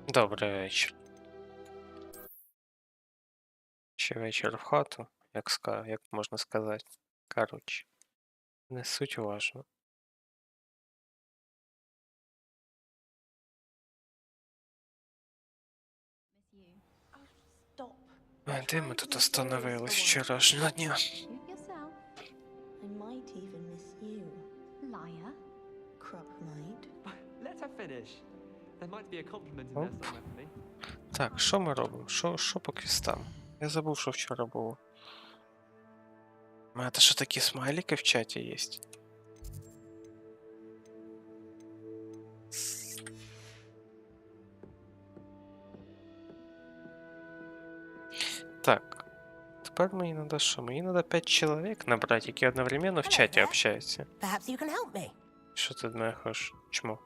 Добрий вечір. Ще вечір в хату, як можна сказати. Коротше, не суть важно. Де ми тут остановились вчорашнього дня? Оп. Так, що ми робимо? Що по квістам? Я забув, що вчора було. У мене що такі смайлики в чаті є? Так. Тепер мені надо що? Мені надо 5 чоловік набрати, які одновременно в чаті общаються. Що ти від мене хочеш? Чмо?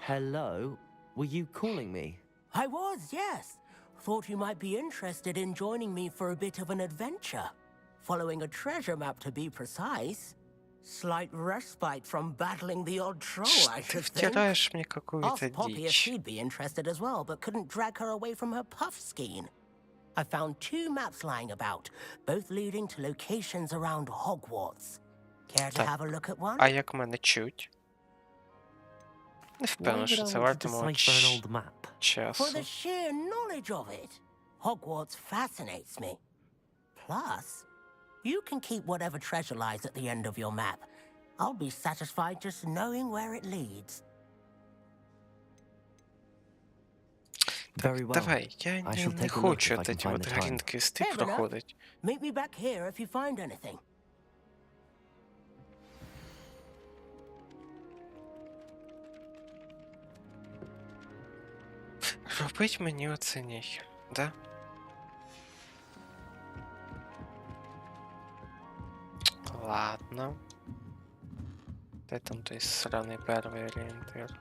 Hello? Were you calling me? I was, yes. Thought you might be interested in joining me for a bit of an adventure. Following a treasure map, to be precise. Slight respite from battling the odd troll, I should think. Втираешь мне какую-то Asked Poppy if дичь. she'd be interested as well, but couldn't drag her away from her puff skein. I found 2 maps lying about, both leading to locations around Hogwarts. Care to Так. have a look at one? А як мене чуть? Не Why впевнений, would що I це want to вартимо decipher an old map? For часу. the sheer knowledge of it. Hogwarts fascinates me. Plus, you can keep whatever treasure lies at the end of your map. I'll be satisfied just knowing where it leads. Very well. Давай, я I не shall take a look хочу if I can от эти find вот the time. грінд-квести Fair enough. проходить. Meet me back here if you find anything. Робить мені оце нехер, да? Ладно. Де там той сраний перший орієнтир?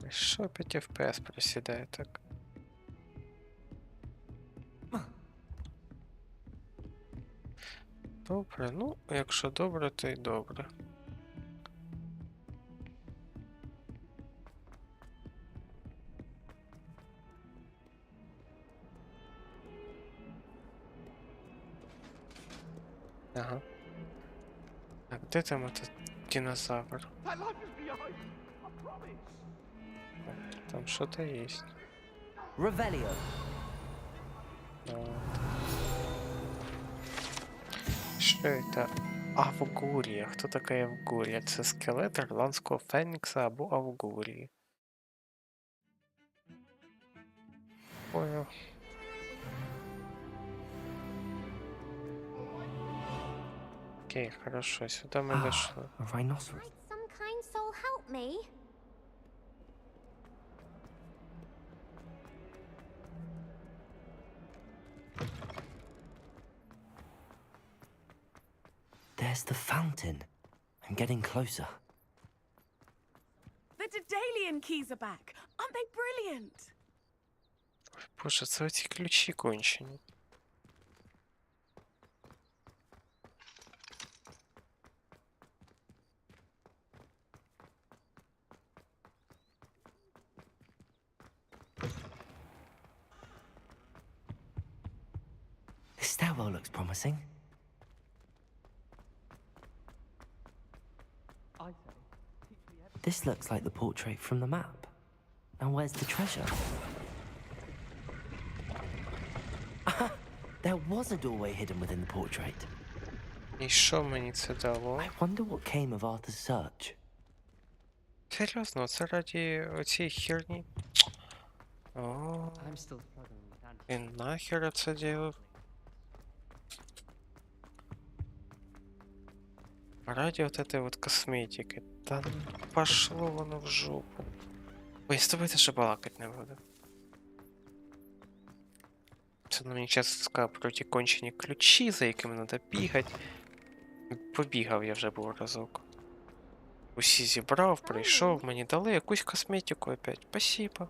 Що опять FPS просідає так? Добре, ну, якщо добре, то й добре. Ага. Так, де там этот динозавр? Там что-то есть. Revelio. Вот. Что это? Авгурія. Хто така Авгурія? Це скелет ірландського фенікса або Авгурії. Понял. Окей, хорошо, сюда мы дошли. A rhinoceros. Might some kind soul help me? There's the fountain. I'm getting closer. The Daedalian keys are back. Aren't they brilliant? Ой, боже, це оці ключі кончені. This stairwell looks promising. This looks like the portrait from the map. Now where's the treasure? There was a doorway hidden within the portrait. І що мені це дало? I wonder what came of Arthur's search. Серйозно, це раді оцієї херні? О, і нахер я це делав? Ради вот этой вот косметики. Да ну, пошло воно в жопу. Ой, з тобою теж балакать не буду. Це мені часто сказав про ті кончені ключі, за якими треба бігати. Побігав я вже був разок. Усі зібрав, прийшов, мені дали якусь косметику опять. Спасибо.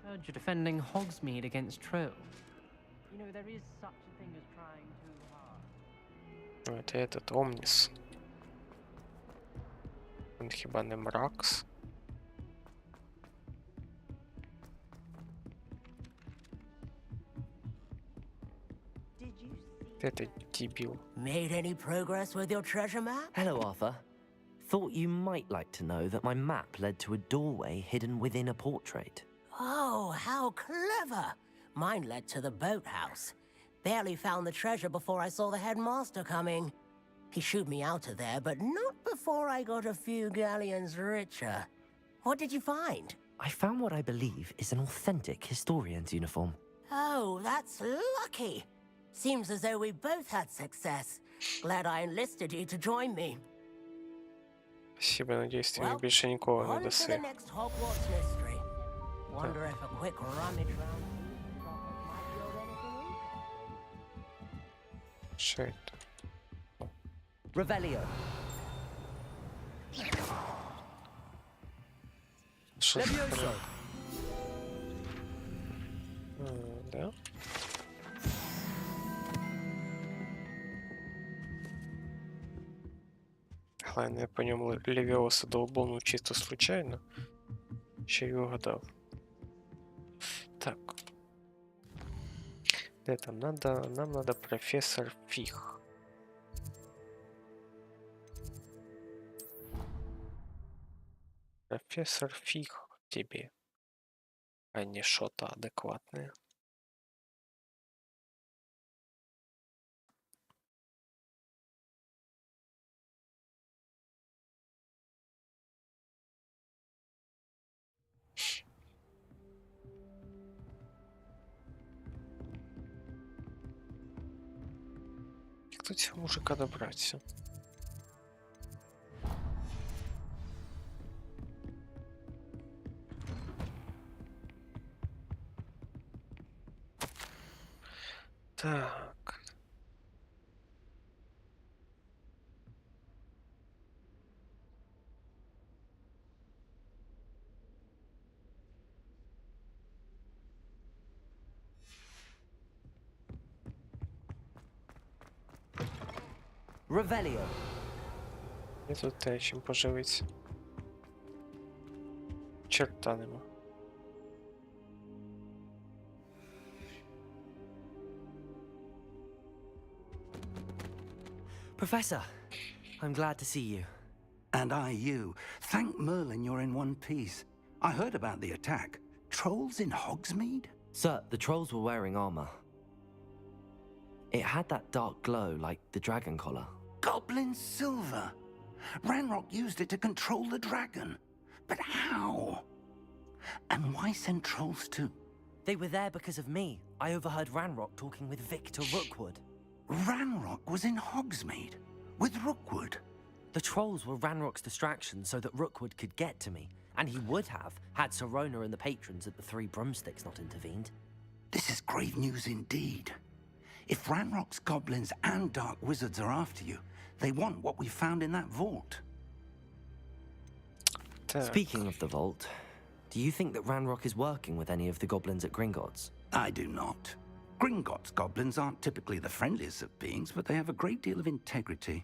Heard you're defending Hogsmeade against Trill. You know, there is such a thing as trying too hard. Это этот Омнис. Він хіба не Мракс? Это дебил. Made any progress with your treasure map? Hello, Arthur. Thought you might like to know that my map led to a doorway hidden within a portrait. Oh, how clever! Mine led to the boathouse. Barely found the treasure before I saw the headmaster coming. He shooed me out of there, but not before I got a few galleons richer. What did you find? I found what I believe is an authentic historian's uniform. Oh, that's lucky. Seems as though we both had success. Glad I enlisted you to join me. Спасибо, надеюсь, ты мне Well, більше нікого не on to the даси. next Hogwarts mystery. Wonder if a quick rummage round might yield anything interesting. Що это? Revelio. Що за Levioso. хрень? Да? Главное, я по ньому Левіоса долбанув чисто случайно. Ще й угадав. Так. Де там надо? Нам надо профессор Фиг. Профессор Фиг тебе, а не что-то адекватное. Як до цього мужика добратися? Так. Revelio. І тут те, чим поживиться. Черта нема. Professor, I'm glad to see you. And I you. Thank Merlin you're in one piece. I heard about the attack. Trolls in Hogsmeade? Sir, the trolls were wearing armor. It had that dark glow like the dragon collar. Goblin silver. Ranrock used it to control the dragon. But how? And why send trolls too? They were there because of me. I overheard Ranrock talking with Victor Rookwood. Ranrock was in Hogsmeade with Rookwood. The trolls were Ranrock's distraction so that Rookwood could get to me, and he would have had Sirona and the patrons at the Three Broomsticks not intervened. This is grave news indeed. If Ranrock's goblins and dark wizards are after you, they want what we found in that vault. Так. Speaking of the vault, do you think that Ranrock is working with any of the goblins at Gringotts? I do not. Gringotts goblins aren't typically the friendliest of beings, but they have a great deal of integrity.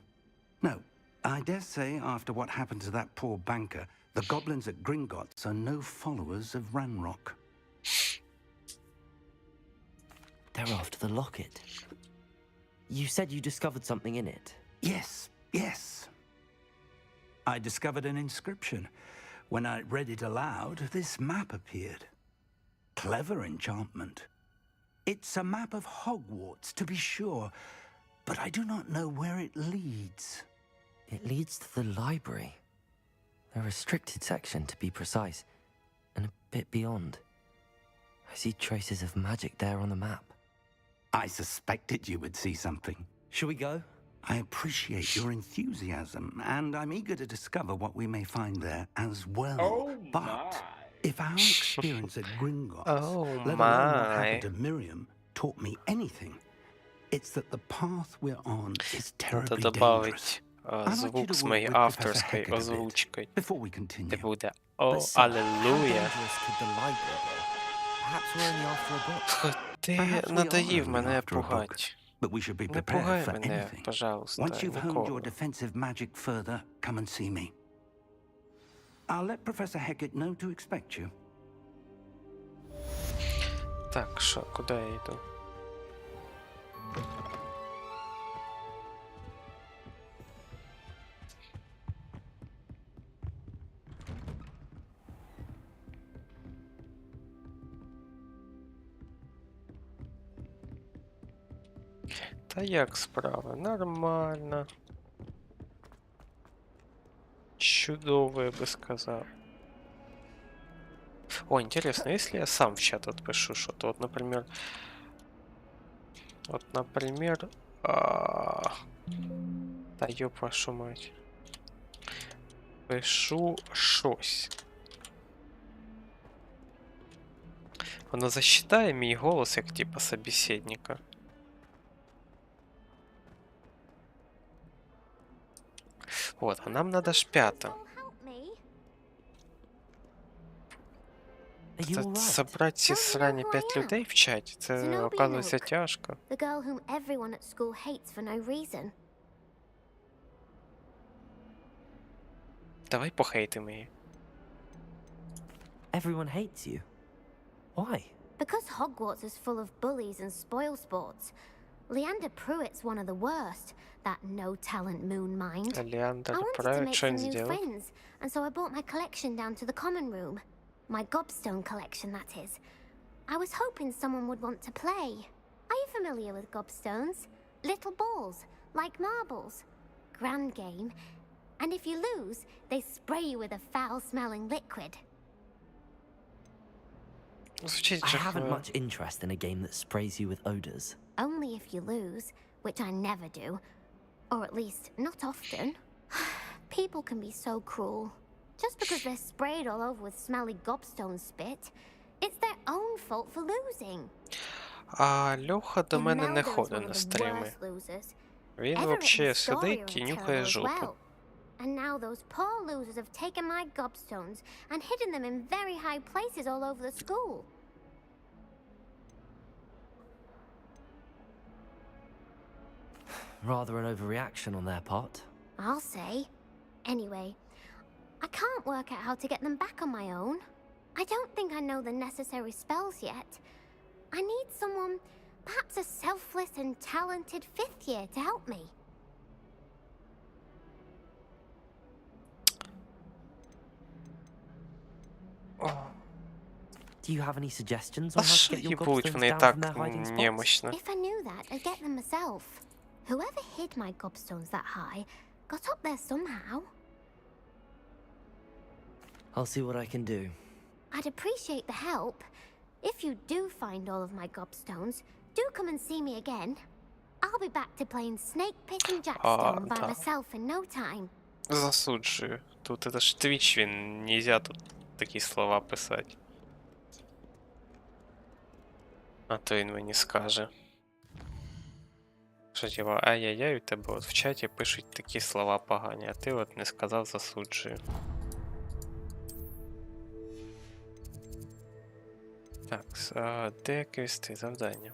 No, I dare say after what happened to that poor banker, the goblins at Gringotts are no followers of Ranrock. They're after the locket. You said you discovered something in it. Yes, yes. I discovered an inscription. When I read it aloud, this map appeared. Clever enchantment. It's a map of Hogwarts, to be sure, but I do not know where it leads. It leads to the library. A restricted section, to be precise, and a bit beyond. I see traces of magic there on the map. I suspected you would see something. Shall we go? I appreciate your enthusiasm, and I'm eager to discover what we may find there as well. Oh but my. if our experience at Gringotts, Oh let alone what my. happened to Miriam, taught me anything, It's that the path we're on is Треба terribly dangerous. добавить I'd like you звук to з work моєю with Professor авторською Hecat a bit озвучкою. before we continue. Де буде «О, But, sir, how алелуя». dangerous could the library be? Perhaps we're only after a book. Ти Perhaps we are надоїв only мене after a book. пугать. But we should be Не prepared пугай for мене, anything. пожалуйста, Once you've honed your ніколи. defensive magic further, come and see me. I'll let Professor Hecat know to expect you. Так, що, куди я йду? Та як справа? Нормально. Чудово, я бы сказал. О, интересно, если я сам в чат отпишу что-то, вот, например... Да ёб вашу мать. Пишу щось. Воно засчитає мій голос як типа собеседника. Вот, а нам надо ж п'ята. Soul help me. Are you Це all right? собрати ці срані 5 людей в чаті, це оказується тяжко. The girl whom everyone at school hates for no reason. Давай похейтимо її. Everyone hates you. Why? Because Hogwarts is full of bullies and spoilsports. Leander Pruitt's one of the worst. That no-talent moon mind. I Леандр wanted to правильно make що some він new зробив. friends, and so I brought my collection down to the common room. My gobstone collection, that is. I was hoping someone would want to play. Are you familiar with gobstones? Little balls, like marbles. Grand game. And if you lose, they spray you with a foul-smelling liquid. Звучить I haven't жахливо. much interest in a game that sprays you with odors. Only if you lose, which I never do. Or at least, not often. People can be so cruel. Just because they're sprayed all over with smelly gobstone spit, it's their own fault for losing. А Льоха до мене не Imelda is ходить one на of the стріми. worst losers. Він Everett and вообще Story сидить і are нюхає terrible as жопу. well. And now those poor losers have taken my gobstones and hidden them in very high places all over the school. Rather an overreaction on their part. I'll say. Anyway, I can't work out how to get them back on my own. I don't think I know the necessary spells yet. I need someone, perhaps a selfless and talented fifth year to help me. Do you have any suggestions А on how to що get your їбуть, gobstones вони і down так from their hiding spots? немощно. If I knew that, I'd get them myself. Whoever hid my gobstones that high got up there somehow. I'll see what I can do. I'd appreciate the help. If you do find all of my gobstones, do come and see me again. I'll be back to playing Snake Pit and Jackstone by да. myself in no time. Засуджую. Тут это ж Twitch, він нельзя тут такі слова писати. А то він мені скаже. Що типа, ай-яй-яй, у тебе от в чаті пишуть такі слова погані, а ти от не сказав, засуджую. Так, де квести, завдання?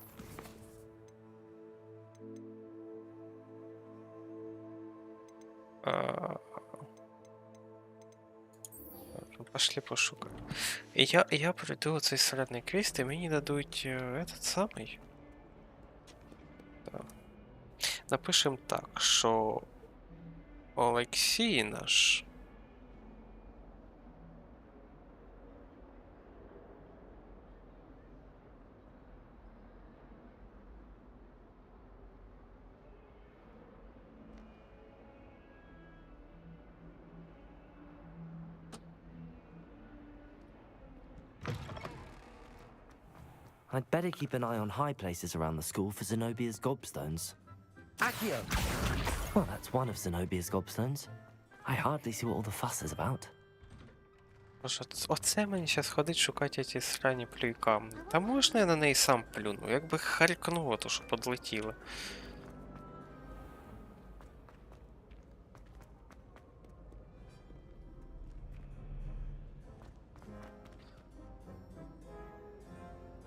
Пошли пошукаємо. І я пройду оцей середній квест, і мені дадуть этот самий. Так. Напишем так, що Олексій наш. I'd better keep an eye on high places around the school for Zenobia's gobstones. Accio! Well, that's one of Zenobia's gobstones. I hardly see what all the fuss is about. Боже, оце мені зараз ходить шукати ці срані плюйкам. Та можна я на неї сам плюну? Якби харкнуло, то що подлетіло.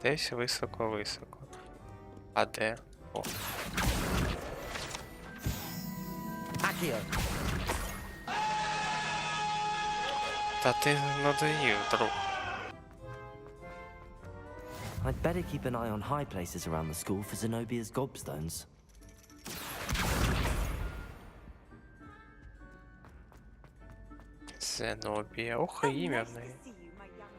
Десь високо-високо. А де? О. Та ти надоїв, друг. I'd better keep an eye on high places around the school for Zenobia's gobstones. Зенобія. Ох, і ім'я в неї. See you, my young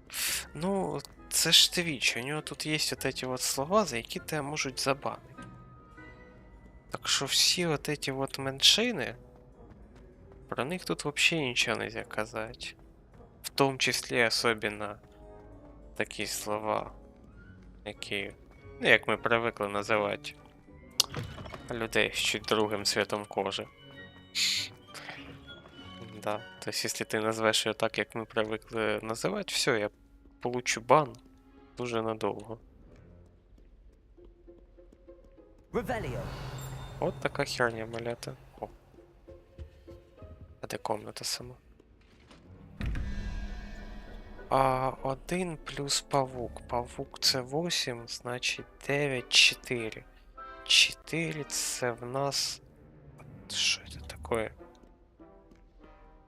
friend. Ну, це ж твіч, у нього тут є от эти вот слова, за які тебе можуть забанити. Так що всі от эти вот меншини, про них тут вообще нічого нельзя казати. В тому числі особенно такі слова, які, ну, як ми привикли називати людей з чуть другим цветом кожи. Да, то есть если ты назвеш ее так, як ми привикли називати, все, я получу бан дуже надовго. Revelio. От така херня, малята. О. А де комната сама? А 1 плюс павук. Павук це 8, значить 9, 4. 4 це в нас... Що це таке?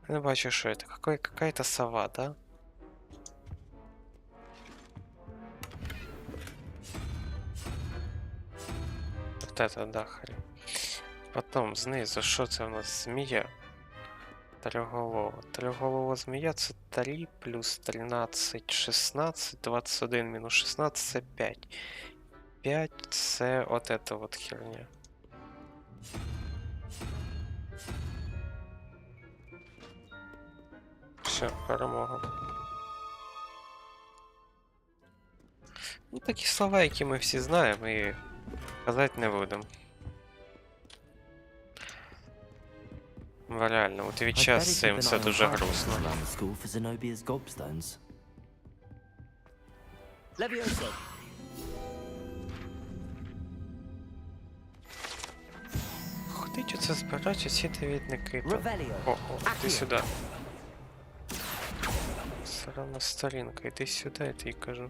Я не бачу, що це. Какая-то сова, да? Вот это, да, хрень. Потом знизу, що це у нас? Змія. Трьохголова. Трьохголова змія це 3 плюс 13, 16, 21 мінус 16 це 5. 5 це от эта вот херня. Все, перемога. Ну, такі слова, які ми всі знаємо і казати не будемо. Реально, у Твіча з цим все дуже грустно. Around the school for Zenobia's gobstones. Levioso. Ходить оце збирати ці довідники. Revelio. О, іди сюди. Срана старинка, іди сюди, я тобі кажу.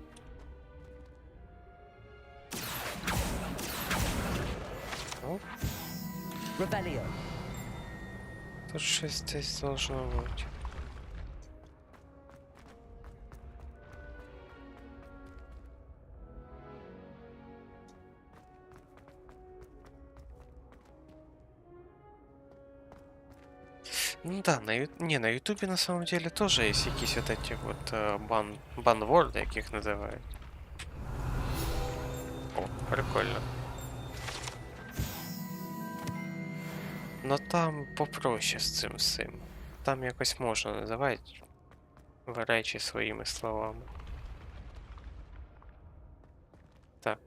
О, Revelio. тут щось десь должно бути. Ну да, на Ютубе на самом деле тоже есть якісь вот эти вот банворды, як їх називають. О, прикольно. Но там попроще з цим всім. Там якось можна називати речі своїми словами. Так.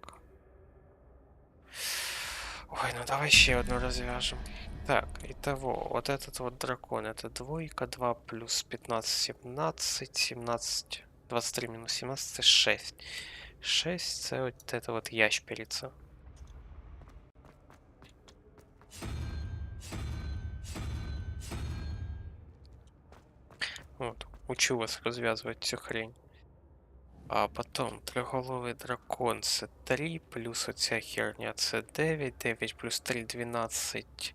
Ой, ну давай ще одну розв'яжемо. Так, итого, вот этот вот дракон, это двойка, 2 плюс 15, 17, 17, 23 минус 17, это 6. 6, это вот эта вот ящерица. Вот, учу вас развязывать всю хрень. А потом трехголовый дракон, це 3, плюс оця херня, це 9, 9 плюс 3, 12.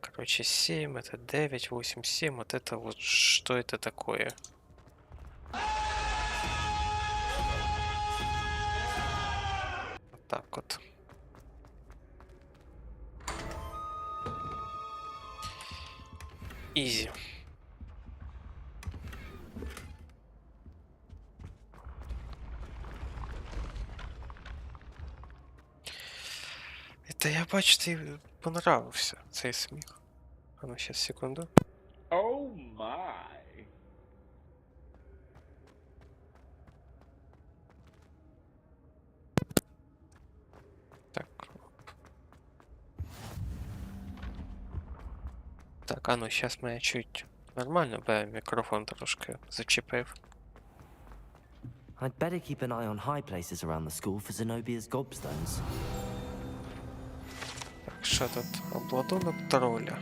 Короче, 7, это 9, 8, 7, вот это вот, что это такое? Вот так вот. Изи. Это я бачу, ти понравився цей сміх. А ну сейчас, секунду. Oh my. Так. Так, а ну, зараз мене чуть нормально, бо я мікрофон трошки зачепив. I'd better keep an eye on high places around the school for Zenobia's gobstones. Так, що тут? Обладунок троля.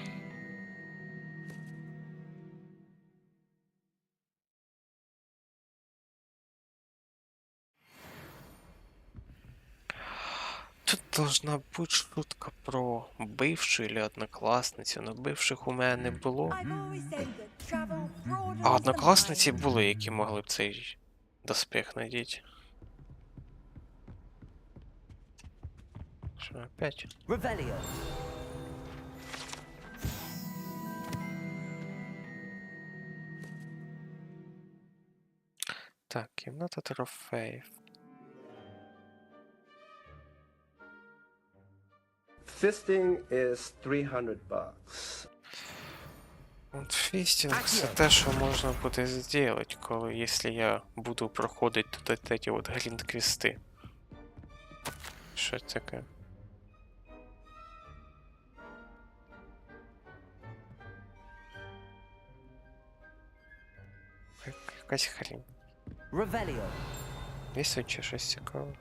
Тут должна бути шутка про бившу или однокласницю, но бивших у мене не було. А однокласниці були, які могли б цей доспіх надіти. Що, опять? Revelio. Так, кімната трофеїв. Fisting is $300. От фістінг це те, що можна буде зробити, коли, якщо я буду проходити тут ці от грінд-квести. Що це таке? Якась хрень. Revelio. Є ще щось цікаве?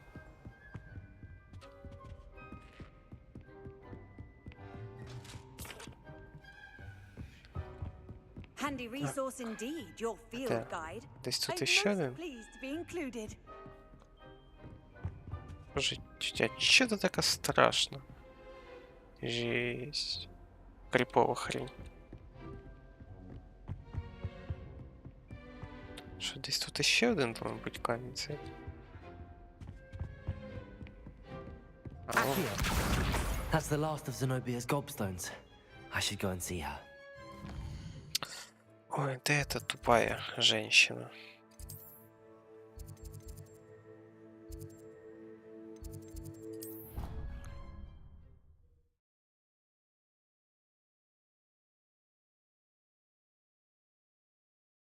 Handy resource indeed, your field Де? guide. Десь I'm тут ще most один? pleased to be included. Боже, чё это така страшно? Жесть. Крипова хрень. Що, десь тут іще один, повинен бути камінь цей? А, о, Accio. That's the last of Zenobia's gobstones. I should go and see her. ой, да это тупая женщина.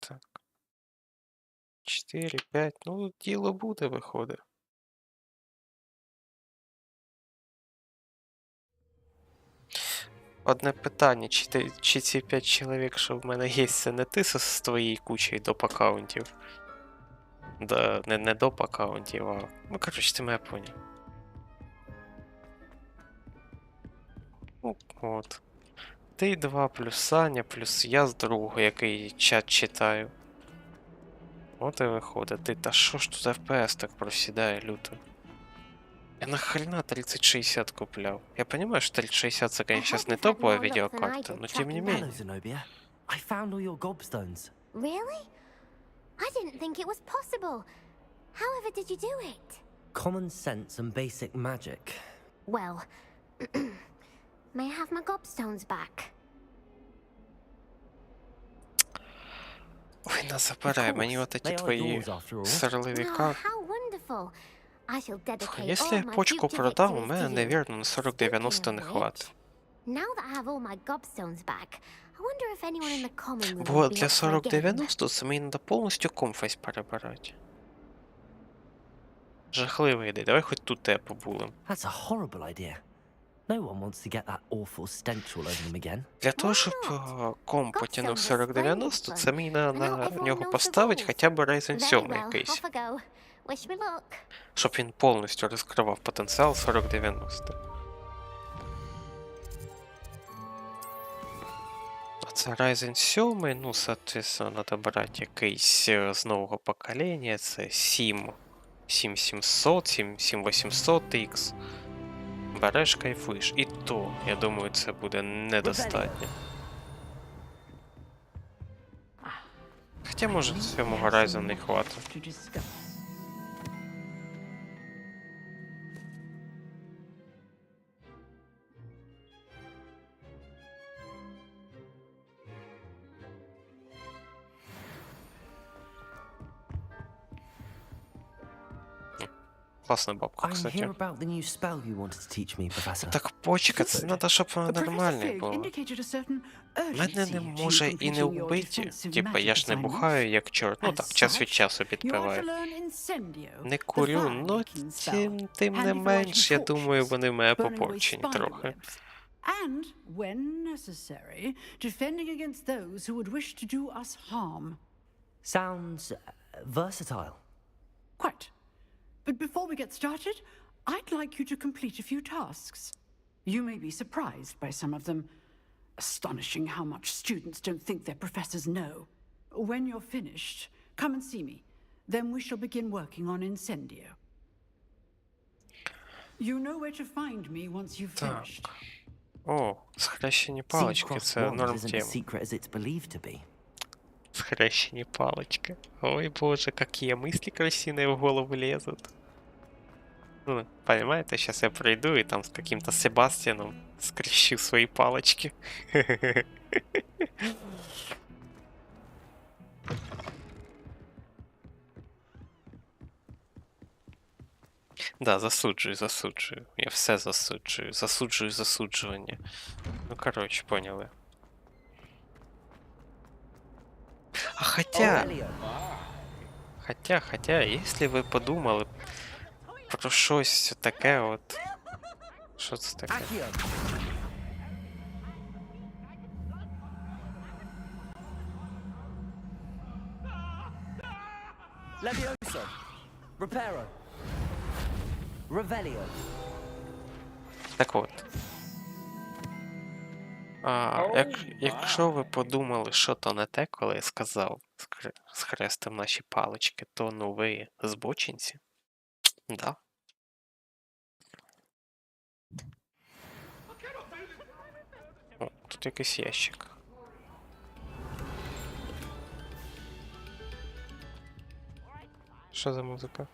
Так. 4, 5, ну діло буде, виходить. Одне питання, чи ці 5 чоловік, що в мене є, це не ти з твоєї кучі доп-аккаунтів? Да, не доп-аккаунтів, а... Ну, коротше, ти мене поняв. Ну, от. Ти 2 плюс Саня, плюс я з другого, який чат читаю. От і виходить. Ти, та що ж тут FPS так просідає люто? Я нахрена 3060 купляв? Я понимаю, что 3060 это, конечно, сейчас не топовая видеокарта, но тем не Hello, менее. Zenobia. I found all your gobstones. Really? I didn't think it was possible. However did you do it? Common sense and basic magic. Well, may I have my gobstones back? Ой, на забирай, мені от эти твої сорливі Oh, карти. how wonderful. I shall dedicate Якщо я all my почку future продав, у victories мене, to you. навірно, на 40-90 не Speaking of хватить. which, now that I have all my gobstones back, I wonder if anyone in the common room Бо would be для up for a game. 40-90 це мені треба повністю комфейс перебирати. Жахлива ідея, давай хоч тут тебе побулим. That's a horrible idea. No one wants to get that awful stench all over them again. Для того, щоб комп потягнув 40-90, це мені на нього поставити хоча б Ryzen Very 7 well, якийсь. off I go. Wish me luck. Щоб він повністю розкривав потенціал 40-90. Це Ryzen 7, ну, соответственно, треба брати якийсь з нового покоління, це 7700, 7800X. Береш, кайфуєш. І то, я думаю, це буде недостатньо. Хоча, може, 7-го Ryzen не хватить. Класна бабка, I'm кстати. here about the new spell you wanted to teach me, Professor. Так почка, це треба, щоб вона нормальна була. Мене не може і не вбити. Типа, я ж не бухаю, як чорт. Ну так, час від часу підпиваю. Не курю, ну тим не менш, я думаю, вони мене попорчені трохи. And, when necessary, defending against those who would wish to do us harm. Sounds versatile. Quite. But before we get started, I'd like you to complete a few tasks. You may be surprised by some of them. Astonishing how much students don't think their professors know. When you're finished, come and see me. Then we shall begin working on Incendio. You know where to find me once you've finished. О, схрещені Seeing палички, cross це wands норм isn't as тема. secret as it's believed to be. Схрещені палочки. Ой боже, какие мысли красивые в голову лезут. Ну, понимаете, сейчас я пройду и там с каким-то Себастьяном скрещу свои палочки. Да, засуджую, засуджую. Я все засуджую. Засуджую засуджування. Ну, короче, поняли. А хотя, якщо ви подумали про щось таке от. Що це таке? Levioso. Reparo. Revelio. Так от. Якщо ви подумали, що то не те, коли я сказав схрестив наші палички, то ну ви збочинці. Да. О, тут якийсь ящик. Що за музика?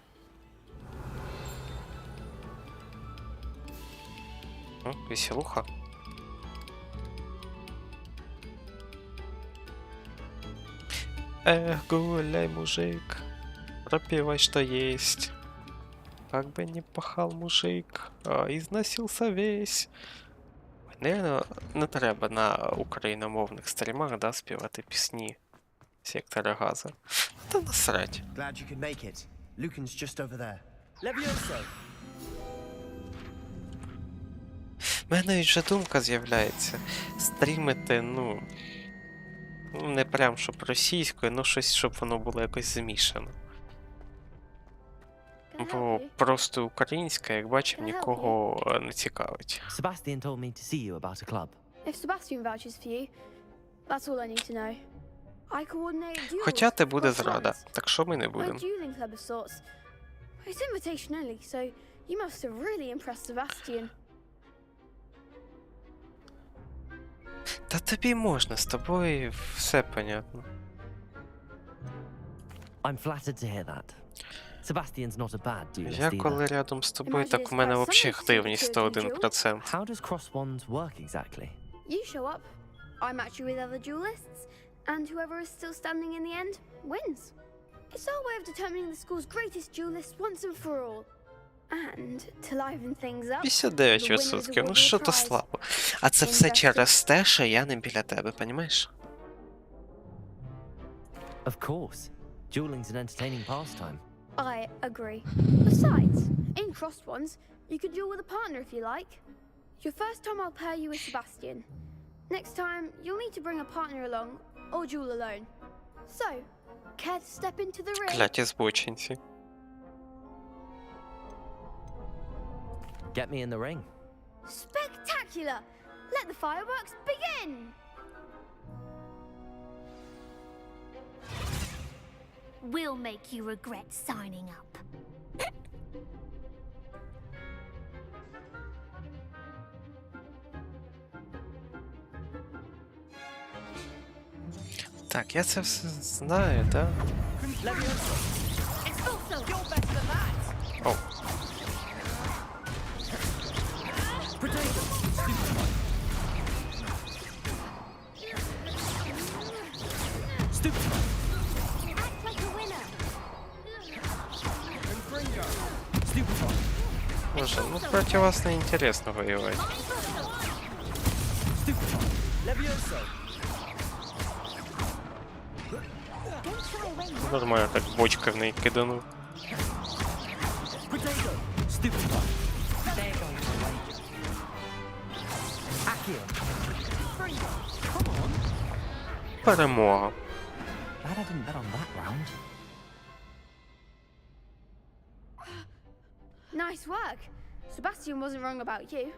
О, веселуха. Эх, гуляй, мужик, пропивай, что есть. Как бы не пахал мужик, а износился весь. Наверное, не треба на україномовних стрімах, да, співати пісні сектора Газа. Та насрать. Glad you could make it. Lucan's just over there. Levioso! У мене навіть вже думка з'являється. Стрімити, ну не прям щоб російською, ну щось, щоб воно було якось змішано. Бо просто українська, як бачимо, нікого не цікавить. Sebastian told me to see you about a club. If Sebastian vouches for you, that's all I need to know. I coordinate duels. Хоча те буде across зрада, lands. так що ми не A будемо. dueling club of sorts. It's invitation only, so you must have really impressed Sebastian. Та тобі можна, з тобою все понятно. I'm flattered to hear that. Sebastian's not a bad duelist Я either. коли рядом з тобою, так у мене взагалі активність 101%. How does cross wands work exactly? You show up, I match you with other duelists, and whoever is still standing in the end wins. It's our way of determining the school's greatest duelist once and for all. And to liven things up, 59%, ну що то слабо. А це все через те, що я не біля тебе, понімаєш? Of course. Dueling's an entertaining pastime. I agree. Besides, in crossed ones, you could duel with a partner if you like. Your first time I'll pair you with Sebastian. Next time, you'll need to bring a partner along, or duel alone. So, care to step into the ring? Кляті збочинці. Get me in the ring. Spectacular! Let the fireworks begin! We'll make you regret signing up. Так, я це все знаю, да? О. Act like a winner. Боже, ну проти вас не інтересно воювати. Нормально так бочка в неї киданув. Перемога. Glad I didn't bet on that round. Nice work. Sebastian wasn't wrong about you.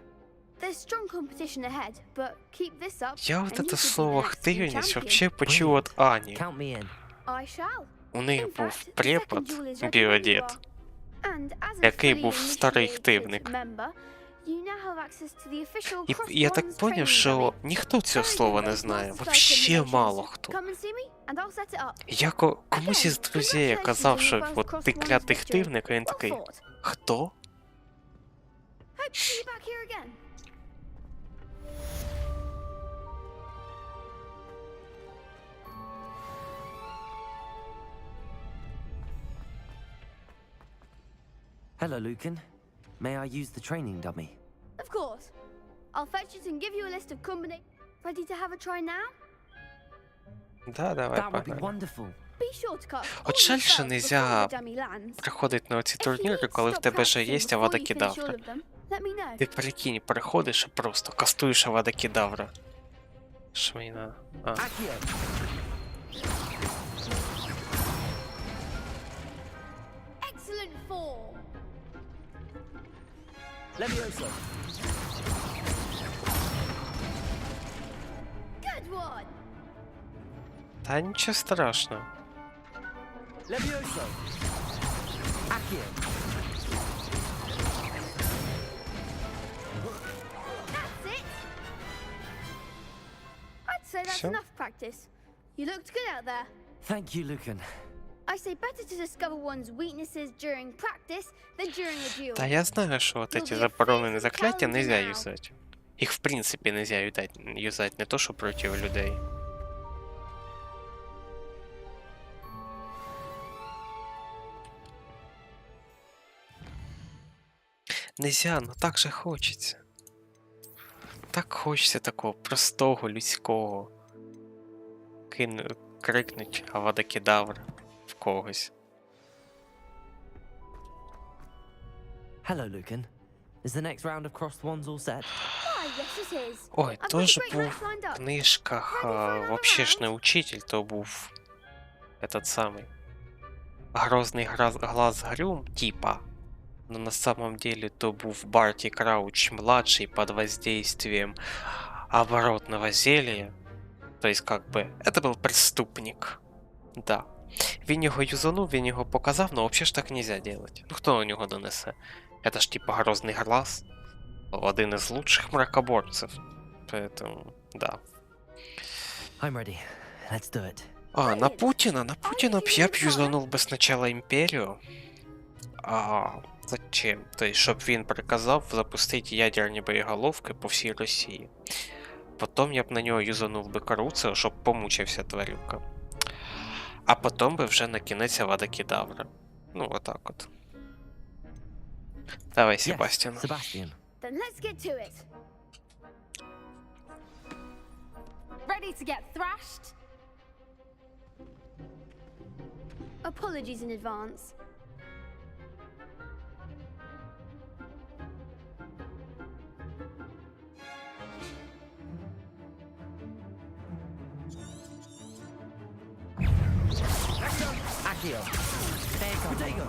There's strong competition ahead, but keep this up. Я and вот you это could be the слово next team «активність» champion. вообще почув от Ані. Count me in. I shall. У них In був fact, the препод, second duel is ready when you біодід, are. And as a який fully був старий initiated хтивник. member, you now have access to the official І Cross я так Ones поняв, training що dummy. ніхто цього Very слова good, не those знає. monster Вообще combinations. мало хто. Come and see me, and I'll set it up. Я комусь із друзей я казав, що от ти клятий хтивник, а він такий, Well fought. хто? Hope to see you back here again. Hello, Lucan. May I use the training dummy? Of course. I'll fetch it and give you a list of combinations. Ready to have a try now? Да, давай, That would be погнали. Be wonderful. sure to cut От all жаль, the що spells нельзя before the dummy lands. приходить на оці If you турніри, need to коли в stop тебе вже practicing є before Авада you finish all Кедавра. of them, let me know. Ти прикинь, переходиш і просто кастуєш Авада Кедавра. Що мені надо? А. Accio. Excellent form. Levioso. Good one. Та нічого страшного. Levioso. Accio. That's it. I'd say that's Sure. enough practice. You looked good out there. Thank you, Lucan. I say better to discover one's weaknesses during practice than during a duel. Та я знаю, що от эти заборонені заклятия нельзя юзать. Їх в принципі нельзя юзать, не то що проти людей. Нельзя, но так же хочеться. Так хочеться такого простого, людського. Крикнуть Авада Кедавра в когось. Hello, Lucan. Is the next round of crossed wands all set? Why, yes it is. Ой, I've got a теж great був match lined в up. книжках, вообще ж не учитель, то був этот самый Грозный глаз Грюм, типа. Но на самом деле то був Барти Крауч младший под воздействием оборотного зелья. То есть как бы это был преступник. Да. Він його юзанув, він його показав, но вообще ж так нельзя делать. Ну хто у нього донесе? Это ж типа Грозный глаз. Один из лучших мракоборцев. Поэтому, да. I'm ready. Let's do it. А, на Путина б я б юзанув би спочатку імперію. А зачем? Тобто, щоб він приказав запустити ядерні боєголовки по всій Росії. Потім я б на нього юзанув би Каруцео, щоб помучився тварюка. А потім би вже на кінець Авада Кедавра. Ну, отак от. Давай, Yes, Себастьян. Sebastian. Then let's get to it. Ready to get thrashed? Apologies in advance. Accio. Protego.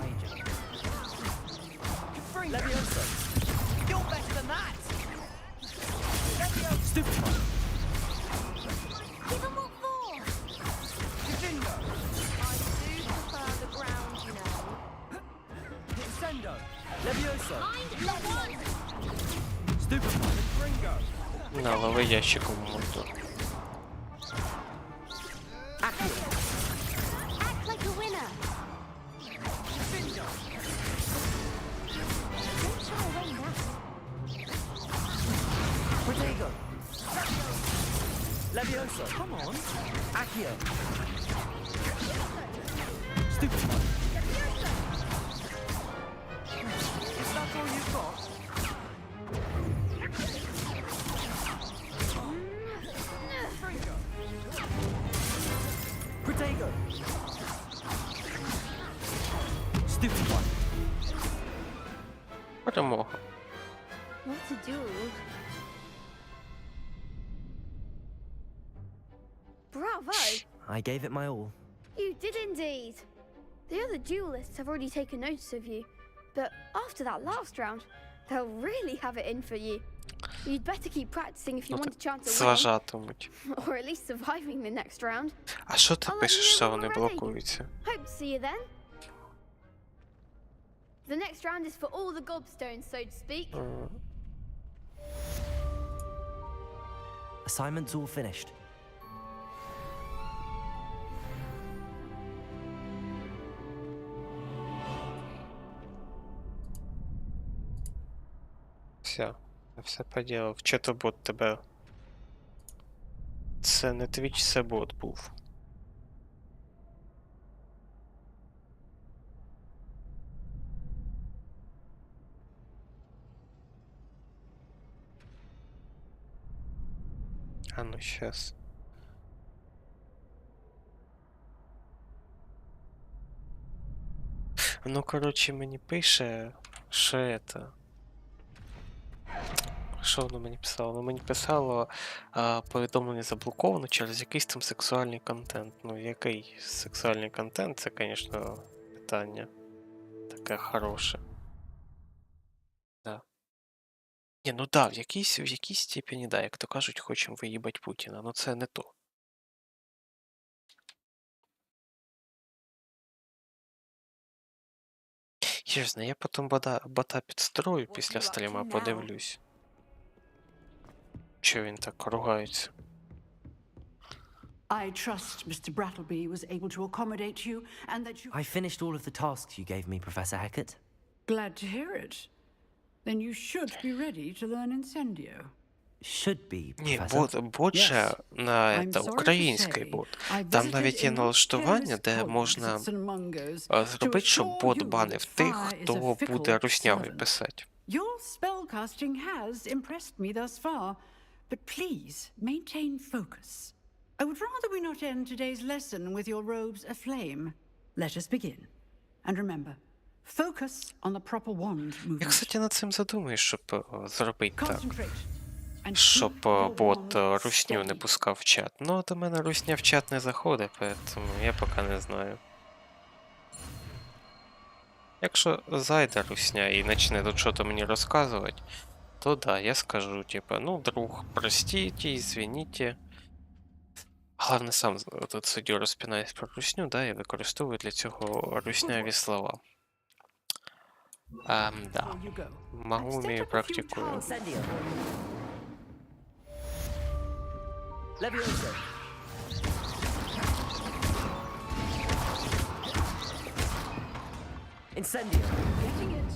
Levioso. You're better than that. Levioso. Stupefy. Give 'em what for! Defendo. I do prefer the ground, you know. Incendio. Levioso. Mind the one! Stupefy. Gringo. На, лови ящиком морду. Accio. Act like a winner! Defendo. Don't shy away now. Protego. Levioso. Come on. Accio. Stupefy. Is that all you've got? Gringo. Protego. Stupefy. Перемога. What to do? Bravo! I gave it my all. You did indeed. The other duelists have already taken notice of you, but after that last round, they'll really have it in for you. You'd better keep practicing if you want a chance at winning, Зважатимуть. or at least surviving the next round. А що ти I'll let you пишеш, know що when вони you're ready. блокуються? Hope to see you then. The next round is for all the gobstones, so to speak. Assignment's all finished. Все поділав. Чи то бот тебе? Це не твіч, це бот був. А ну щас. Ну, коротше, мені пише, що это. Що воно мені писало? Воно мені писало, повідомлення заблоковано через якийсь там сексуальний контент. Ну, який сексуальний контент, це, звісно, питання. Таке хороше. Да. Ні, ну да, в якійсь степені, да, як то кажуть, хочемо виїбать Путіна, ну це не то. Чесно, я потім бота підстрою після стріма, подивлюсь. Чого він так ругається? I trust Mr. Brattleby was able to accommodate you and that you... I finished all of the tasks you gave me, Professor Hecat. Glad to hear it. Then you should be ready to learn Incendio. Should be, Ні, Professor. бот же на I'm sorry to український say, бот. I Там visited навіть є enough налаштування, careless де colleagues можна at St. Mungo's to зробити, щоб assure бот you банив that тих, fire is хто a fickle буде руснявий servant. писати. Your spellcasting has impressed me thus far, but please maintain focus. I would rather we not end today's lesson with your robes aflame. Let us begin. And remember, focus on the proper wand Я, movement. кстати, над цим задумаюсь, щоб зробити так. Concentrate. And Щоб keep your бот wand русню не steady. пускав в чат. Ну, до мене русня в чат не заходить, тому я поки не знаю. Якщо зайде русня і почне тут щось мені розказувати, то да, я скажу, типа, ну, друг, простите, извините. Головне, сам тут сидю, розпинаюсь про русню, да, і використовую для цього русняві слова. Да. Here you go. Могу, And set умею, up a few практикую. tiles. Incendio. Levioso. Incendio. Getting it.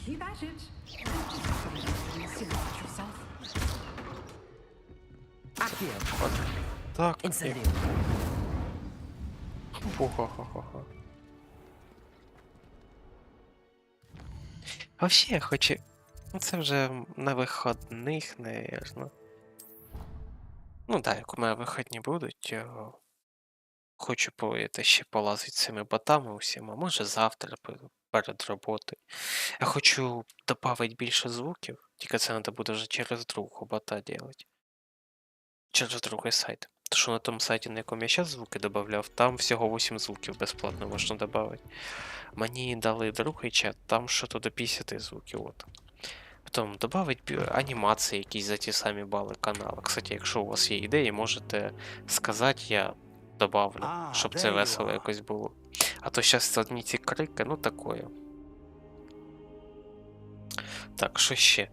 Keep at it. Simulate yourself. Accio. Так, і... Incendio. Хо-хо-хо-хо. Вообще, я хочу... Ну, це вже на виходних, наверно. Ну да, як у мене виходні будуть, хочу ще полазити цими ботами усіма, може завтра перед роботою. Я хочу додати більше звуків, тільки це треба буде вже через другого бота робити. Через другий сайт. Тому що на тому сайті, на якому я зараз звуки додавав, там всього 8 звуків безплатно можна додати. Мені дали другий чат, там що-то до 50 звуків. От. Потім додати анімації якісь за ті самі бали каналу. Кстати, якщо у вас є ідеї, можете сказати, я добавлю, щоб це весело якось було. А то зараз одні ці крики, ну такое. Так, що ще?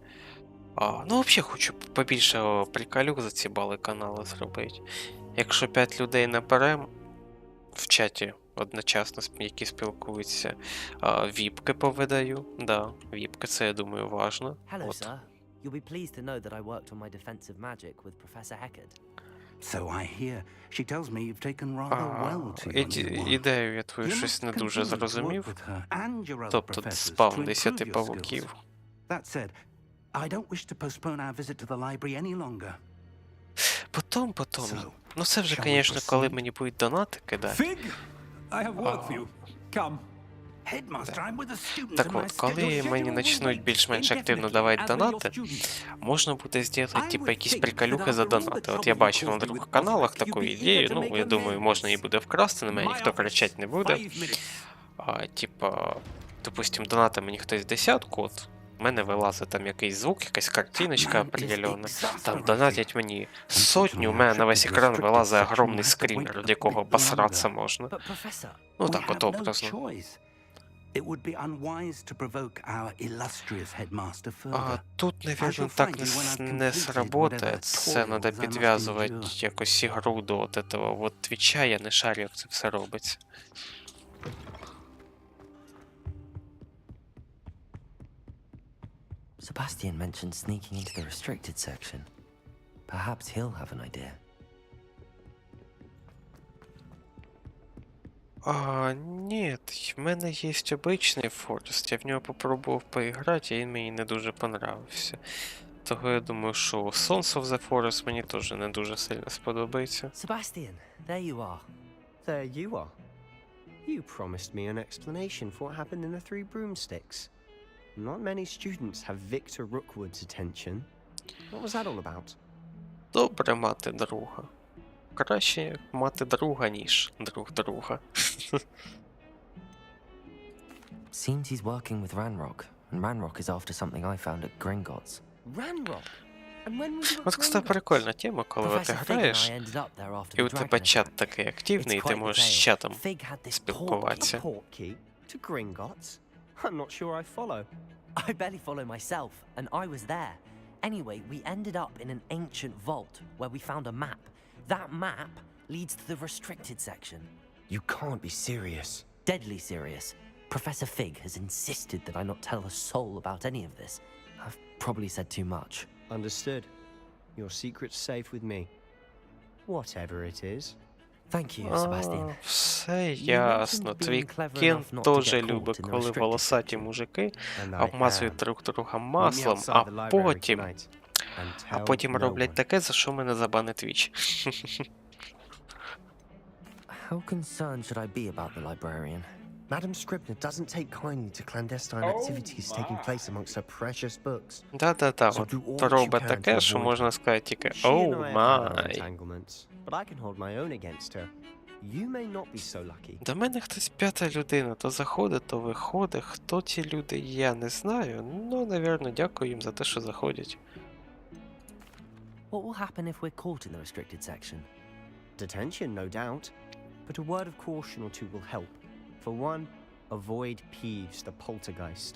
Ну, взагалі хочу побільше приколюк за ці бали каналу зробити. Якщо 5 людей наберем в чаті одночасно, які спілкуються, віпки повидаю. Да, віпки, це, я думаю, важно. Hello, От. sir. You'll be pleased to know that I worked on my defensive magic with Professor Hecat. So I hear. She tells me you've taken rather well to your new one. Ідею я твою You щось must не дуже continue to work зрозумів. with her and your other Тобто professors спам to 10 improve your павуків. skills. That said, I don't wish to postpone our visit to the library any longer. Потім. So, Ну це вже, shall we звісно, коли proceed? мені будуть донати кидати. Fig, I have work for you. Come. Headmaster, I'm with the students Так and my от, коли schedule мені will почнуть wait більш-менш активно indefinitely, давати as will your донати, students. можна буде зробити, I типу, would якісь think приколюхи that за after all the донати. От trouble я you бачив на caused me других with каналах Prospect, таку you'd be ідею, eager to ну, make я думаю, можна її amends. буде вкрасти, на мене My ніхто кричати office, не буде. 5 minutes. Типа, допустим, донати мені хтось десятку, от, в мене вилазить там якийсь звук, якась картиночка определенна. Там донатять мені сотню, у мене на весь екран вилазить огромний скрімер, від якого посратися можна. But, Professor, Ну We так от have no образно. choice. It would be unwise to provoke our illustrious headmaster further. Тут, I навірно, shall так find you when I've не completed сработає. whatever Це toils треба I must підв'язувати endure. якось ігру до от этого от твіча, я не шарю, як це все робиться. Sebastian mentioned sneaking into the restricted section. Perhaps he'll have an idea. Ні, в мене є обичний Форест, я в нього попробував поіграти, і він мені не дуже понравився. Того я думаю, що Sons of the Forest мені теж не дуже сильно сподобається. Sebastian, there you are. There you are. You promised me an explanation for what happened in the Three Broomsticks. Not many students have Victor Rookwood's attention. What was that all about? Добре мати друга. Краще мати друга, ніж друг друга. Seems he's working with Ranrock, and Ranrock is after something I found at Gringotts. Ranrock? And when was you От, кстати, прикольна тема, коли от ти Professor Fig and граєш, I ended up there after і the у тебе Dragon чат attack. такий активний, і It's ти quite the можеш з tale. чатом Fig had this спілкуватися. Portkey to Gringotts? I'm not sure I follow. I barely follow myself, and I was there. Anyway, we ended up in an ancient vault where we found a map. That map leads to the restricted section. You can't be serious. Deadly serious. Professor Fig has insisted that I not tell a soul about any of this. I've probably said too much. Understood. Your secret's safe with me. Whatever it is. Thank you, Sebastian. Все ясно. Твій кін теж любить, коли волосаті мужики обмазують друг друга маслом, а потім роблять таке, за що мене забанить Твіч. How concerned should I be about the librarian? Madam Scribner doesn't take kindly to clandestine activities taking place amongst her precious books. Да-да-да, So от do all то that you робить can таке, to що avoid можна her. сказати тільки She and «Оу I have had our май». entanglements, but I can hold my own against her. You may not be so lucky. До мене хтось п'ята людина, то заходить, то виходить. Хто ці люди, я не знаю. Ну, навірно, дякую їм за те, що заходять. What will happen if we're caught in the restricted section? Detention, no doubt. But a word of caution or two will help. For one, avoid Peeves, the poltergeist.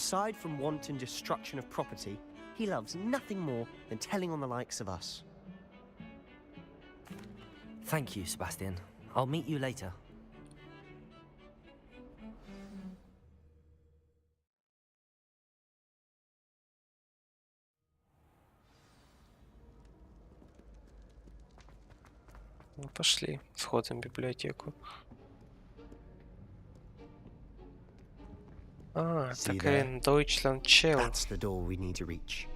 Aside from wanton destruction of property, he loves nothing more than telling on the likes of us. Thank you, Sebastian. I'll meet you later. Ну, пошли, сходим в библиотеку. See так there? він Deutschland Chell. That's the door we need to reach.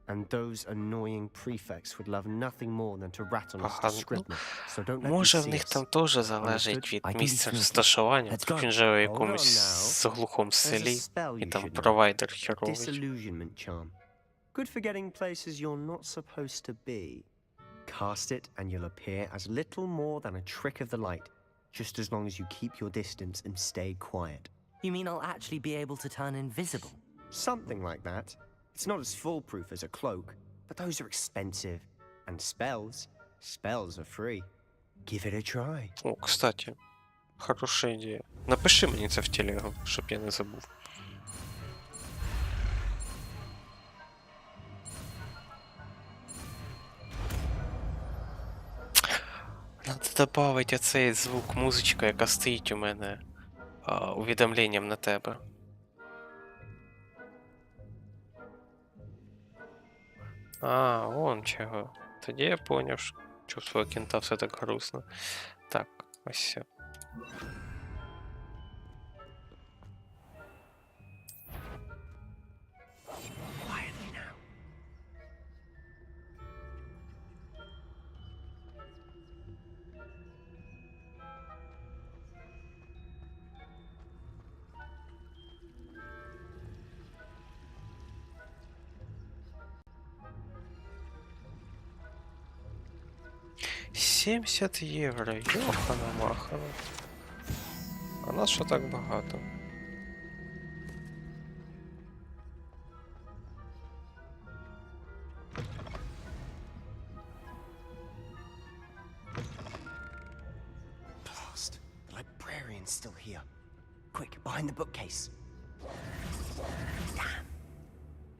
And those annoying prefects would love nothing more than to rat on us to Scribner. So don't let them Може, в see них us. там теж залежить від місця розташування. Тут він живе в якомусь глухому селі, і там провайдер херовий. Disillusionment charm. Good for getting places you're not supposed to be. Cast it and you'll appear as little more than a trick of the light, just as long as you keep your distance and stay quiet. You mean I'll actually be able to turn invisible? Something like that. It's not as foolproof as a cloak, but those are expensive. And spells are free. Give it a try. О, кстати, хороша ідея. Напиши мені це в телегу, щоб я не забув. Надо добавити оцей звук, музичка, яка стоїть у мене увідомленням на тебе. Вон чого. Тоді я поняв, що чувство кінта все так грустно. Так, ось все. 70 євро, йохана махана. А нас що так багато? Blast. The librarian's still here. Quick, behind the bookcase. Damn.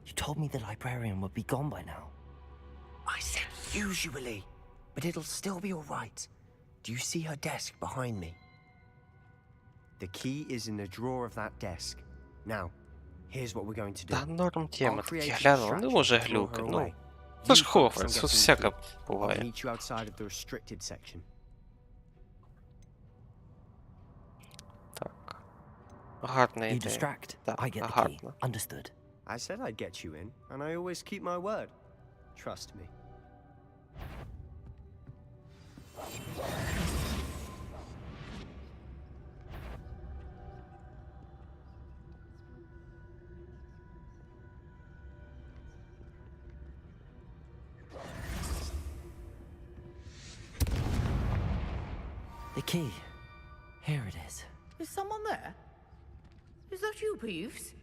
You told me the librarian would be gone by now. I said usually, but it'll still be all right. Do you see her desk behind me? The key is in the drawer of that desk. Now, here's what we're going to do. Та норм тема, I'll так я create a глянув, не може distraction to draw глюки, her ну. away. Це ж You focus on Хогвартс, тут getting the всяке key. I'll буває. meet you outside of the restricted section. Так. Гарна You ідея. distract. Так, I get the key. гарно. Understood. I said I'd get you in, and I always keep my word. Trust me. The key. Here it is. Is someone there? Is that you, Peeves?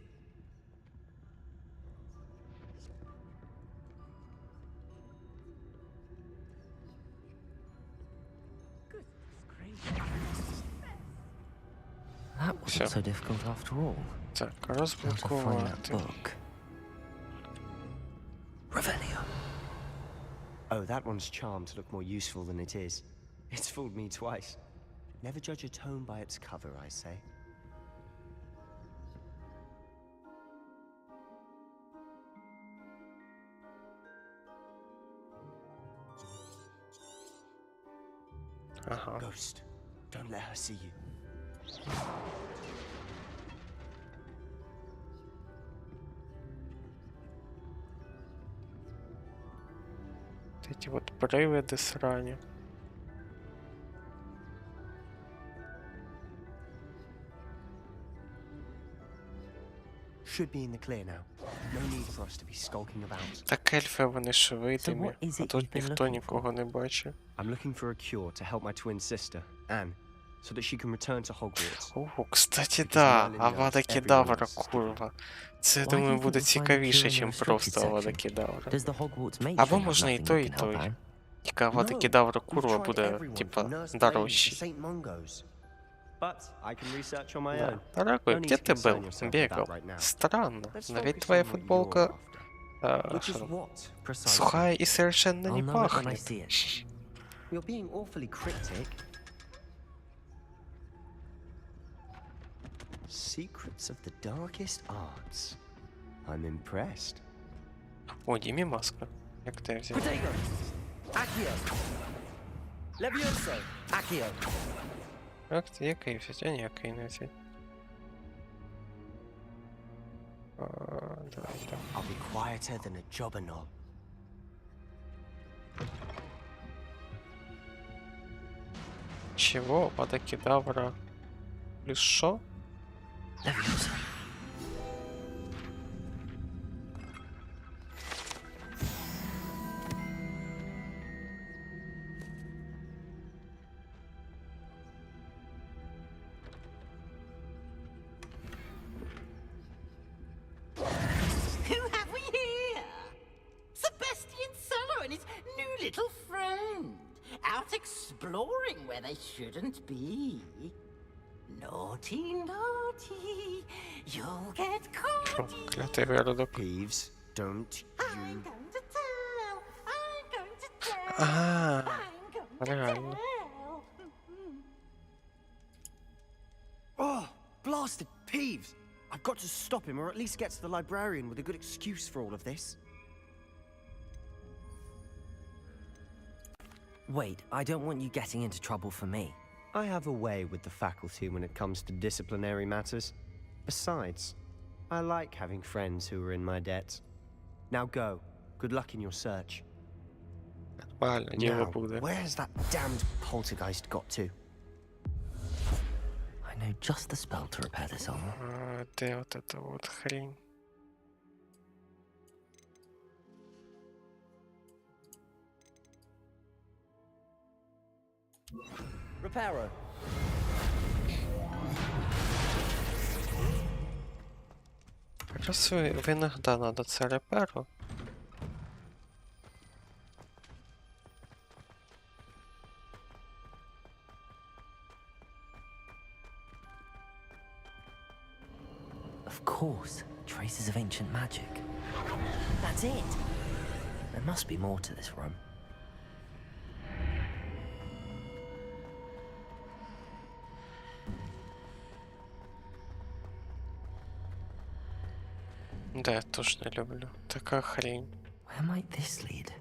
That wasn't so difficult after all. Так, How to find that розблокувати. book. Revelio. Oh, that one's charmed to look more useful than it is. It's fooled me twice. Never judge a tome by its cover, I say. Ага. Ghost, don't let her see you. Эти вот привиди срані. Should be in the clear now. No need for us to be skulking about. Так ельфи вони ж видимі, what is а it тут you've been ніхто looking нікого не бачить. I'm looking for a cure to help my twin sister, Anne, so that she can return to Hogwarts. О, кстати, да, Авада Кедавра, курва. Це, Why do думаю, you буде think we'll find a цікавіше, cure in the ніж restricted просто Авада section? Кедавра. Does the Hogwarts matron Або have можна і nothing той, that і can help той. Anne? Тільки Авада No, Кедавра, we've курва, tried буде, everyone типа, from Nurse Lane to дорожчий. St. Mungo's. But I can research on my Да. own. Дорогой, No где need to ты concern был? yourself with Бегал. that right now. Странно, Let's но ведь focus твоя on what футболка you're after. Which is what, precisely? сухая и совершенно I'll не know it when I пахнет. see it. You're being awfully cryptic. Secrets of the darkest arts. I'm impressed. О, Дімі маска. Як ти взяв? Protego! Accio! Levioso! Accio! Як ти, який взяти? А ніякий не взяти. Давай так. I'll be quieter than a jobberknoll. Чего? Авада Кедавра. Плюс що? Levioso! Who have we here? Sebastian Cello and his new little friend. Out exploring where they shouldn't be. Naughty, naughty. You'll get Що? caught. Клятий виродок. Peeves, don't I'm you... going to tell. I'm going to tell. А, I'm going to реально. tell. Oh, blasted Peeves! I've got to stop him, or at least get to the librarian with a good excuse for all of this. Wait, I don't want you getting into trouble for me. I have a way with the faculty when it comes to disciplinary matters. Besides, I like having friends who are in my debt. Now go. Good luck in your search. Нормально, діло Now, буде. where has that damned poltergeist got to? I know just the spell to repair this armor. Де от эта вот хрень? Reparo. Раз в иногда надо це реперу. Of course, traces of ancient magic. That's it. There must be more to this room. Да, я тоже не люблю. Така хрень. Where might this lead?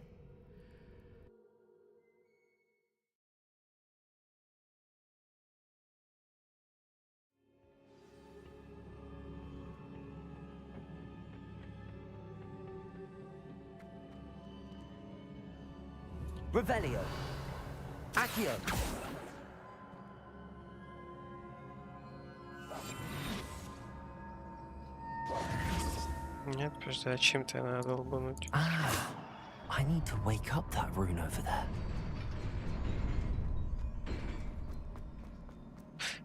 Revelio. Accio. Нет, подожди, а чем-то надо долбануть? Ah, I need to wake up that rune over there.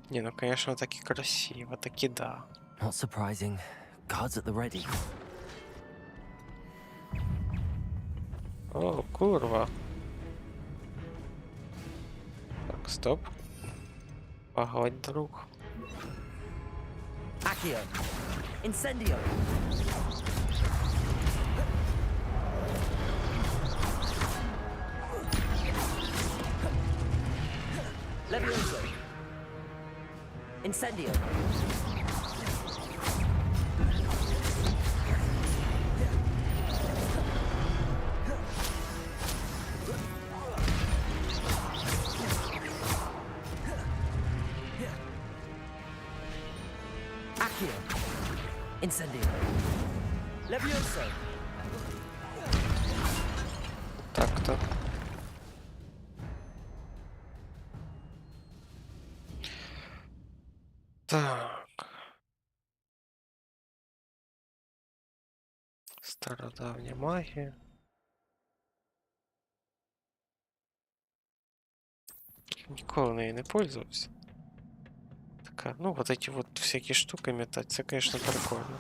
Не, ну конечно, таки красиво, таки да. Not surprising. Guards at the ready. О, курва. Так, стоп. Погодь, друг. Accio. Incendio. Levioso. Incendio. Accio. Incendio. Levioso. Так-то. Так. Стародавня магія. Ніколи нею не пользовався. Така, ну, вот эти вот всякие штуки метать, це, конечно, прикольно.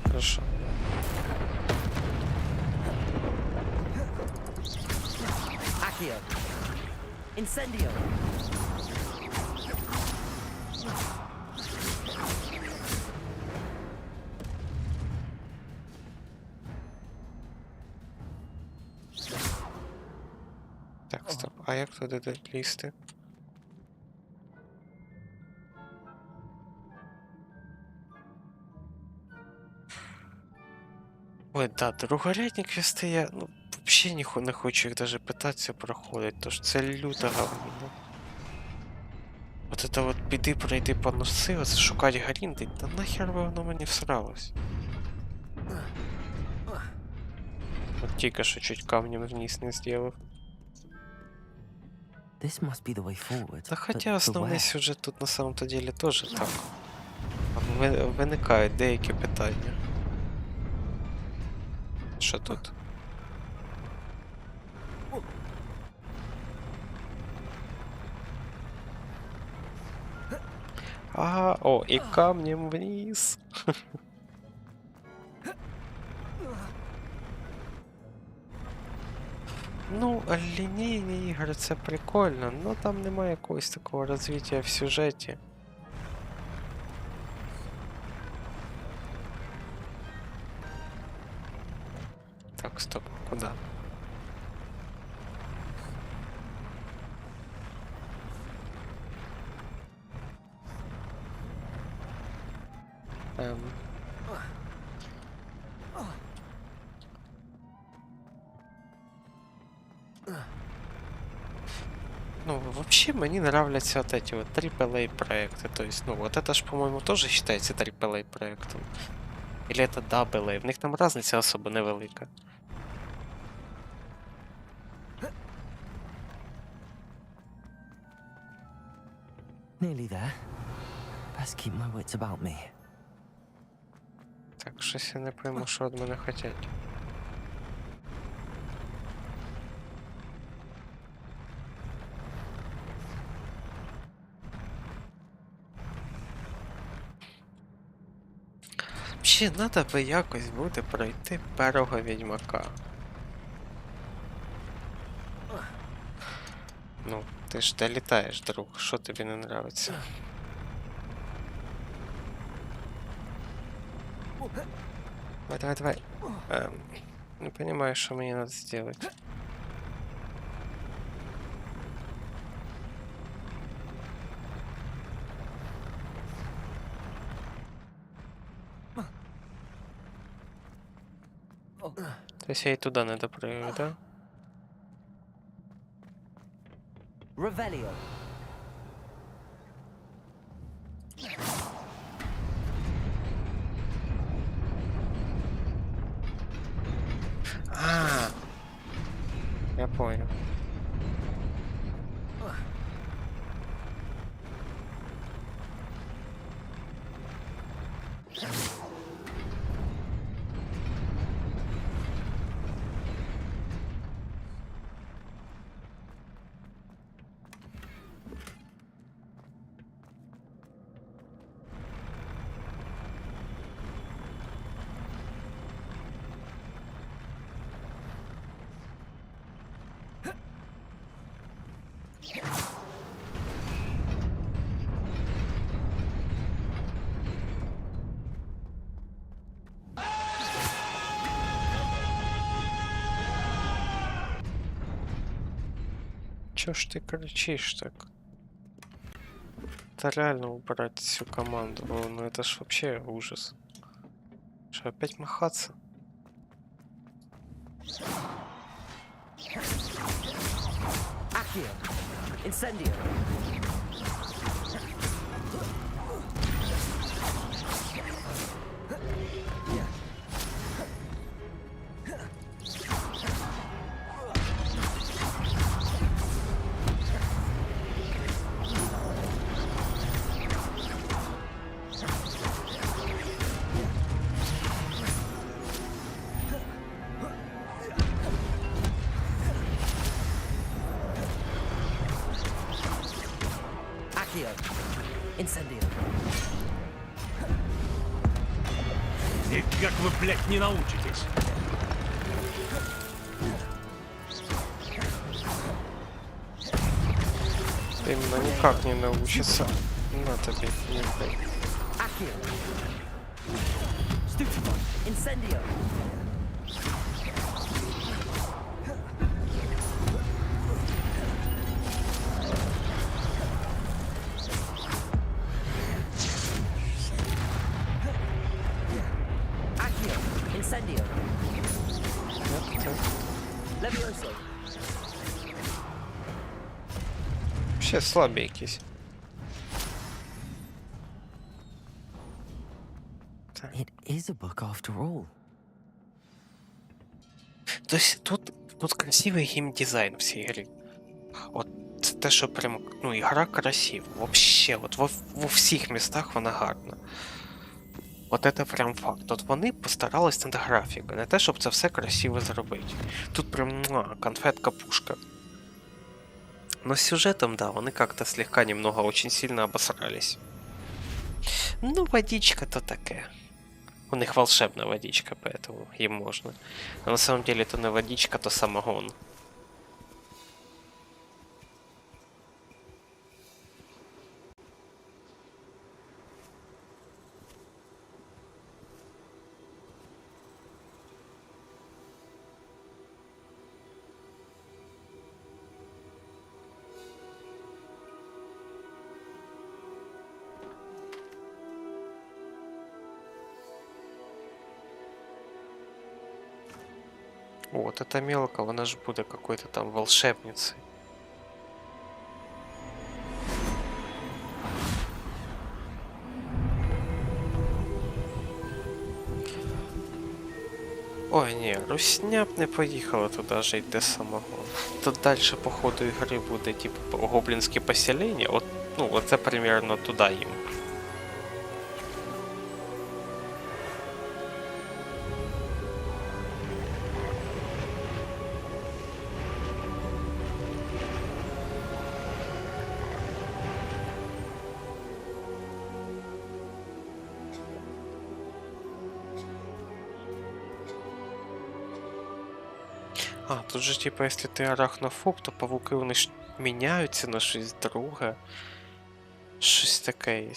Хорошо. Accio. Incendio. Так, стоп. А як туди лізти? Ой, да, другорядні квести я, ну, взагалі не хочу їх даже питатися проходити, тож це люта говніна. От это вот піди пройди поноси, оце шукати гарінти, та нахер воно мені всралось. От тільки що чуть камнем вниз не зробив. This must be the way forward. Та but хоча the основний where? сюжет тут на самом-то деле теж так. Виникають деякі питання. Що тут? Ага, о, і камнем вниз. Ну, лінійні ігри це прикольно, но там немає якогось такого розвиття в сюжеті. Так, стоп, куда? Ну, вообще мне нравятся вот эти вот AAA проекты. То есть, ну, вот это ж, по-моему, тоже считается AAA проектом. Или это AA? В них там разниця особо невелика. Nearly there. Best keep my wits about me. Так, щось я не пойму, що від мене хотять. Ще надо би якось буде пройти першого відьмака. Ну, ти ж долітаєш, друг, що тобі не нравиться? Давай. Не понимаю, что мне надо сделать. То есть я и туда не допрыгаю, да? Revelio. А, я понял. Чё ж ты кричишь так? Это реально убрать всю команду. О, ну это ж вообще ужас. Что, опять махаться? Accio. Incendio. Accio. Incendio. Никак вы, блядь, не научитесь. Именно никак не научится. На тебе, нюхай. Accio. Stupefy. Incendio. Accio. Incendio. Levioso. Вообще слабый якийсь. It is a book after all. То есть тут красивий геймдизайн в цій грі. От це те, що прям, ну, ігра красива. Вообще, от во всіх містах вона гарна. От це прям факт. От вони постарались над графікою, не те, щоб це все красиво зробити. Тут прям конфетка-пушка. Но с сюжетом, да, вони как-то слегка немного очень сильно обосрались. Ну, водичка-то такая. У них волшебная водичка, поэтому им можно. А на самом деле это не водичка, то самогон. Вот эта мелка, она же будет какой-то там волшебницей. Ой, ні, Русня б не поїхала туди жити, де самогон. Тут далі по ходу ігри буде, типу, гоблінське поселення. От, ну, оце примерно туди їм. А, тут же, типа, если ты арахнофоб, то павуки вони ж міняються на щось друге. Щось таке є.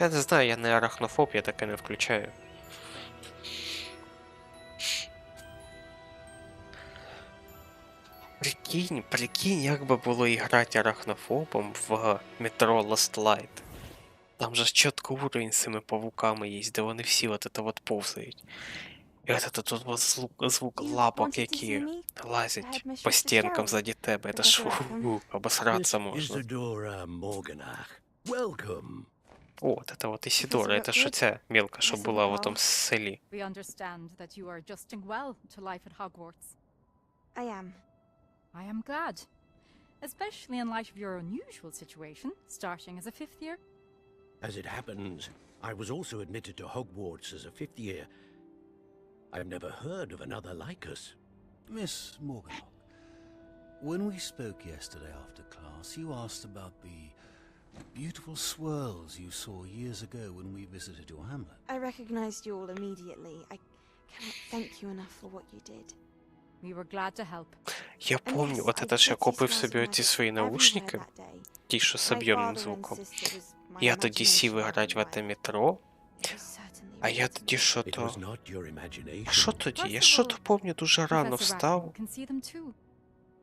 Я не знаю, я не арахнофоб, я таке не включаю. Прикинь, як би було і грати арахнофобом в метро Last Light. Там же ж чітко уровень з цими павуками є, де вони всі от это вот повзають. І от это тут вот звук лапок, які лазять по стінкам ззаді тебе. Это ж обосраться можна. О, от это вот Ісідора, это ж оця мілка, що була в тому селі. We understand that you are adjusting well to life at Hogwarts. I am. I am glad, especially in light of your unusual situation, starting as a 5th year. As it happens, I was also admitted to Hogwarts as a 5th year. I've never heard of another like us. Miss Morganlock, when we spoke yesterday after class, you asked about the beautiful swirls you saw years ago when we visited your hamlet. I recognized you all immediately. I cannot thank you enough for what you did. We were glad to help. Я помню, от это ж я купив собі оці свої наушники, ті, що з об'ємним звуком. Я тоді сів грати в це метро, а я тоді що-то... Що тоді? Я що-то помню, дуже рано встав.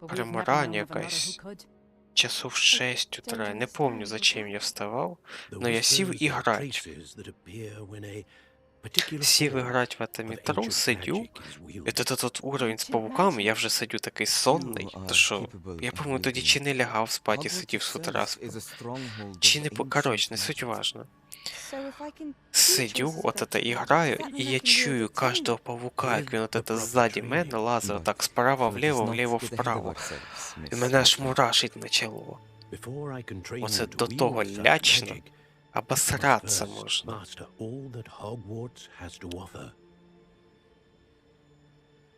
Прямо рано якась. Часов 6 утра. Не помню, зачем я вставав, но я сів і грати. Сів грати в це метро, сидю, і тут уровень з павуками, я вже сидю такий сонний, то що, я, по-моєму, тоді чи не лягав спати, сидів з утра, чи не, коротше, не суть важно. Сидю, от це і граю, і я чую кожного павука, як він от це ззаді мене лазить, отак справа вліво, вліво вправо. І мене аж мурашить почало. Оце до того лячно. Обосраться можно.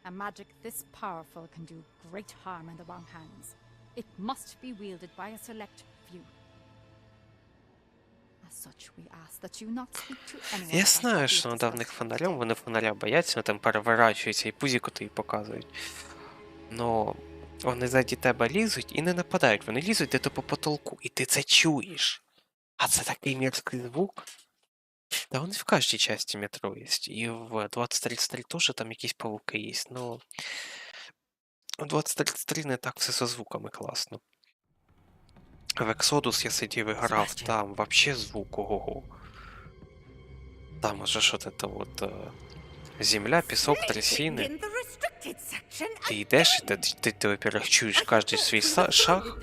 A magic this powerful can do great harm in the wrong hands. It must be wielded by a select few. As such, we ask that you not speak to anyone. Я знаю, що недавних фонарем, вони фонаря бояться, вони там переворачуються і пузіку тобі показують. Но вони ззаді тебе лізуть і не нападають, вони лізуть де-то по потолку, і ти це чуєш. А це такий мерзкий звук. Да он в кожній часті метро є. І в 2033 теж там якісь павуки є, но в 2033 не так все со звуками класно. В Exodus я сидів і грав, там вообще звук ого-го. Там уже що-то вот земля, пісок, трясини. Ти йдеш, і ти во-первых, чуєш кожен свій шаг.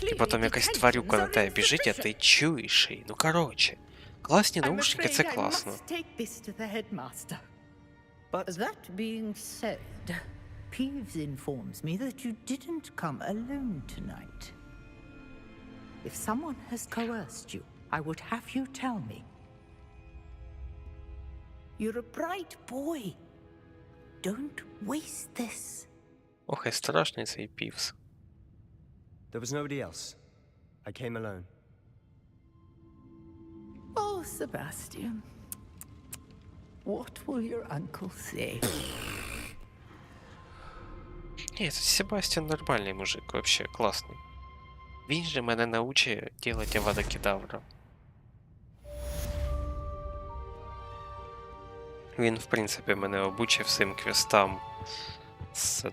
І потім якась тварюка на тебе біжить, а ти чуєш її. Ну, коротше. Класні наушники, це класно. That being said, Peeves informs me that you didn't come alone tonight. If someone has coerced you, I would have you tell me. You're a bright boy. Don't waste this. Ох, і страшний цей Півс. There was nobody else. I came alone. Oh, Sebastian. What will your uncle say? Ні, Себастьян нормальний мужик, вообще класний. Він же мене научить делать Авада Кедавра. Він, в принципі, мене обучив всім квестам з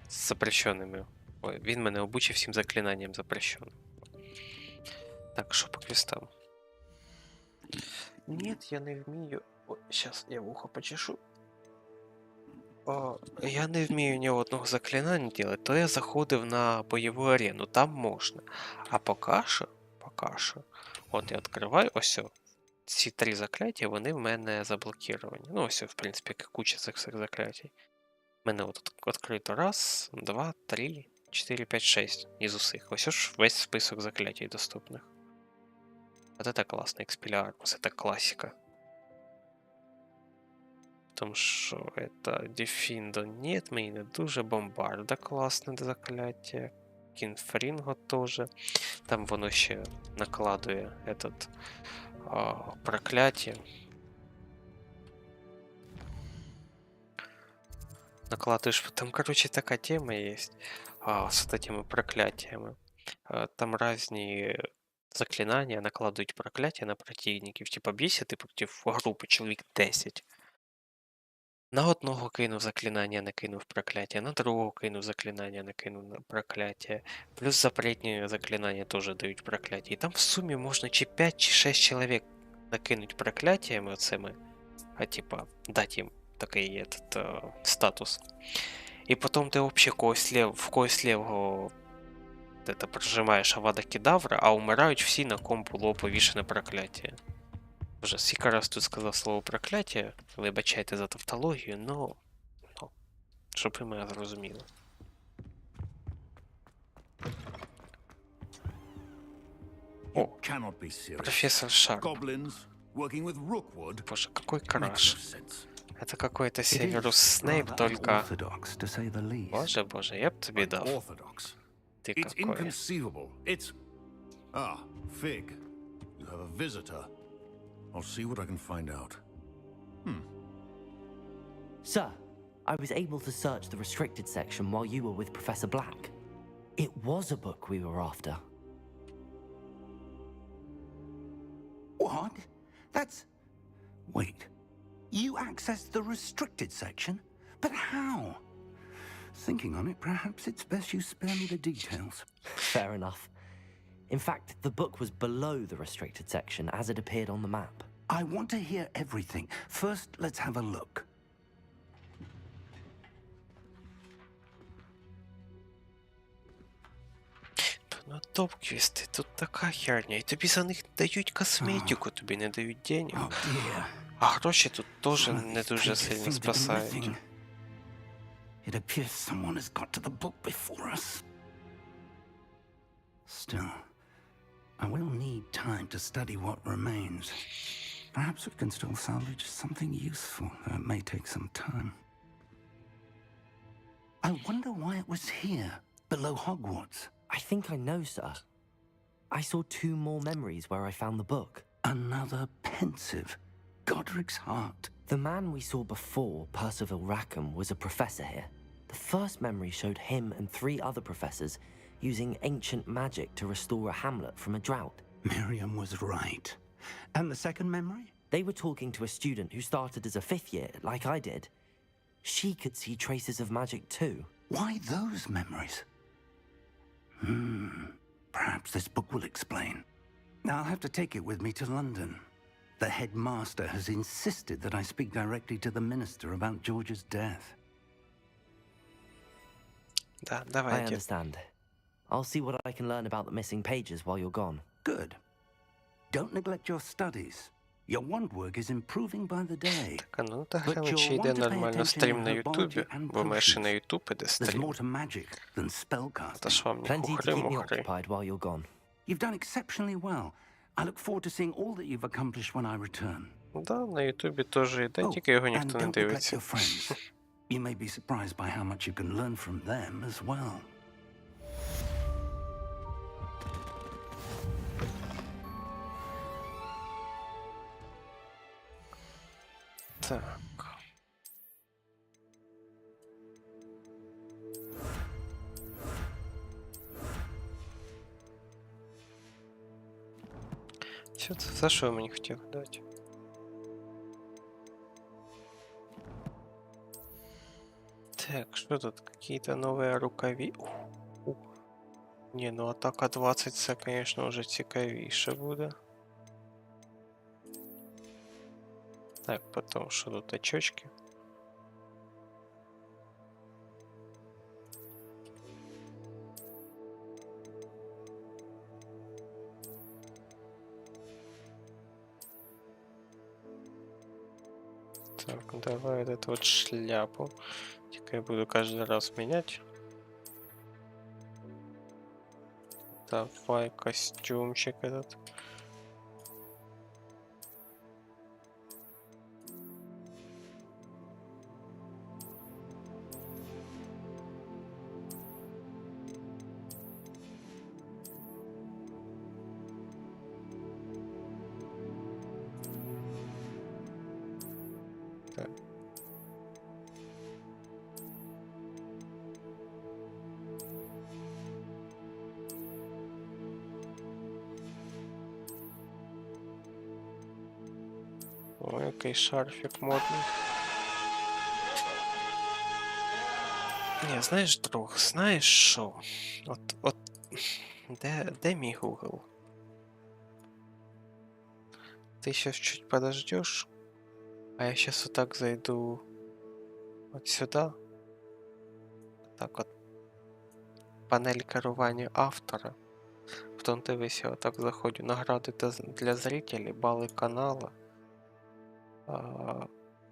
запрещеними. Ой, він мене обучив всім заклинанням запрещеним. Так, що по квестам? Нет, я не вмію... О, сейчас я вухо почешу. Я не вмію ні одного заклинання делать, то я заходив на бойову арену, там можна. А поки що, от я відкриваю, ось ці 3 закляття, вони в мене заблокіровані. Ну, ось, в принципі, як куча цих заклятій. У мене от відкрито 1, 2, 3, 4, 5, 6 із усіх. Ось ж весь список заклятій доступних. Вот это классно, Expelliarmus, это классика. Тому що это Дефіндо нет, мені не дуже. Бомбарда класне закляття. Кінфрінго теж. Там воно ще накладує этот прокляття. накладываешь. Там, короче, такая тема есть с вот этими проклятиями. Там разные заклинания накладывают проклятия на противників. Типа бійся ти против групи чоловік 10. На одного кинув заклинання, накинув прокляття, на другого кинув заклинання, накинув прокляття. Плюс запретні заклинання теж дають прокляття. І там в сумі можна чи 5, чи 6 чоловік накинуть прокляттями оцими, типа дати їм такий этот, статус. І потім ти вообще в когось левого это прожимаєш авада кедавра, а умирають всі, на ком було повішене прокляття. Вже скільки раз тут сказав слово прокляття, вибачайте за тавтологію, но щоб ви мене зрозуміли. О, профессор Шарп. Боже, какой краш. Это какой-то Северус Снейп, только... Боже, я б тобі дав. Ты какой. Fig. You have a visitor. I'll see what I can find out. Sir, I was able to search the restricted section while you were with Professor Black. It was a book we were after. What? That's... Wait. You accessed the restricted section? But how? Thinking on it, perhaps it's best you spare me the details. Fair enough. In fact, the book was below the restricted section as it appeared on the map. I want to hear everything. First, let's have a look. Ну, топ-квісти, тут така херня, і тобі за них дають косметику, тобі не дають денег. А гроші тут теж не дуже сильно спасають. It appears someone has got to the book before us. Still, I will need time to study what remains. Perhaps we can still salvage something useful, though it may take some time. I wonder why it was here, below Hogwarts. I think I know, sir. I saw 2 more memories where I found the book. Another pensive. Godric's heart. The man we saw before, Percival Rackham, was a professor here. The first memory showed him and 3 other professors using ancient magic to restore a hamlet from a drought. Miriam was right. And the second memory? They were talking to a student who started as a 5th year, like I did. She could see traces of magic too. Why those memories? Perhaps this book will explain. I'll have to take it with me to London. The headmaster has insisted that I speak directly to the minister about George's death. I understand. I'll see what I can learn about the missing pages while you're gone. Good. Don't neglect your studies. Your wand work is improving by the day. Так, ну так, чи йде нормально стрім на Ютубі, бо ми ще на Ютуб іде стрім. Та ж вам не хухри-мухри. You've done exceptionally well. I look forward to seeing all that you've accomplished when I return. Да, на Ютубі теж йде, тільки його ніхто не дивиться. You may be surprised by how much you can learn from them as well. Так. Що це? За що мені хотів дати? Так, что тут? Какие-то новые рукави. Не, ну атака 20 це, конечно, уже цікавіше буде. Так, потом, что тут очочки? Так, давай вот эту вот шляпу. Только я буду каждый раз менять. Давай костюмчик этот. О, який шарфік модний. Ні, знаєш, друг, знаєш що? От, де мій Google? Ты сейчас чуть подождешь, а я сейчас вот так зайду вот сюда. Так вот. Панель керування автора. Потом дивись, я вот так заходю. Награди для зрителей, баллы канала.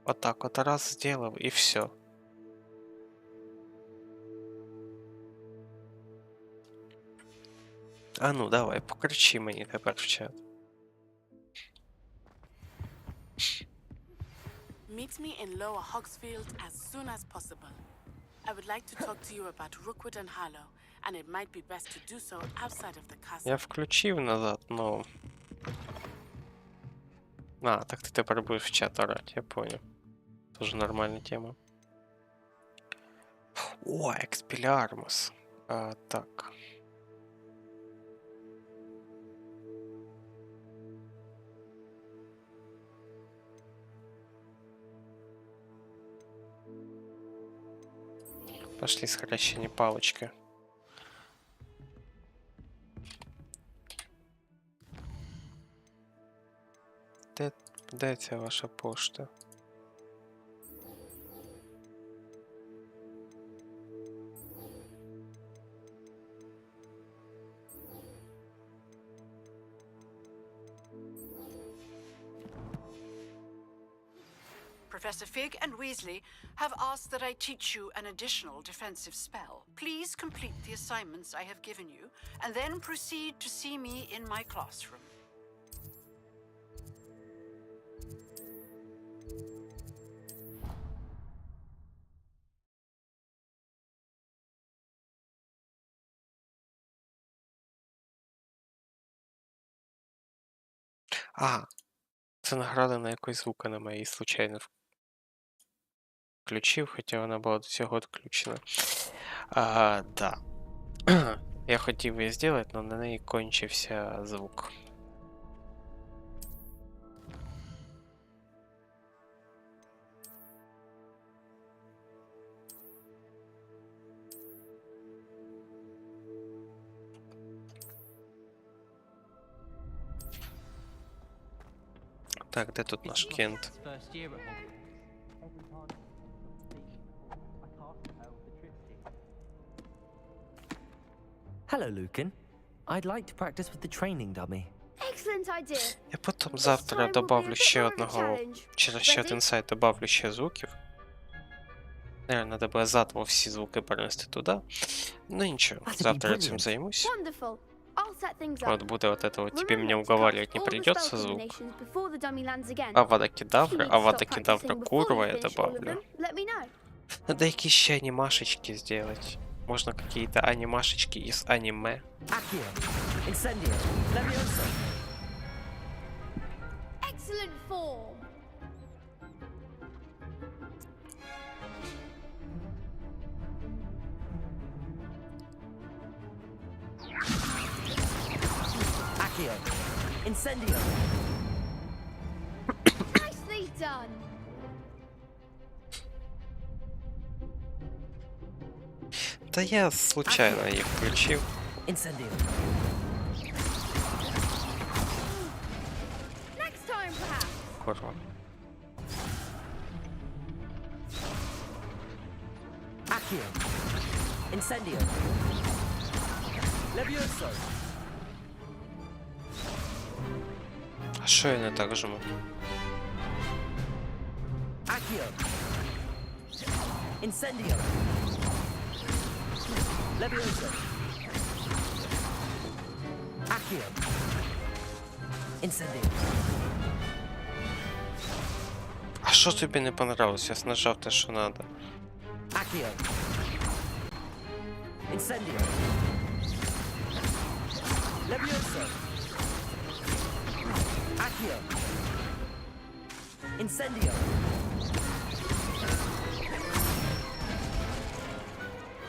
Вот так вот раз сделал и все. А ну давай, покричи мені тепер в чат. Meet me in Lower Hogsfield as soon as possible. I would like to talk to you about Rookwood and Harlow, and it might be best to do so outside of the castle. Я включив назад, но... А, так ти тепер будеш в чат орать, я понял. Тоже нормальная тема. О, Expelliarmus. Так. Пошли скорочение палочки. Де ця ваша пошта? Professor Fig and Weasley have asked that I teach you an additional defensive spell. Please complete the assignments I have given you, and then proceed to see me in my classroom. А, це награда на якийсь звук на моїй случайно включив, хоча вона була до цього відключена. Да. Я хотів її зробити, але на неї кончився звук. Так, де тут наш Кент? Hello, Lucan. I'd like to practice with the training dummy. Excellent idea. Я потім завтра добавлю ще одного, через ще один сайт добавлю ще звуків. Наверное, треба буде заново всі звуки перенести туди. Ну нічого, завтра я цим займусь. Wonderful. I'll set things up. Вот будет вот это вот, тебе меня Remember to уговаривать cast не all the придется spell звук. combinations before the dummy lands again. Авада If you Кедавра, need to Авада stop Кедавра practicing before Курва you я finish all of добавлю. them, let me know. Надо какие еще анимашечки сделать. Можно какие-то анимашечки из аниме. Excellent form. Accio. Incendio. Nicely done. Да я случайно их включил. Incendio. Next time, perhaps. Курва. Accio. Incendio. Levioso. А шо я не так жму? Accio. Incendio. Levioso. Accio. Incendio. А що тобі не понравилось? Я нажав те, що надо. Accio. Incendio. Levioso. Accio. Incendio.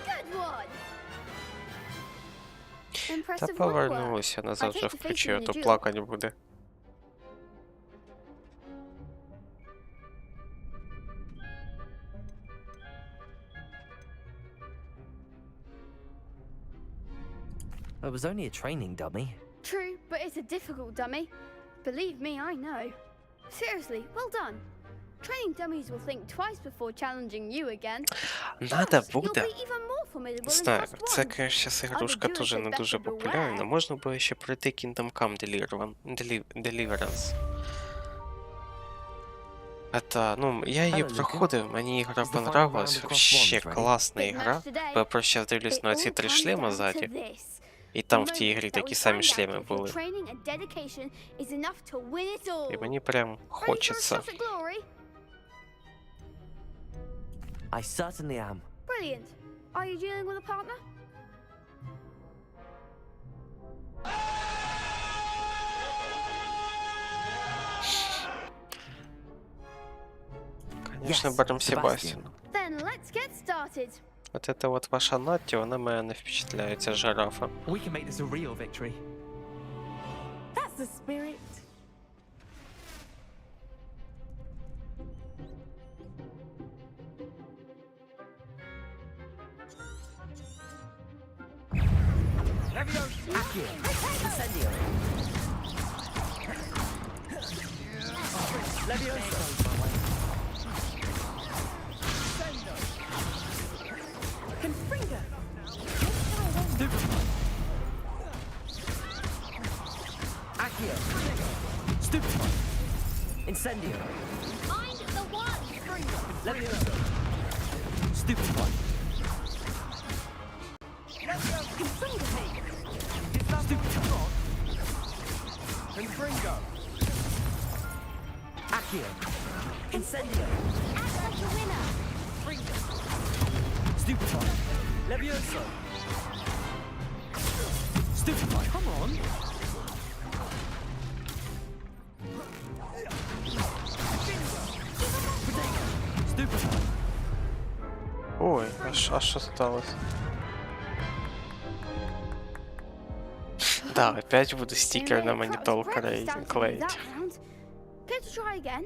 Good one. Та Impressive work. повернулися назад, вже включив, а то плакать буде. It was only a training dummy. True, but it's a difficult dummy. Believe me, I know. Seriously, well done. Training dummies will think twice before challenging you again. Надо You'll буде. be even more formidable Не in знаю, Trust це, One. конечно, зараз ігрушка теж не дуже популярна. Можна було ще пройти Kingdom Come Deliverance. Это, ну, я її проходив, мені ігра понравилась, вообще класна ігра. Я просто зараз дивлюсь на ці 3 шлема ззаді, і там в тій ігрі такі самі шлеми були. І мені прям хочеться. I certainly am. Brilliant. Are you dealing with a partner? Конечно, Баром Себастьян. Then let's get started. Вот это вот ваша Натті, вона мене не впечатляє, ця жирафа. We can make this a real victory. That's the spirit. Accio. Incendio. Levioso. Confringo. Accio. Stupefy. Incendio. Mind the one! Levioso. Stupefy. Confringo. Accio. Incendio. Act like a winner! Stupefy. Levioso. Stupefy. Come on. Stupefy. Ой, а що сталося? Да, опять буду стикер на монитор клеить. Care to try again?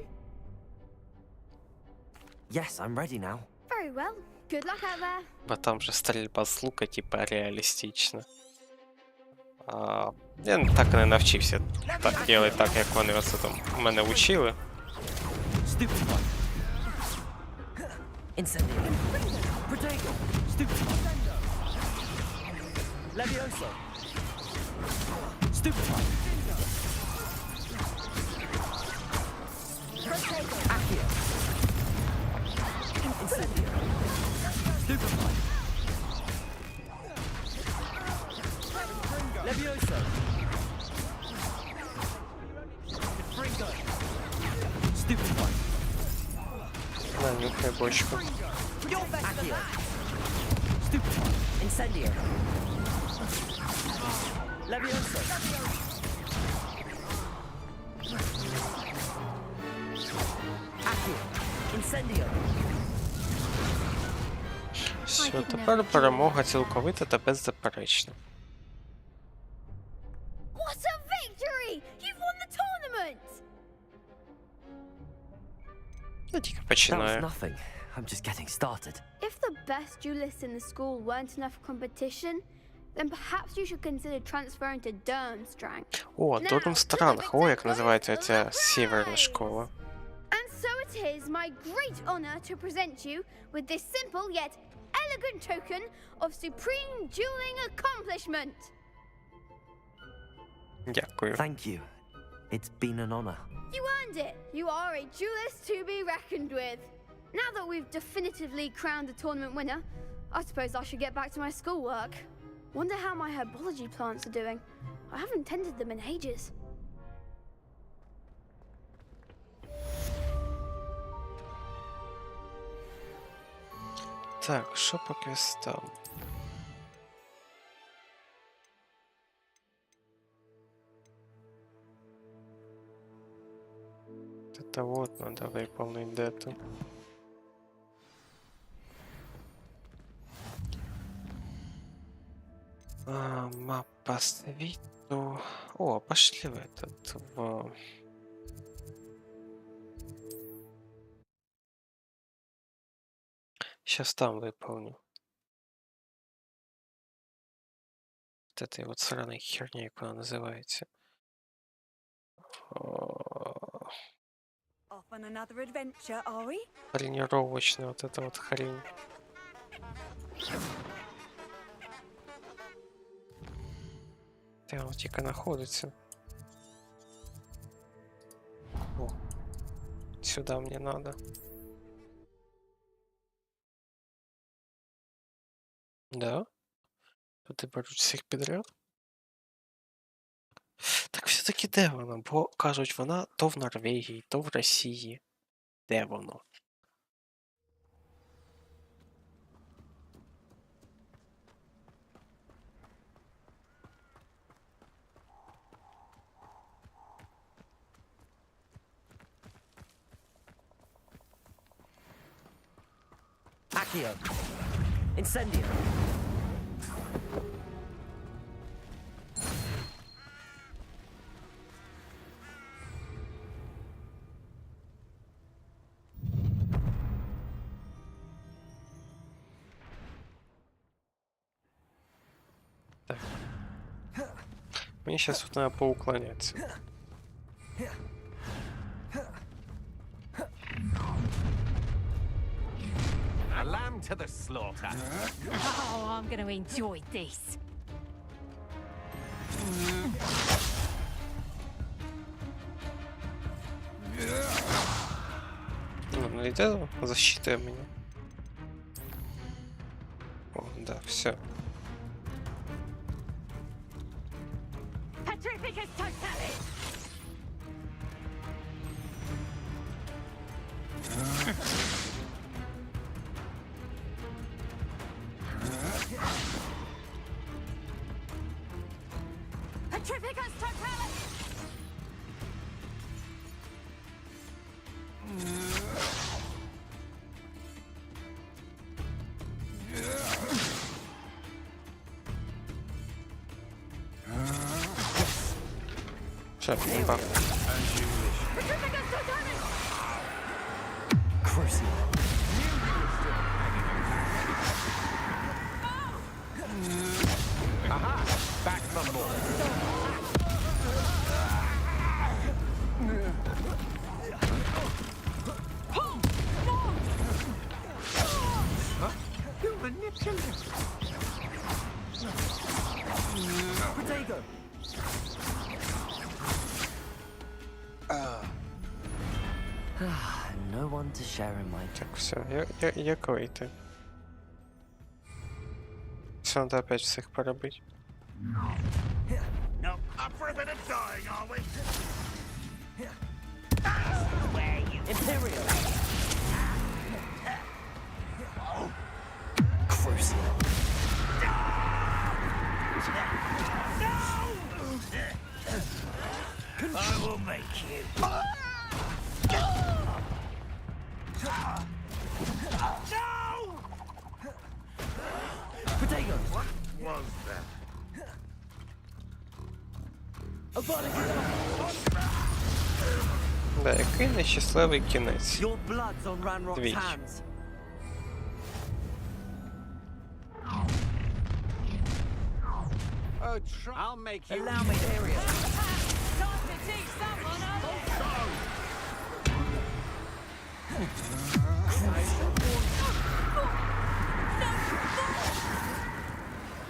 Yes, I'm ready now. Very well. Good luck out there. Бо там же стрільба з лука, типа, реалістична. Я так і не навчився так робити, так як вони оце там мене учили. Stupefy. Incendio. Protego. Stupefy. Levioso. Stupefy. Accio. Incendio. Stupefy. Levioso. Confringo. Stupefy. На, нюхай бочку. Accio. Stupefy. Incendio. Levioso. Accio. Incendio. Все, тепер перемога цілковита та беззаперечна. What a victory! You've won the tournament! Я тільки That was починаю. nothing. I'm just getting started. If the best duelists in the school weren't enough competition, then perhaps you should consider transferring to Durmstrang. О, Дурмстранг, о, як називається ця северна школа. And so it is my great honor to present you with this simple yet elegant token of supreme dueling accomplishment. Дякую. Thank you. It's been an honor. You earned it. You are a duelist to be reckoned with. Now that we've definitively crowned the tournament winner, I suppose I should get back to my schoolwork. Wonder how my herbology plants are doing. I haven't tended them in ages. Так, що по квестам? Это вот надо выполнить дату. Мапа світу. О, пошли в этот, в... Сейчас там выполню. вот этой вот сраной херней, як вона називається. Off on another adventure, are we? Тренировочная вот эта вот хрень. Де воно тільки знаходиться? О, сюда мне надо. Да? Тут і беруть всіх підряд? Так все-таки де вона? Бо кажуть, вона то в Норвегії, то в Росії. Де воно? Accio. Incendio. Так. Мені сейчас тут надо поуклоняться. A lamb to the slaughter. Oh, I'm going to enjoy this. Ну, иди, засчитай меня. О, да, все. Petrificus totalis! Petrificus totalis! Шеф, не пах. Aha! Back for more. Huh? You manipulate. Protego. No one to share in my... Так, все, як вийти? Все, надо опять всіх перебити. No, up for a bit of dying, are we? Imperial. Crucial. I will make you. No! Protego. What was that? Да, який нещасливий кінець. Your blood's on Ranrock's Двічі. hands. Oh, I'll make you. Allow me to area. Time to teach someone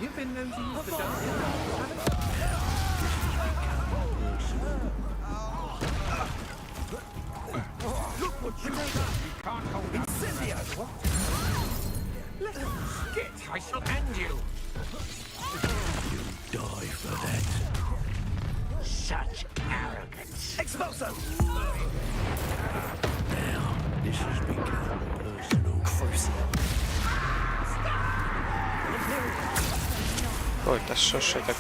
You've been nosing into the dark, haven't you? Look what you done! You can't hold up. Incendio! What? Let him get! I shall end you! You die for that. Such arrogance! Expulso! Now, this has become personal. Crucial. Ой, та що ж я так?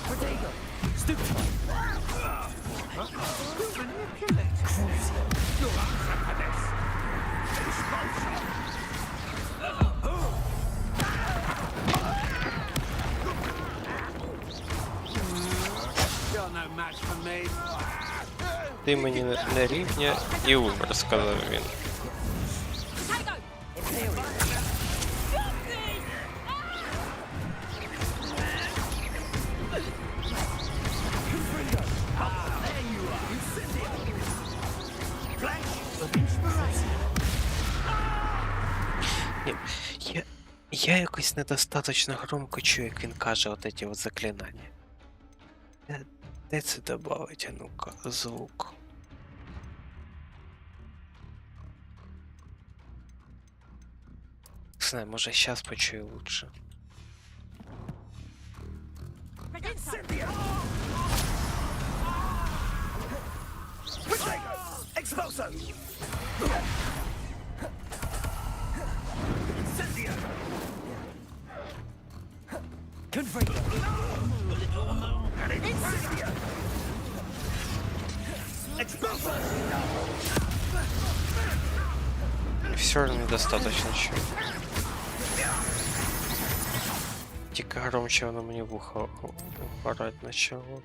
Protego. Stupid. Manipulate! Your answer for this! Expulso! no match for me. Ти мені не рівня і умер, сказав він. Я якось недостаточно громко чую, як він каже от эти от заклинання. Де це добавить, а ну-ка, звук? Не знаю, може сейчас почую лучше. Все равно недостаточно чего. Тільки громче воно мені в ухо орать начало.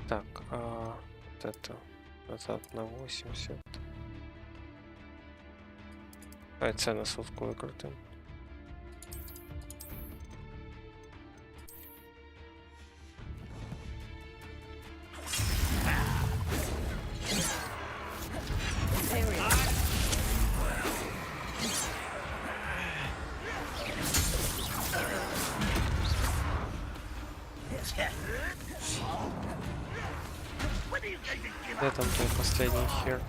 Так, вот это назад на 80. А це на сотку викрутим. Где там твой последний хер?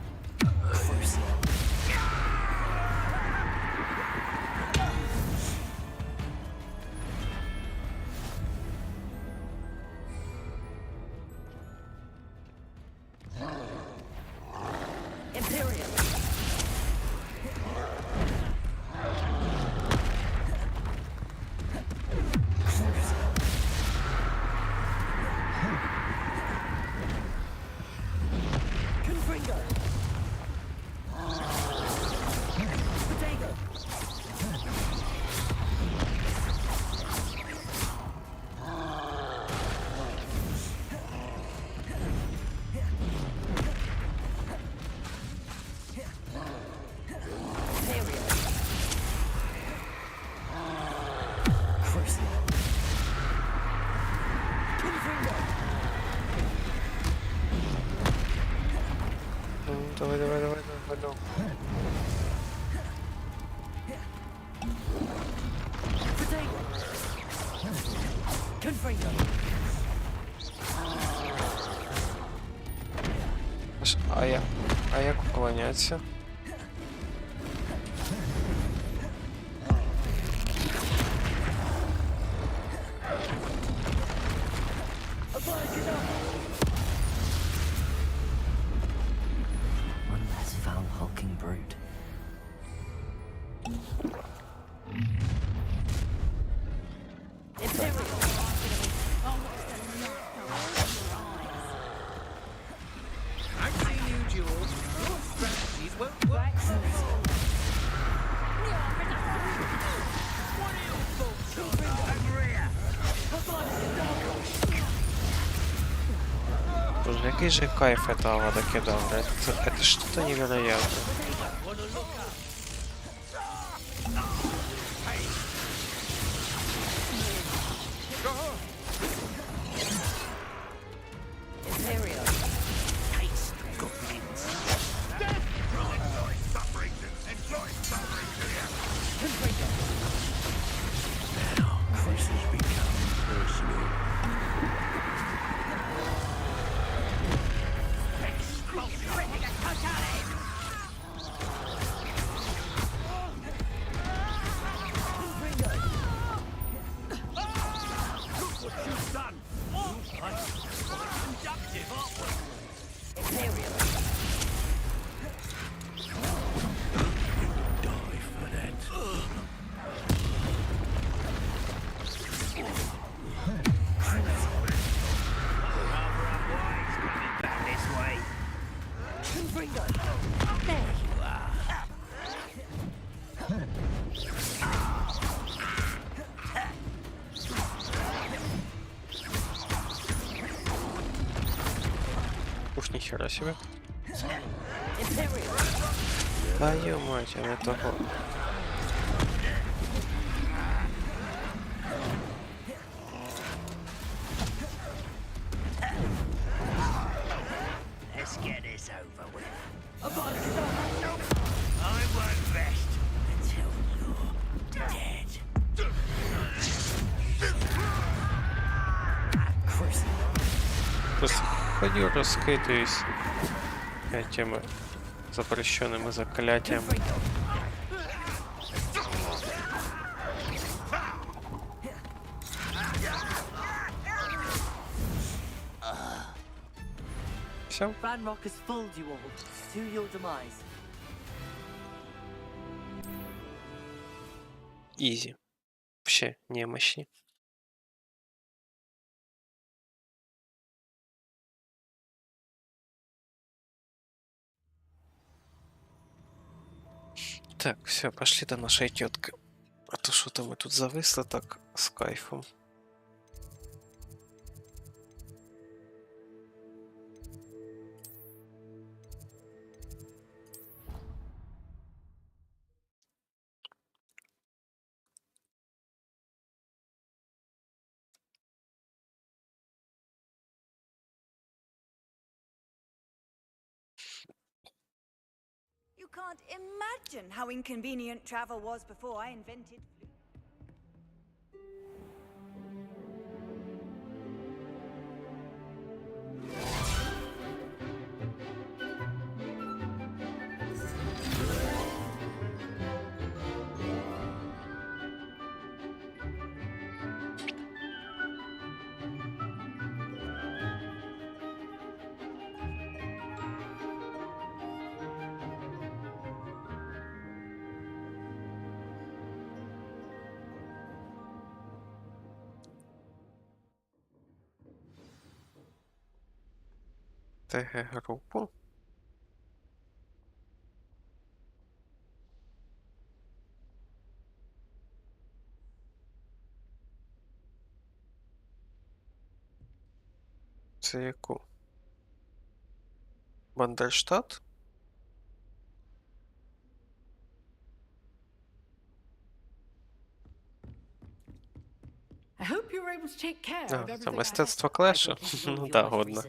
Давай. А як уклоняться? One less foul hulking brute. Боже, який же кайф эта авада кидал, блядь. Это что-то невероятное. Уж ніхера себе. Твою мать, а не того. Let's get this over with. I won't rest until you're dead. Просто ходю, розкидаюсь этими запрещенными заклятиями. Все. Ranrock has fooled you all to your demise. Изи. Вообще немощи. Так, все, пошли до нашей тетки. А то что-то мы тут зависли так с кайфом. You can't imagine how inconvenient travel was before I invented. ТГ-группу. Це яку? Бандерштат? I hope you were able to take care of А, everything. це I мистецтво had. клеша? Ну да, годно.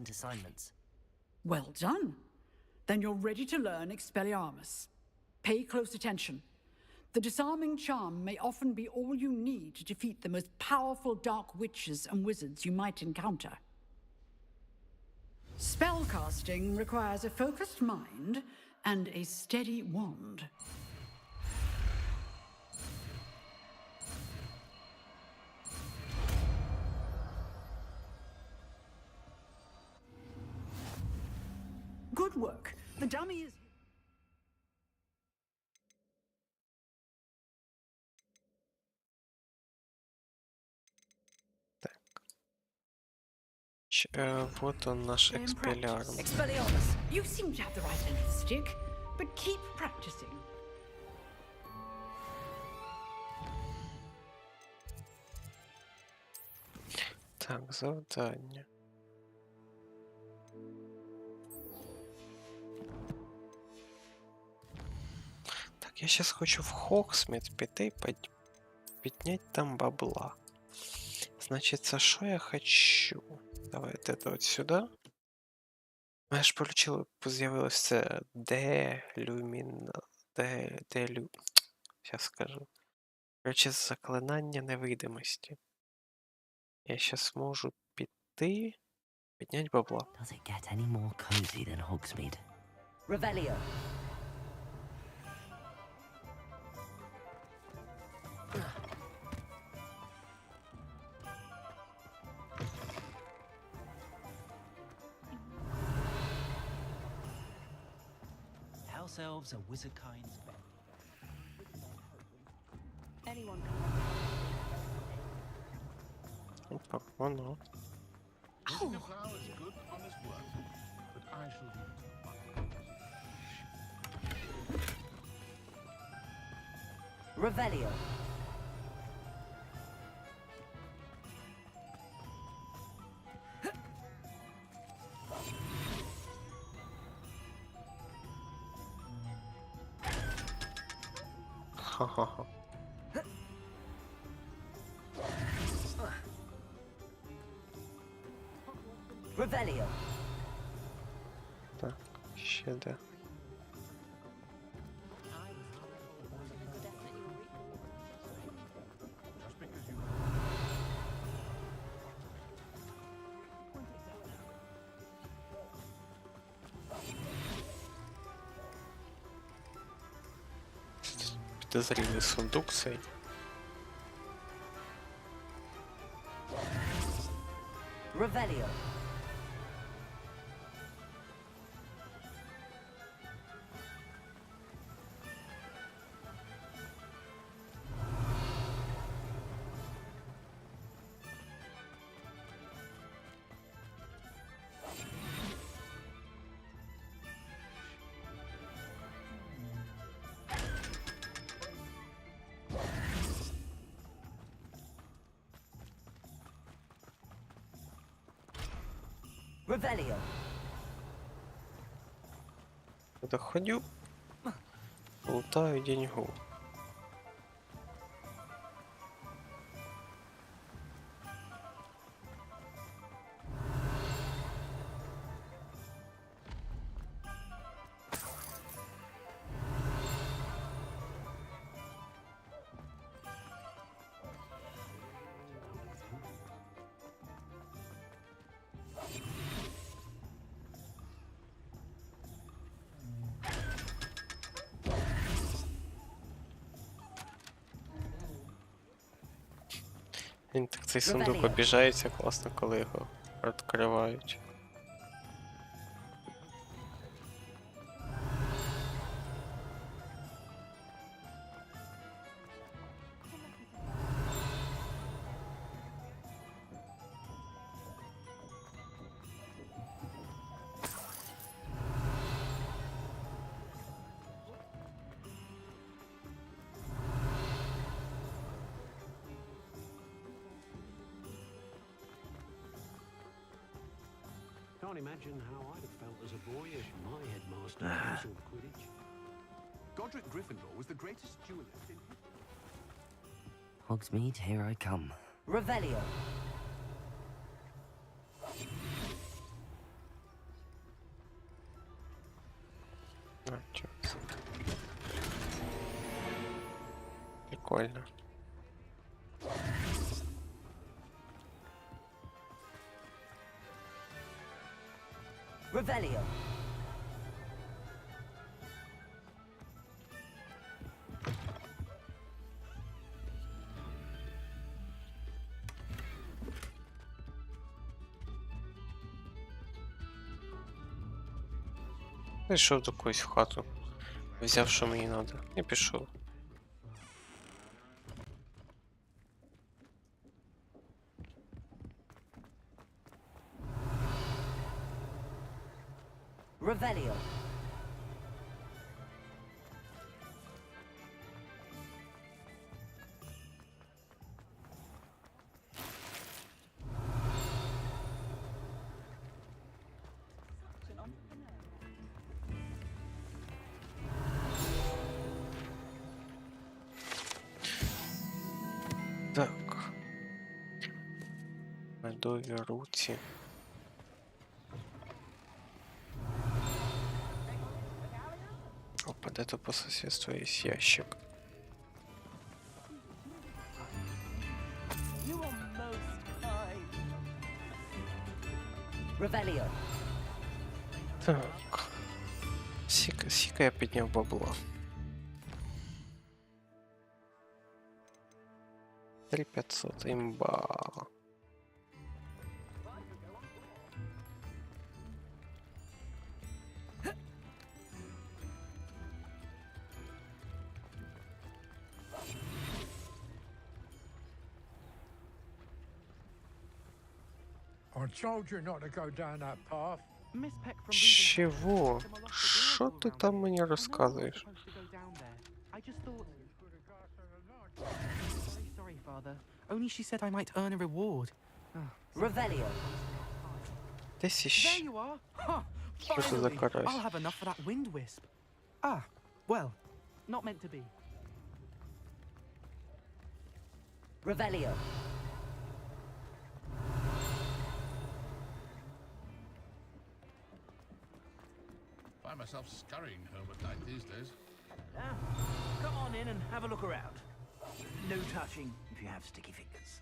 Well done. Then you're ready to learn Expelliarmus. Pay close attention. The disarming charm may often be all you need to defeat the most powerful dark witches and wizards you might encounter. Spellcasting requires a focused mind and a steady wand. Good work. The dummy is... Вот он наш Expelliarmus. Expelliarmus. You seem to have the right end of the stick, but keep practicing. Так, завдання. Так, я сейчас хочу в Хогсмит піти і піднять там бабла. Значит, що я хочу? Давай это вот сюда. У мене ж з'явилось це Сейчас скажу. Короче, заклинання невидимості. Я сейчас можу піти, піднять бабла. Does it get any more cozy than Hogsmeade? Revelio. House elves are wizard kinds. Anyone Опа, воно. Visiting a flower is good, honest work, but I shall be... Revelio. Ха-ха-ха. Revelio. Так, ще де. Підозрілий сундук цей. Revelio. Revelio. Куда ходю, лутаю деньгу. Він так цей сундук обіжається класно, коли його відкривають. Can't imagine how I'd have felt as a boy if my headmaster whistled Quidditch. Godric Gryffindor was the greatest duelist in Hogsmeade, here I come. Revelio. Прикольно. Revelio. Зайшов до когось в хату, взяв, що мені треба, і пішов. Revelio. Так. Медові руці. Опа, де-то по сусідству є ящик. Revelio. Так. Сіка я підняв бабло. 3500 імба. I told you not to go down that path. Miss Peck from Чого? Що ти там мені розказуєш? I just thought. Sorry, Father. Only she said I might earn a reward. Revelio. Десь There іще. you are. Huh, Що це за finally. карась? I'll have enough for that wind wisp. Ah, well, not meant to be. Revelio. Find myself scurrying home at night these days. Now, come on in and have a look around. No touching if you have sticky fingers.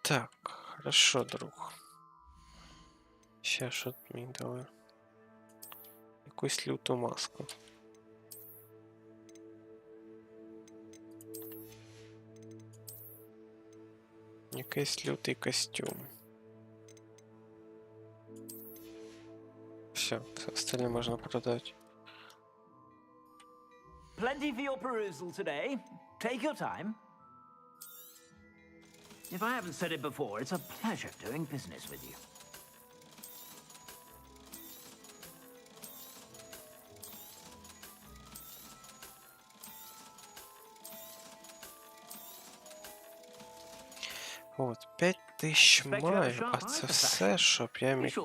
Так, хорошо, друг. Ще що тут мені дали? Якусь люту маску. Якийсь лютий костюм. Все остальне можна продати. Plenty for your perusal today. Take your time. If I haven't said it before, it's a pleasure doing business with you. От, 5000 маю, а це все, щоб я міг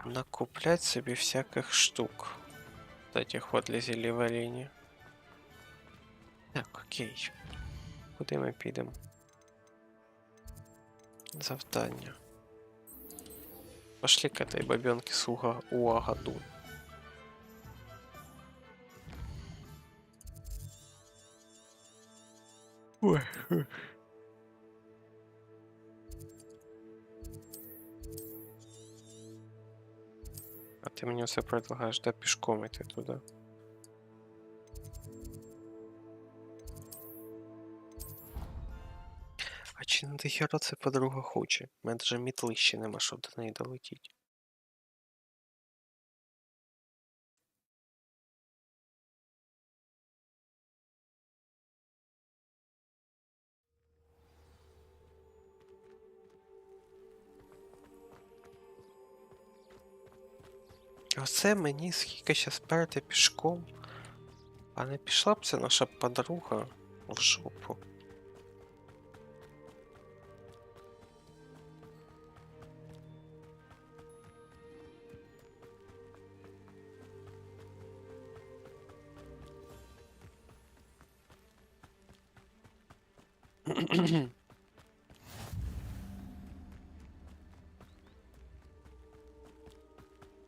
накуплять собі всяких штук. Таких от для зіліваріння. Так, окей. Куди ми підемо? Завдання. Пошли к этой бабенке с Уагаду. Ой. А ты мне все предлагаешь, да, пешком идти туда? А чи не дохера це подруга хоче? У мене вже мітли ще нема, щоб до неї долетіти. Оце мені скільки щас перти пішком. А не пішла б ця наша подруга в жопу.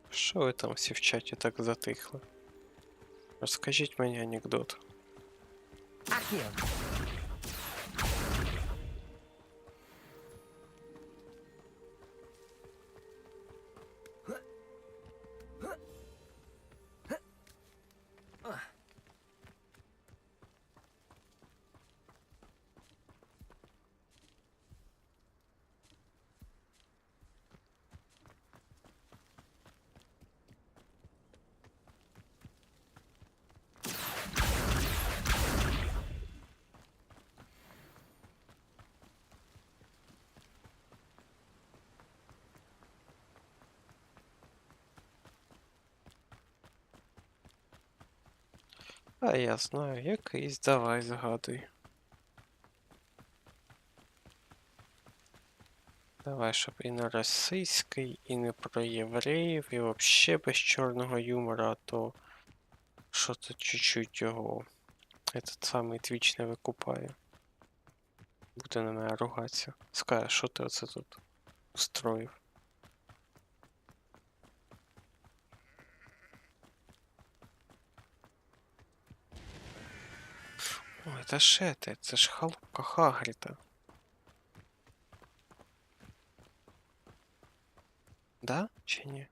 Що ви там всі в чаті так затихли? Розкажіть мені анекдот. А я знаю, якийсь, давай згадуй. Давай, щоб і не російський, і не про євреїв, і вообще без чорного юмора, а то що то чуть-чуть його этот самий твіч не викупає. Буде на мене ругатися. Скаже, що ти оце тут устроїв. Ой, це ж це ж халупка Хагріда. Да? Чи ні?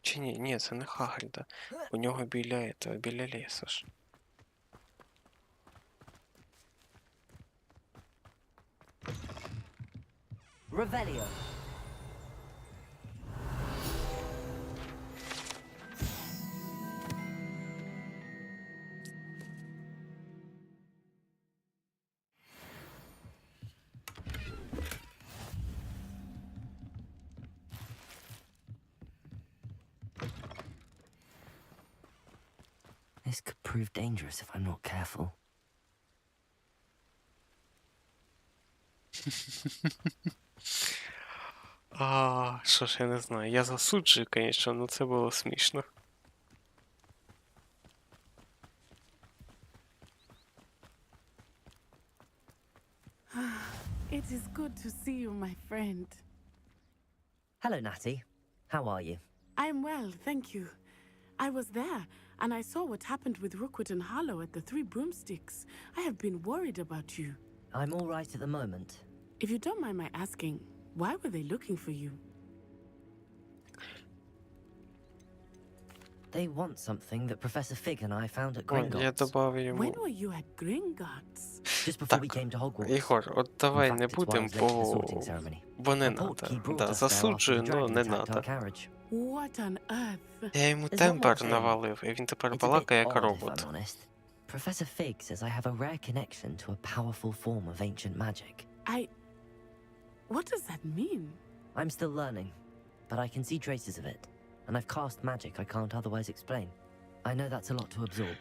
Чи ні? Ні, це не Хагріда. У нього біля лісу ж. Revelio. This could prove dangerous if I'm not careful. Що ж, я не знаю. Я засуджую, звісно, але це було смішно. It is good to see you, my friend. Hello, Natty. How are you? I'm well, thank you. I was there, and I saw what happened with Rookwood and Harlow at the Three Broomsticks. I have been worried about you. I'm all right at the moment. If you don't mind my asking, why were they looking for you? They want something that Professor Fig and I found at Ой, я Gringotts. добавив йому. When were you at Gringotts? Just before we came to Hogwarts. Ігор, от давай In fact, не it's why I будемо was late to the по... sorting ceremony. Бо не The надо. portkey brought Да, us there after засуджую, the но dragon не attacked our надо. carriage. What on earth? Я йому There's not темпер much in. навалив, і він тепер It's a bit балакає як odd, if робот. I'm honest. Professor Fig says I have a rare connection to a powerful form of ancient magic. What does that mean? I'm still learning, but I can see traces of it, and I've cast magic I can't otherwise explain. I know that's a lot to absorb.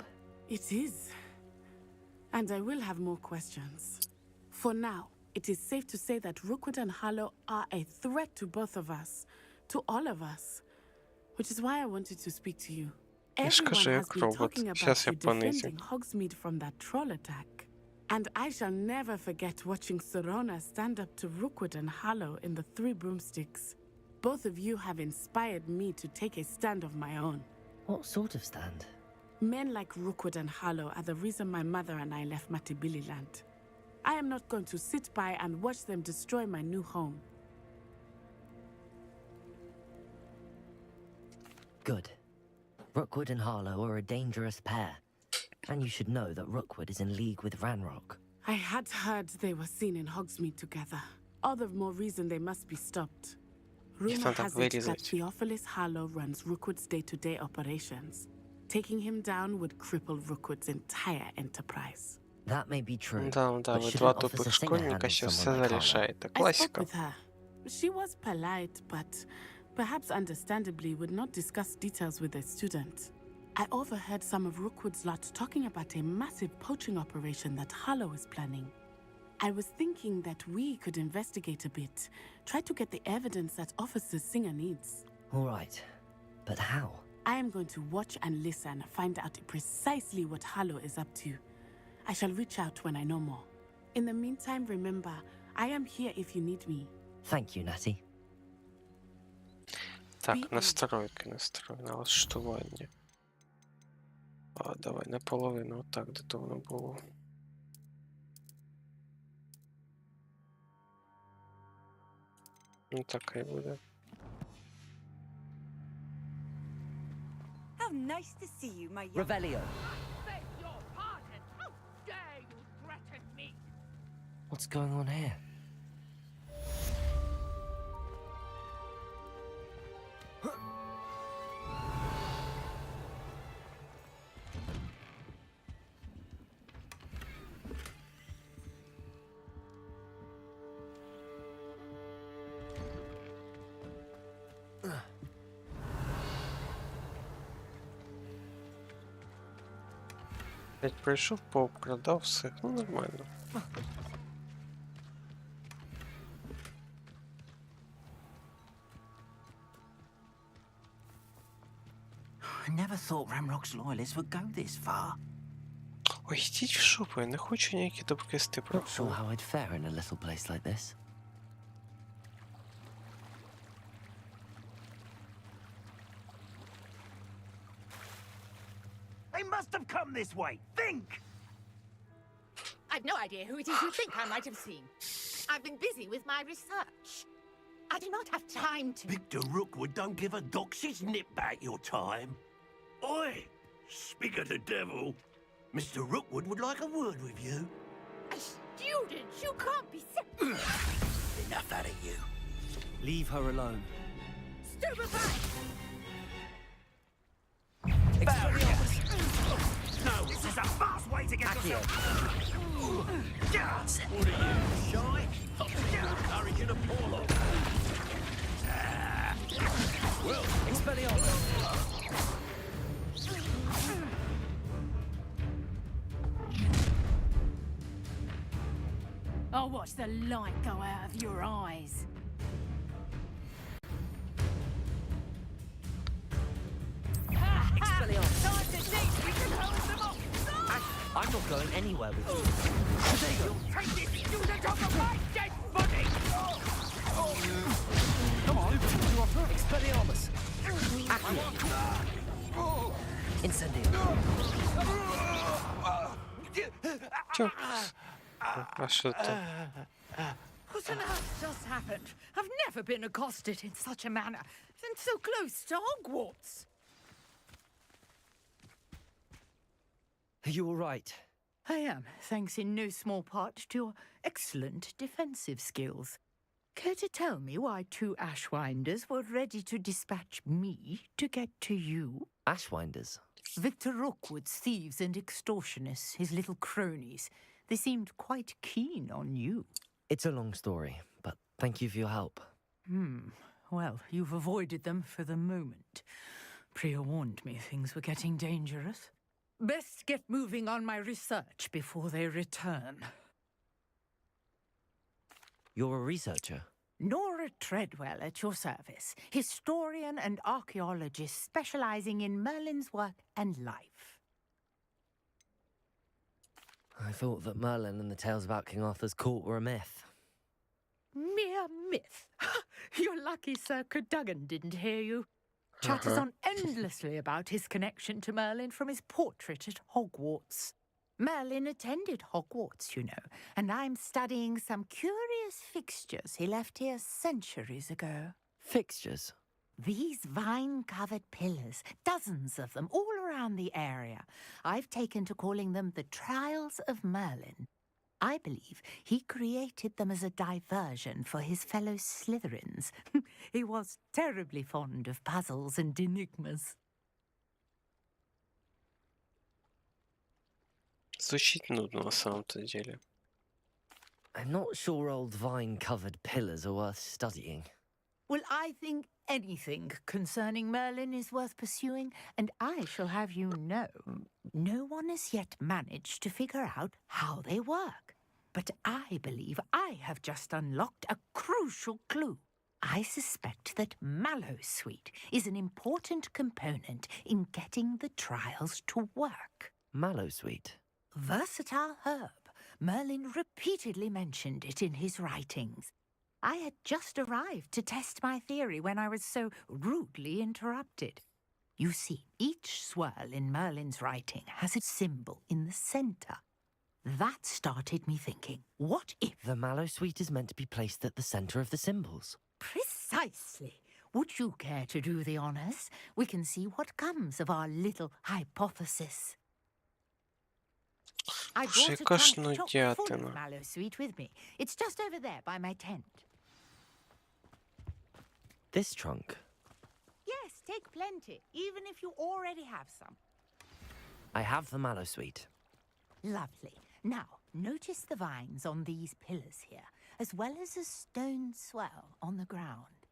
It is. And I will have more questions. For now, it is safe to say that Rookwood and Harlow are a threat to both of us, to all of us, which is why I wanted to speak to you. Я ж кажу, Everyone has як been робот. talking about Щас я you понизю. defending Hogsmeade from that troll attack. And I shall never forget watching Sorona stand up to Rookwood and Harlow in the Three Broomsticks. Both of you have inspired me to take a stand of my own. What sort of stand? Men like Rookwood and Harlow are the reason my mother and I left Matabeleland. I am not going to sit by and watch them destroy my new home. Good. Rookwood and Harlow are a dangerous pair. And you should know that Rookwood is in league with Ranrock. I had heard they were seen in Hogsmeade together. All the more reason they must be stopped. Rumor надо has it that вырезать. Theophilus Harlow runs Rookwood's day-to-day operations. Taking him down would cripple Rookwood's entire enterprise. That may be true. Да, but ви shouldn't два Officer тупих Singer школьника handle ще все someone like Harlow? зарішаєте. I spoke Класика. with her. She was polite, but perhaps understandably would not discuss details with a student. I overheard some of Rookwood's lot talking about a massive poaching operation that Harlow is planning. I was thinking that we could investigate a bit, try to get the evidence that Officer Singer needs. All right. But how? I am going to watch and listen, find out precisely what Harlow is up to. I shall reach out when I know more. In the meantime, remember, I am here if you need me. Thank you, Natty. Так, настройки, налаштування. Давай наполовину, отак, де то воно було. Ну, так і буде. How nice to see you, my young... Revelio. Beg your pardon. How dare you threaten me? What's going on here? Блять, прийшов, пообкрадав всіх, ну нормально. I never thought Ramrock's loyalists would go this far. Ой, йдіть в шопу, я не хочу ніякі допквести Not sure проходити. how I'd fare in a little place like this. They must have come this way. Think! I've no idea who it is you think I might have seen. I've been busy with my research. I do not have time to... Victor Rookwood don't give a doxy's nip back your time. Oi! Speak of the devil. Mr. Rookwood would like a word with you. A student? You can't be... Enough out of you. Leave her alone. Stupefy! No, this is a fast way to get yourself... What are you, shy? Courage in a poor Well, Oh, what? watch the light go out of your eyes. Expelliarmus! Time to teach you to close them up! I'm not going anywhere with you. You'll take this to the top of my dead body! Come on, you are perfect. Expelliarmus! Accio! Incendio! Чё? А что там? What on earth just happened? I've never been accosted in such a manner, and so close to Hogwarts. Are you all right? I am, thanks in no small part to your excellent defensive skills. Care to tell me why two Ashwinders were ready to dispatch me to get to you? Ashwinders? Victor Rookwood's thieves and extortionists, his little cronies. They seemed quite keen on you. It's a long story, but thank you for your help. Well, you've avoided them for the moment. Priya warned me things were getting dangerous. Best get moving on my research before they return. You're a researcher? Nora Treadwell at your service, historian and archaeologist specializing in Merlin's work and life. I thought that Merlin and the tales about King Arthur's court were a myth. Mere myth. You're lucky Sir Cadogan didn't hear you. Chatters on endlessly about his connection to Merlin from his portrait at Hogwarts. Merlin attended Hogwarts, you know, and I'm studying some curious fixtures he left here centuries ago. Fixtures? These vine-covered pillars, dozens of them, all around the area. I've taken to calling them the Trials of Merlin. I believe he created them as a diversion for his fellow Slytherins. He was terribly fond of puzzles and enigmas. Звучит нудно на самом-то деле. I'm not sure old vine-covered pillars are worth studying. Well, I think anything concerning Merlin is worth pursuing, and I shall have you know, no one has yet managed to figure out how they work. But I believe I have just unlocked a crucial clue. I suspect that Mallowsweet is an important component in getting the trials to work. Mallowsweet? Versatile herb. Merlin repeatedly mentioned it in his writings. I had just arrived to test my theory when I was so rudely interrupted. You see, each swirl in Merlin's writing has a symbol in the center. That started me thinking, what if... The Mallowsweet is meant to be placed at the center of the symbols. Precisely. Would you care to do the honors? We can see what comes of our little hypothesis. I brought a trunk chock full of Mallowsweet with me. It's just over there by my tent. This trunk? Yes, take plenty, even if you already have some. I have the Mallowsweet. Lovely. Now, notice the vines on these pillars here, as well as a stone swell on the ground.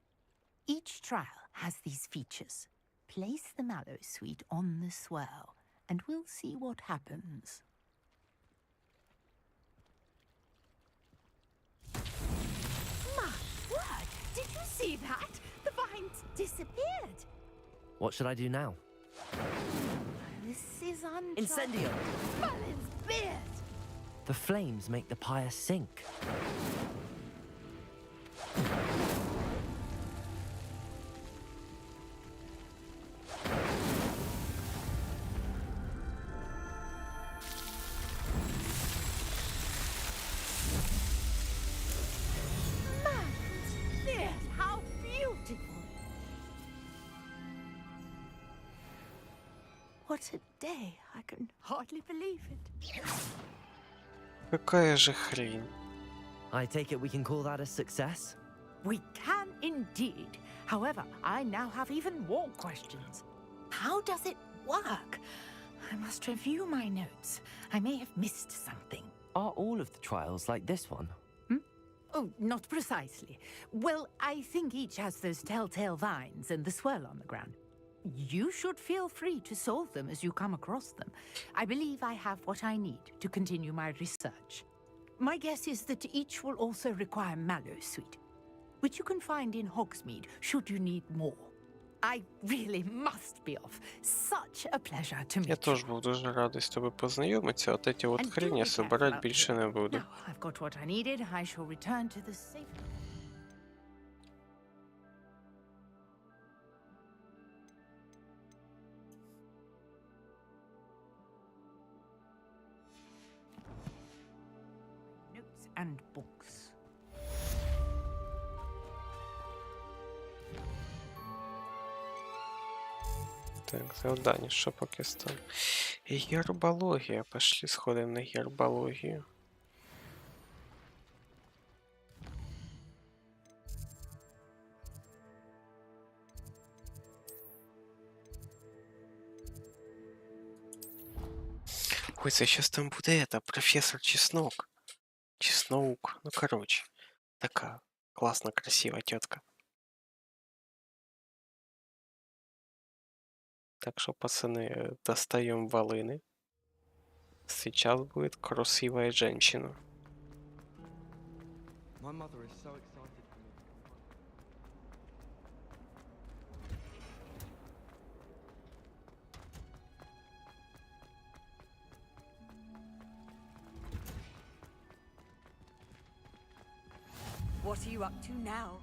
Each trial has these features. Place the Mallowsweet on the swell, and we'll see what happens. My word! Did you see that? The vines disappeared. What should I do now? This is Incendio! Merlin's beard! The flames make the pyre sink. Merlin's beard! How beautiful! What a day! I can hardly believe it. Какая же хрень. I take it we can call that a success? We can indeed. However, I now have even more questions. How does it work? I must review my notes. I may have missed something. Are all of the trials like this one? Oh, not precisely. Well, I think each has those telltale vines and the swirl on the ground. You should feel free to solve them as you come across them. I believe I have what I need to continue my research. My guess is that each will also require mallow sweet, which you can find in Hogsmeade should you need more. I really must be off. Such a pleasure to meet you. Я теж був дуже радий з тобою познайомитися, от эти от хрені я собирати більше не буду. Now I've got what I needed. I shall return to the safe. Notes and books. Так, завдання, що поки стало? Гербологія. Пошли сходимо на гербологію. Ой, це щас там буде это, професор Чеснок. Чесноук. Ну, короче. Така классно красивая тетка. Так что, пацаны, достаем волыны. Сейчас будет красивая женщина. My mother is so excited for me. What are you up to now?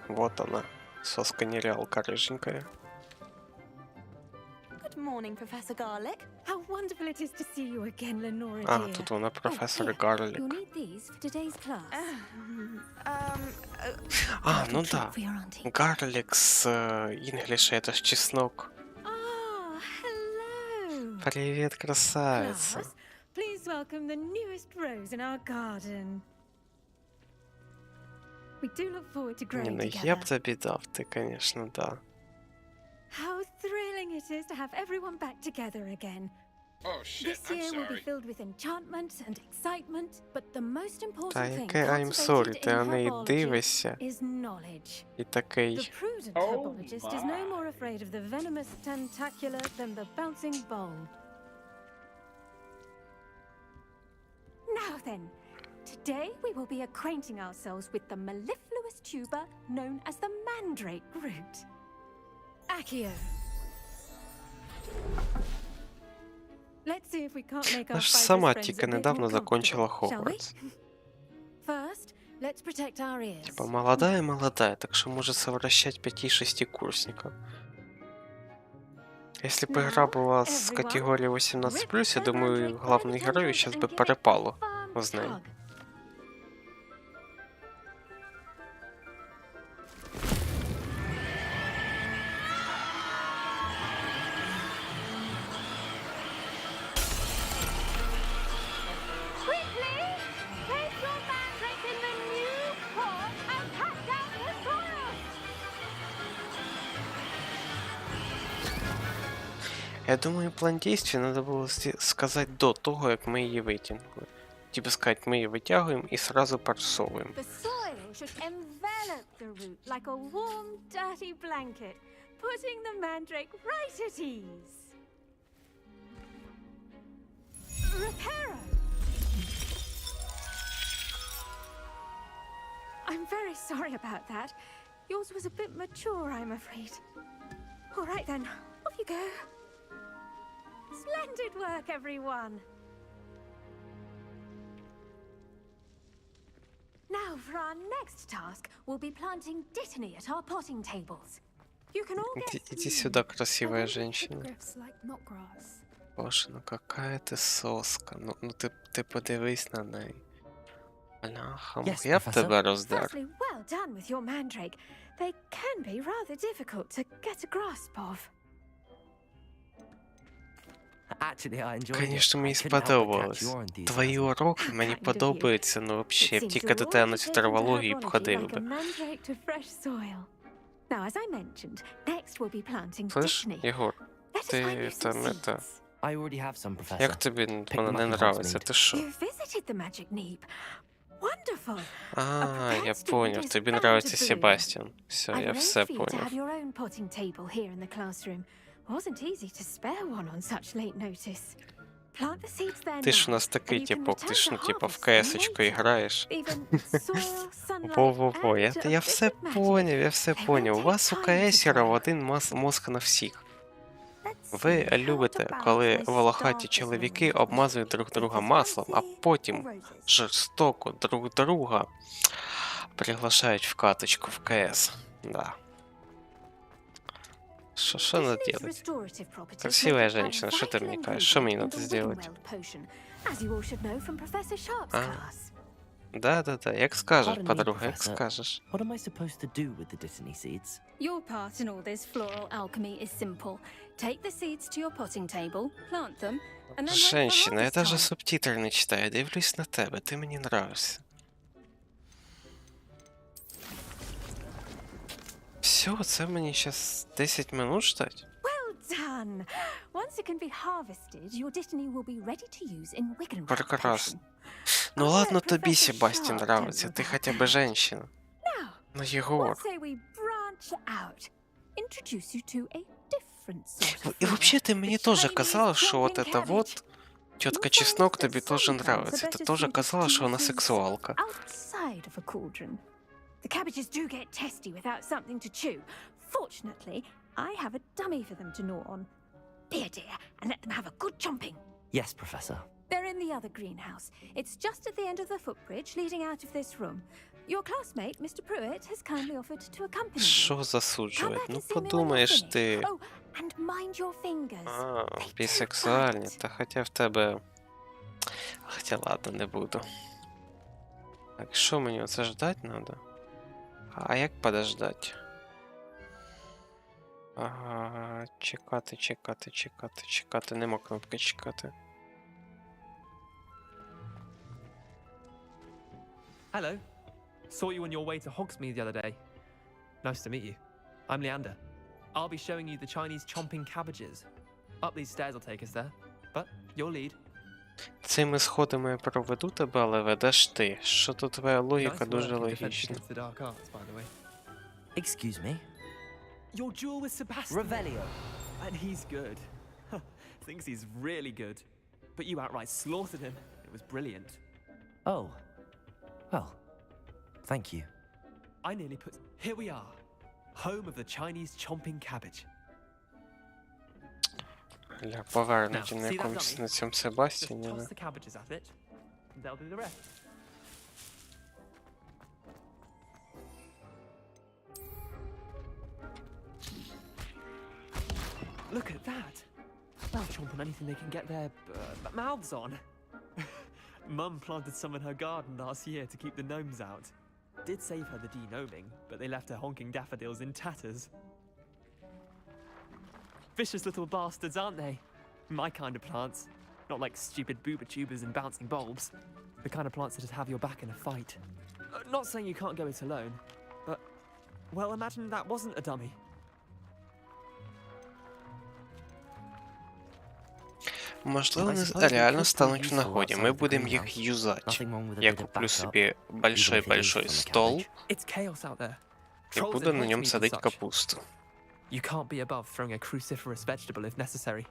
Вот она, соска-нереалка рыженькая. Good morning, Professor Garlick. How wonderful it is to see you again, Lenora А, dear. тут вона професор You'll Гарлик. need these for today's class. А, ну да. Гарлик с English, это ж чеснок. Oh, hello. Привет, красавица. Class, please welcome the newest rose in our garden. We do look forward to Не, growing ну together. я б тобі дав, ти, конечно, да. How thrilling it is to have everyone back together again. Oh shit, This I'm year will be sorry. filled with enchantment and excitement, but the most Та important thing яке I'm sorry, cultivated ти in на неї herbology дивишся is knowledge. і такий. The prudent Oh herbologist is no my. more afraid of the venomous tentacular than the bouncing bowl. Now then, today we will be acquainting ourselves with the mellifluous tuber known as the mandrake root. Accio. Let's see if we can't make our Вона ж fighter's сама friends тільки a bit недавно more закончила comfortable, shall we? Хогвартс. First, let's protect our ears. Типа молодая, так что может совращать 5-6-курсников. Если бы игра была с категории 18+, я думаю, главный герой сейчас бы перепало. Мы знаем. Quickly! Place your mandrake in the new pot and pack down the soil! Я думаю, план действий надо было сказать до того, как мы ее вытянули. Типа сказать, мы ее вытягиваем и сразу просовываем. The soil should envelop the root like a warm, dirty blanket, putting the mandrake right at ease. Reparo! I'm very sorry about that. Yours was a bit mature, I'm afraid. All right then, off you go. Splendid work, everyone. Now, for our next task, we'll be planting dittany at our potting tables. You can all get Иди сюда, красивая женщина. hippogriffs like knotgrass. Боже, ну какая ты соска. Ну ти подивись на неї. Бляха, Yes, я б Professor. тебе роздер. Firstly, well done with your mandrake. They can be rather difficult to get a grasp of. Actually, I enjoyed it. Конечно, I мені couldn't help but catch сподобалось. your enthusiasm. Твої уроки мені подобаються, ну вообще, It тільки seems до you're тебе already на taken to тервології б herbology ходив like a би. mandrake to fresh soil. Now, as I mentioned, next we'll be planting Слышь, dittany. Єгор, Let us find ти you some там это... seeds. I already have some, Professor. Як тобі Pick вона them не up in нравиться? Hogsmeade. Ти що? You visited the magic neep. Wonderful. А, я понял, тобі нравится Себастьян. Все, I've я arranged все for you to понял. have your own potting table here in the classroom. Wasn't easy to spare one on such late notice. Plant the seeds there Ти ж у now, нас такий and you can типок, ти return ж, to ну, типа, в harvest them КС-очку later. граєш. Even soil, sunlight, Во-во-во, я and a все bit of magic. поняв, я все They поняв. will У вас у take time to КСерів grow. один мозг на всіх. Let's Ви see, how любите, to коли balance this волохаті dark as чоловіки roses. обмазують друг друга маслом, а потім жорстоко друг друга приглашають в каточку в КС. Да. Что надо Disney's делать? restorative properties Красивая make it a женщина, что ты vital мне кажешь? Что мне ingredient in надо the сделать? Wiggenweld potion, as you all should know from Professor Sharp's А. class. Да-да-да, як скажеш, Pardon me, подруга, як Professor. скажеш. What am I supposed to do with the Disney seeds? Your part in all this floral alchemy is simple. Take the seeds to your potting table, plant them, and then wait for Женщина, я harvest даже time. субтитри не читаю, дивлюсь на тебе, ти мені нравишся. Все, це мені зараз 10 минут ждать? Well done! Once it can be harvested, your Disney will be ready to use in Wiggenweld Прекрасно. potion. Ну I'll ладно, let тобі, Professor Себастьян, Sharp нравиться, tell you ти about хоча it. б женщина. Now, Ну, what Єгор. say we branch out? Introduce you to a different sort Ну, of и flora, вообще ты мне the тоже Chinese казала, что вот chomping это cabbage. вот тетка You'll Чеснок find тебе that тоже some plants нравится. are Ты better тоже suited казала, to что она uses сексуалка. outside of a cauldron. The cabbages do get testy without something to chew. Fortunately, I have a dummy for them to gnaw on. Be a dear and let them have a good chomping. Yes, Professor. They're in the other greenhouse. It's just at the end of the footbridge leading out of this room. Your classmate, Mr. Pruitt, has kindly offered to accompany you. Що Come засуджувати? back Ну and see me when you're подумаєш finished. ти. Oh, and mind your fingers. А, бісексуальні. Та хоча в тебе. Хоча ладно, не буду. Так, що мені оце ждать надо? А як подождать? Ага, чекати. Нема кнопки чекати. Hello. Saw you on your way to Hogsmeade the other day. Nice to meet you. I'm Leander. I'll be showing you the Chinese chomping cabbages. Up these stairs will take us there. But your lead. Цими сходами я проведу тебе, але ведеш ти. Що тут твоя логіка Nice дуже work in defense логічна. against the dark arts, by the way. Excuse me? Your duel with Sebastian. Revelio. And he's good. Thinks he's really good. But you outright slaughtered him. It was brilliant. Oh. Well, thank you. I nearly put... Here we are. Home of the Chinese chomping cabbage. Ля, повернути Now, на see that якомусь dummy? на цьому Just Себастьяні. toss the cabbages at it. And they'll do the rest. Look at that! They'll chomp on anything they can get their mouths on. Mum planted some in her garden last year to keep the gnomes out. Did save her the de-gnoming, but they left her honking daffodils in tatters. Vicious little bastards, aren't they? My kind of plants. Not like stupid booba tubers and bouncing bulbs. The kind of plants that'd have your back in a fight. Not saying you can't go it alone, but... Well, imagine that wasn't a dummy. Можливо, вони реально стануть в нагоді. Ми будемо їх юзати. Я куплю собі большой стол і буду на ньому садити капусту. You can't be above throwing a cruciferous vegetable if necessary.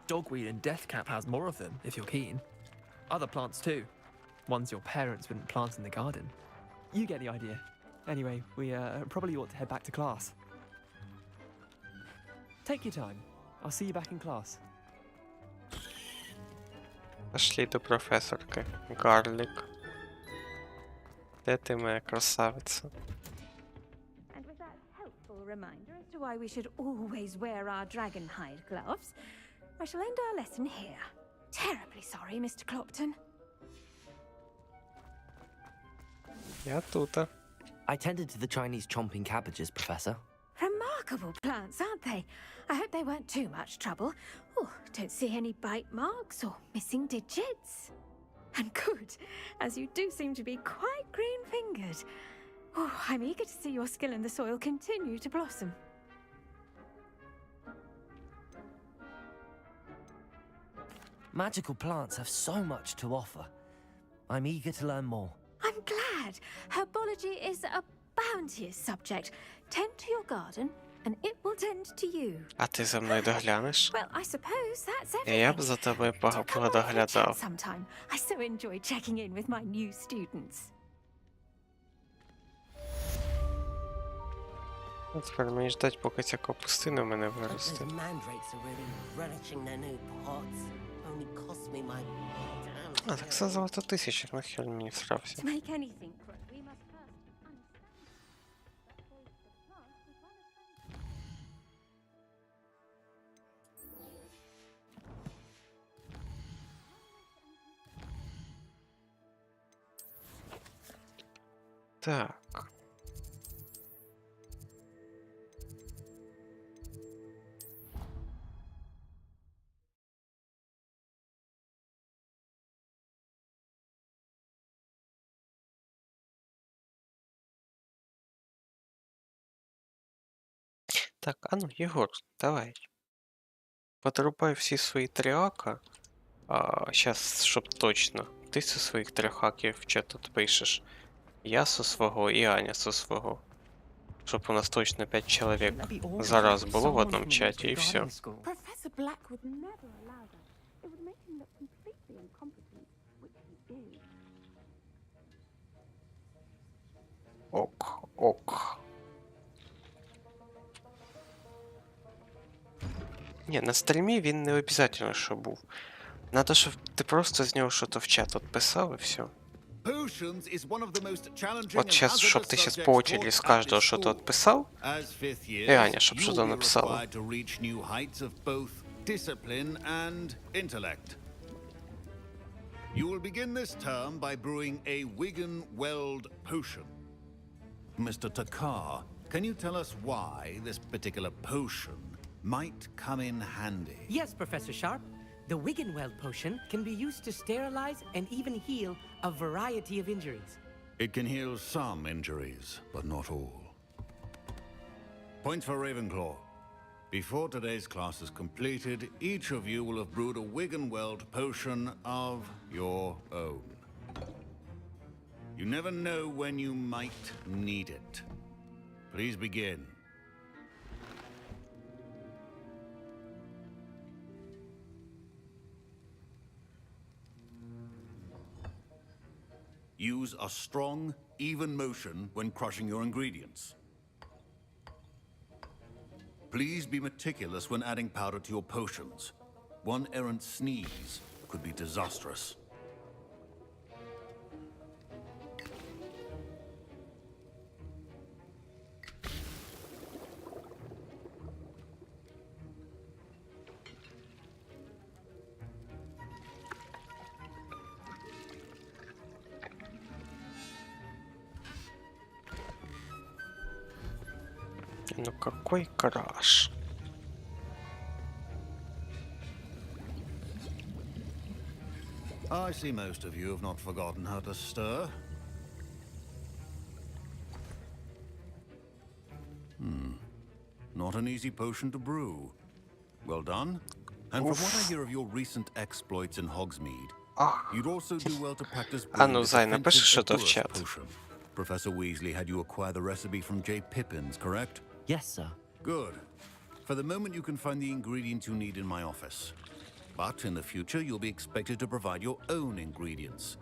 Dogweed and deathcap has more of them, if you're keen. Other plants too. Ones your parents wouldn't plant in the garden. You get the idea. Anyway, we probably ought to head back to class. Take your time. I'll see you back in class. Пошли до професорки. Гарлік. Де ти, моя красавиця? And with that helpful reminder as to why we should always wear our dragonhide gloves, I shall end our lesson here. Terribly sorry, Mr. Clopton. Я тута. I tended to the Chinese chomping cabbages, Professor. Remarkable plants, aren't they? I hope they weren't too much trouble. Oh, don't see any bite marks or missing digits. And good, as you do seem to be quite green-fingered. Oh, I'm eager to see your skill in the soil continue to blossom. Magical plants have so much to offer. I'm eager to learn more. I'm glad. Herbology is a bounteous subject. Tend to your garden, and it will tend to you. А ти за мною доглянеш? Well, I suppose that's everything. Я б за тобою Come on for a chat доглядав. sometime. I so enjoy checking in with my new students. Ну, тепер мені ждать, поки ця капустина в мене виросте. Those mandrakes are really relishing their new pots. Only cost me my А, так це золототисячник, нахер він мені всрався. To make anything grow, we must first Так. Так, а ну, Єгор, давай. Подрубай всі свої тріака. Щас, щоб точно. Ти зі своїх трьох аків що тут пишеш. Я со свого і Аня со свого. Щоб у нас точно 5 чоловік зараз було в одному чаті і все. Professor Black would never allow that. It would make him look completely incompetent, which he is. Ок. Ні, на стрімі він не обов'язково, що був. Надо, щоб ти просто з нього щось в чат отписав і все. От зараз, щоб ти зараз по очереді з кожного щось отписав, і Аня, щоб щось написала. You will begin this term by brewing a Wigan-Weld potion. Mr. Takar, can you tell us why this particular potion might come in handy? Yes, Professor Sharp. The Wigan-Weld potion can be used to sterilize and even heal a variety of injuries. It can heal some injuries, but not all. Points for Ravenclaw. Before today's class is completed, each of you will have brewed a Wigan-Weld potion of your own. You never know when you might need it. Please begin. Use a strong, even motion when crushing your ingredients. Please be meticulous when adding powder to your potions. One errant sneeze could be disastrous. Ну какой краш. I see most of you have not forgotten how to stir. Not an easy potion to brew. Well done. And from what I hear of your recent exploits in Hogsmeade, you'd also do well to practice brewing a defensive Edurus potion. Professor Weasley had you acquire the recipe from J. Pippin's, correct? Yes, sir. Good. For the moment, you can find the ingredients you need in my office. But in the future, you'll be expected to provide your own ingredients.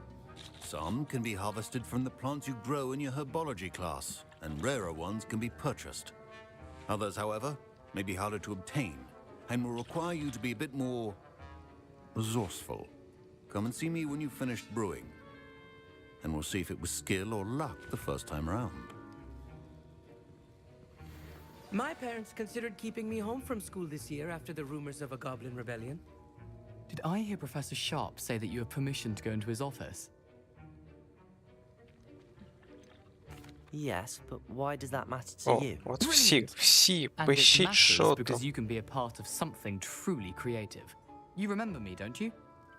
Some can be harvested from the plants you grow in your herbology class, and rarer ones can be purchased. Others, however, may be harder to obtain, and will require you to be a bit more resourceful. Come and see me when you've finished brewing, and we'll see if it was skill or luck the first time around. My parents considered keeping me home from school this year after the rumors of a goblin rebellion. Did I hear Professor Sharp say that you have permission to go into his office? Yes, but why does that matter to you? От всі And it пишіть, matters що because то. you can be a part of something truly creative. You remember me, don't you?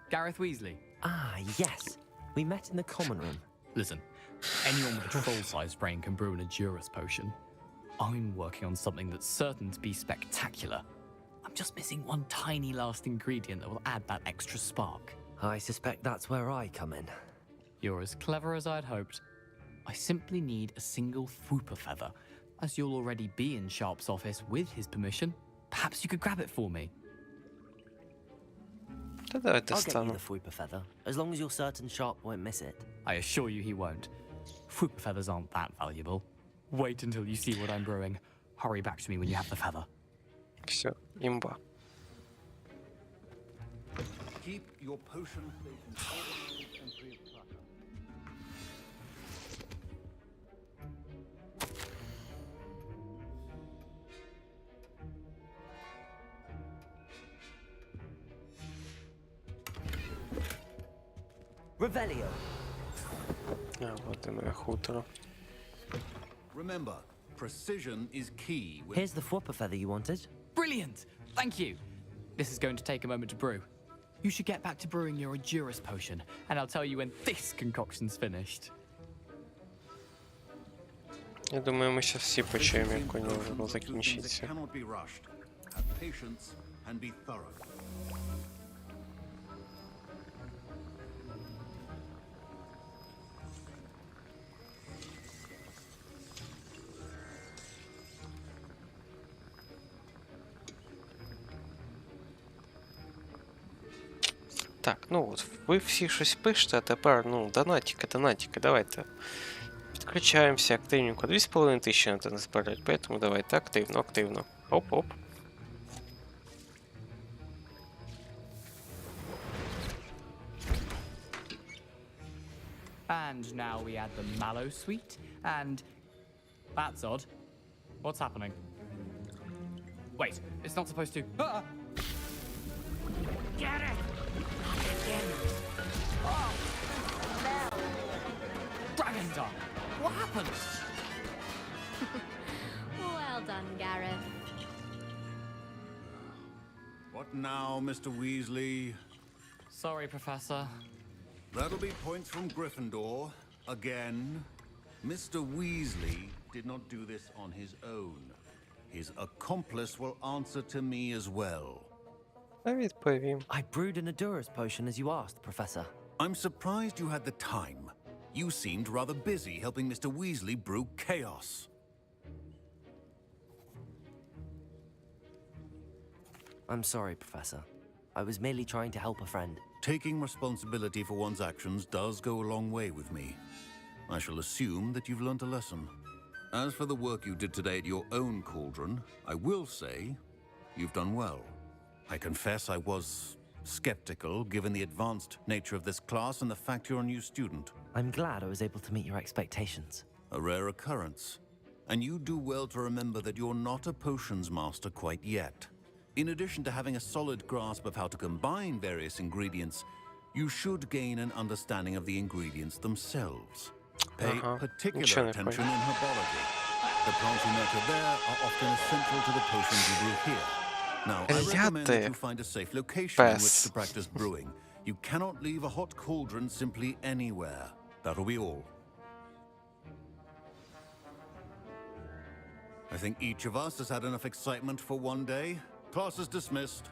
Gareth Weasley. Ah, yes. We met in the common room. Listen, anyone with a troll-sized brain can brew an Edurus potion. I'm working on something that's certain to be spectacular. I'm just missing one tiny last ingredient that will add that extra spark. I suspect that's where I come in. You're as clever as I'd hoped. I simply need a single Fwooper feather. As you'll already be in Sharp's office with his permission, perhaps you could grab it for me. Та давайте I'll get you стану. the Fwooper feather, as long as you're certain Sharp won't miss it. I assure you he won't. Fwooper feathers aren't that valuable. Wait until you see what I'm brewing. Hurry back to me when you have the feather. Все, имба. Keep your potion stations organized and free of clutter. Revelio. А, вот и моє хутро. Remember, precision is key. Here's the Fwooper feather you wanted. Brilliant! Thank you. This is going to take a moment to brew. You should get back to brewing your Endurus potion, and I'll tell you when this concoction's finished. Я думаю, ми зараз всі почуємо, як у нього воно It закінчиться. cannot be rushed. Have patience and be thorough. Так, ну от, ви всі щось пишете, а тепер, ну, донатики, давайте. Підключаємося активненько. 2500 на це не зберуть, поэтому давайте активно. Оп-оп. And now we add the mallow sweet, and... That's odd. What's happening? Wait, it's not supposed to... Ah! Get it! Oh! Dragon Dog! What happened? Well done, Gareth. What now, Mr. Weasley? Sorry, Professor. That'll be points from Gryffindor. Again. Mr. Weasley did not do this on his own. His accomplice will answer to me as well. I brewed an Endurus potion as you asked, Professor. I'm surprised you had the time. You seemed rather busy helping Mr. Weasley brew chaos. I'm sorry, Professor. I was merely trying to help a friend. Taking responsibility for one's actions does go a long way with me. I shall assume that you've learnt a lesson. As for the work you did today at your own cauldron, I will say you've done well. I confess I was skeptical given the advanced nature of this class and the fact you're a new student. I'm glad I was able to meet your expectations. A rare occurrence. And you do well to remember that you're not a potions master quite yet. In addition to having a solid grasp of how to combine various ingredients, you should gain an understanding of the ingredients themselves. Pay particular attention in herbology. The plants you nurture there are often essential to the potions you brew here. Now, I recommend that you find a safe location in which to practice brewing. You cannot leave a hot cauldron simply anywhere. That'll be all. I think each of us has had enough excitement for one day. Class is dismissed.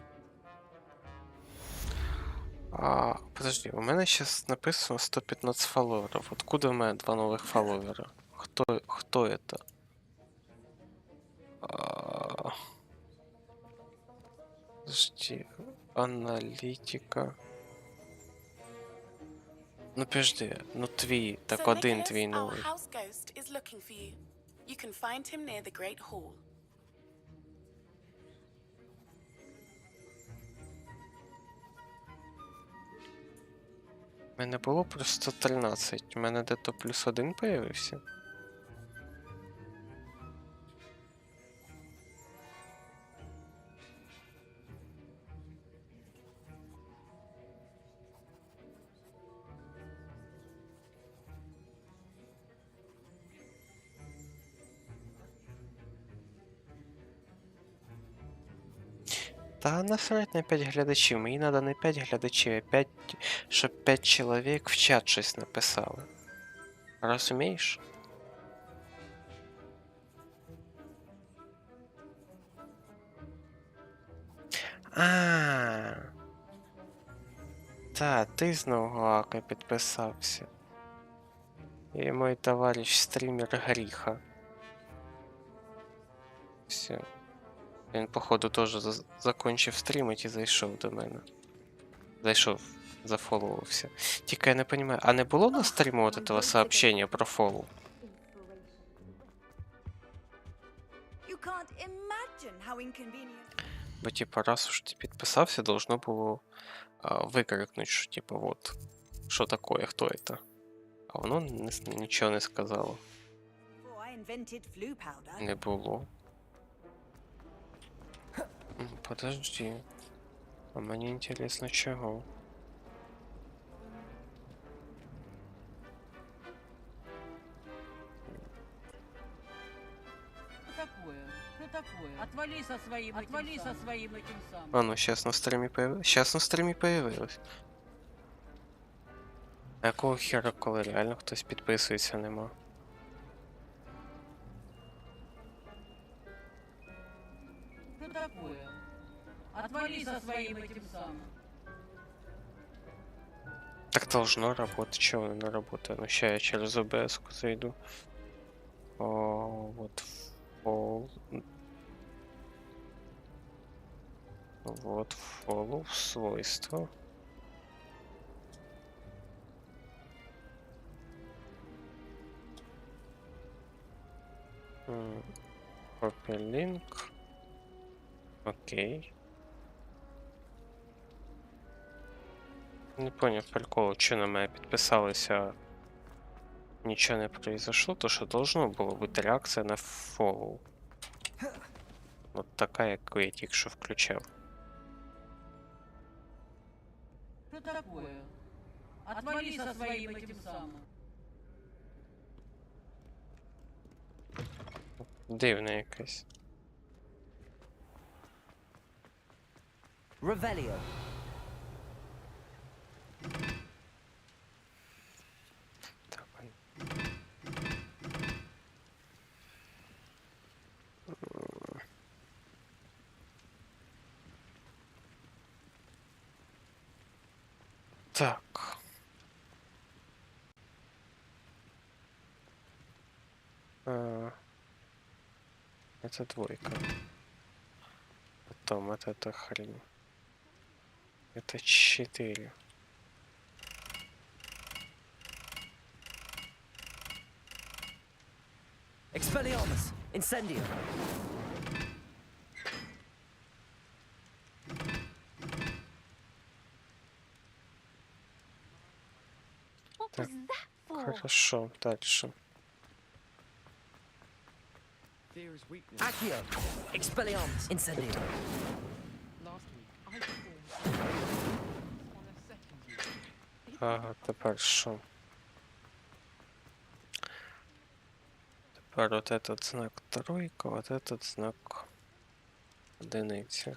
Подожди, у мене зараз написано 115 фолловерів. Откуда у мене 2 нових фолловера? Хто это? Подожди, аналітика. Ну подожди, ну твій, так один твій новий. Our house ghost is looking for you. You can find him near the Great Hall. У мене було просто 13, у мене де-то +1 появився. Та насрать на 5 глядачів, мені треба не 5 глядачів, а 5, щоб 5 чоловік в чат щось написали. Розумієш? Та, ти знову Ака підписався. И мой товарищ стример Гріха. Все. Він, походу, теж закончив стрімить і зайшов до мене. Зайшов, зафоловився. Тільки я не розумію, а не було на стріму от этого сообщения про фоллоу? You can't imagine how inconvenient. Бо, типа, раз уж ти підписався, должно було викрикнути, що, типа, вот, що такое, хто это? А воно нічого не сказало. Before I invented flu powder. Не було. Подожди. А мені інтересно, чого? Что такое? Отвали со своим этим самым. А ну, сейчас на стримі появилось. Сейчас на стримі появилось. А якого хера, коли реально хтось підписується, нема? Что такое? Отвали со своим этим самым. Так должно работать. Чего оно не работает? Ну, ща я через ОБС-ку зайду. О, вот фол. Вот follow свойства. Copy link. Окей. Не понял приколу, что на меня підписалися, а ничего не произошло, то что должно было быть реакция на follow. Вот такая, яку я тільки що включав. Что такое? Отвали со своим этим самым. Дивна якась. Revelio. Так. Это двойка. Потом вот эта хрень. Это 4. Expelliarmus. Incendio. Так, хорошо, дальше. Accio. Expelliarmus. Incendio. Ага, тепер що? Тепер вот этот знак тройка, вот этот знак одиниці.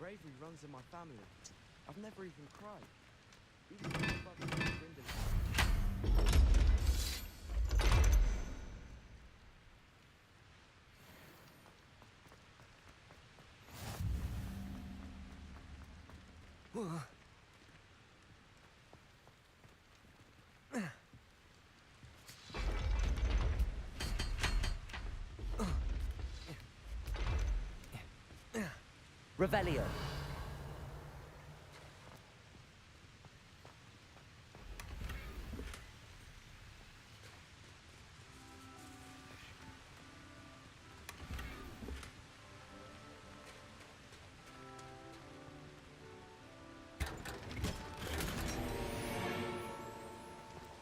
Bravery runs in my family. I've never even cried. Even when my brother was dwindling. Revelio.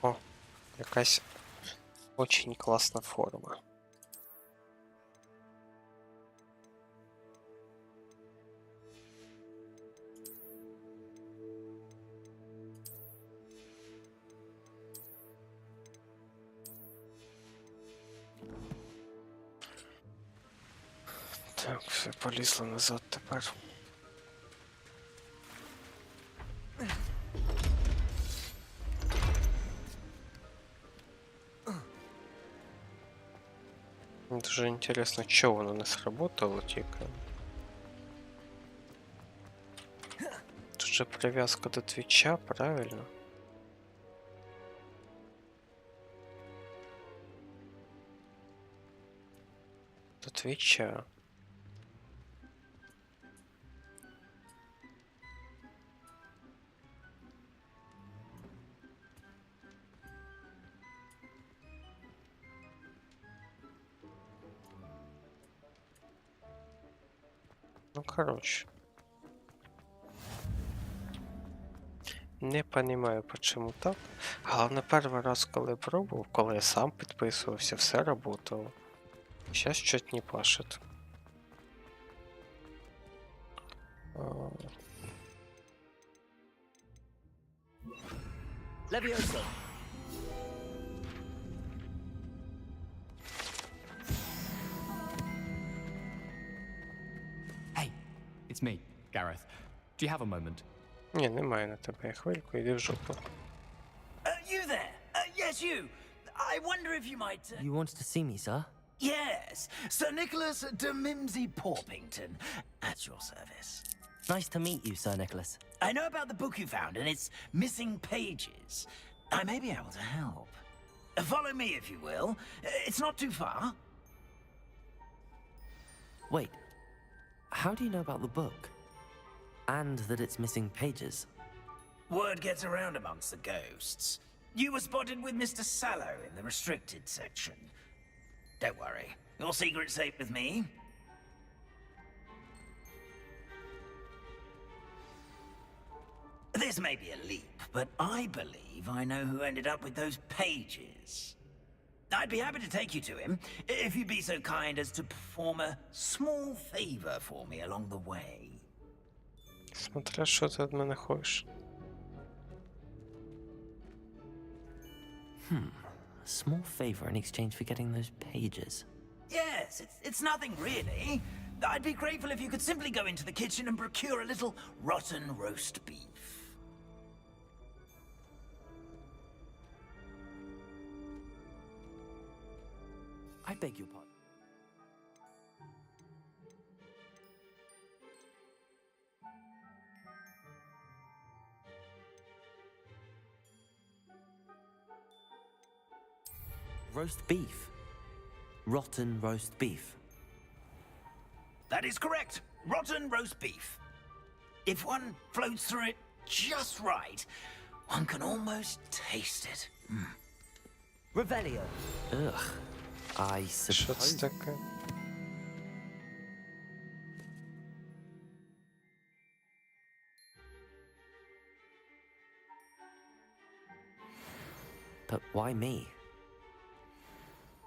О, якась очень класна форма. Так, все полізло назад тепер. Дуже интересно, чего оно не сработало, тільки. Тут же прив'язка до твіча, правильно? До твіча. Ну, короче. Не понимаю, почему так. Головне, перший раз, коли пробував, коли я сам підписувався, все работало. Сейчас что-то не пашет. Leviosa. Hey, it's me, Gareth. Do you have a moment? Ні, немає на тебе хвильку, іди в жопу. You there? Yes, you. I wonder if you might... You wanted to see me, sir? Yes, Sir Nicholas de Mimsy Porpington, at your service. Nice to meet you, Sir Nicholas. I know about the book you found and its missing pages. I may be able to help. Follow me, if you will. It's not too far. Wait, how do you know about the book? And that it's missing pages? Word gets around amongst the ghosts. You were spotted with Mr. Sallow in the restricted section. Don't worry, your secret's safe with me. This may be a leap, but I believe I know who ended up with those pages. I'd be happy to take you to him, if you'd be so kind as to perform a small favor for me along the way. Смотря, що ти від мене хочеш. A small favor in exchange for getting those pages. Yes, it's nothing really. I'd be grateful if you could simply go into the kitchen and procure a little rotten roast beef. I beg your pardon. Roast beef. Rotten roast beef. That is correct. Rotten roast beef. If one floats through it just right, one can almost taste it. Revelio. Ugh. I Що це suppose. таке? But why me?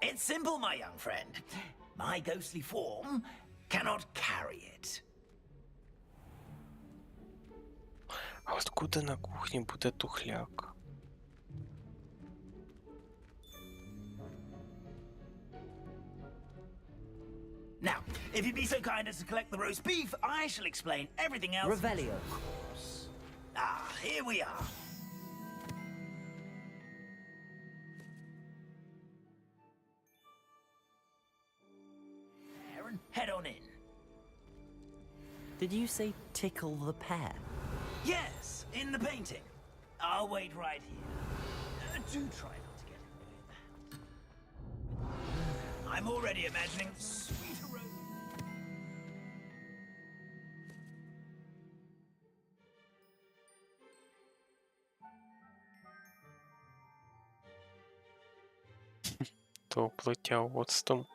It's simple, my young friend. My ghostly form cannot carry it. А откуда на кухні буде тухляк? Now, if you'd be so kind as to collect the roast beef, I shall explain everything else. Revelio. Ah, here we are. Aaron, head on in. Did you say tickle the pear? Yes, in the painting. I'll wait right here. Do try not to get in the way. I'm already imagining sweet aroma. То облиття оцтом.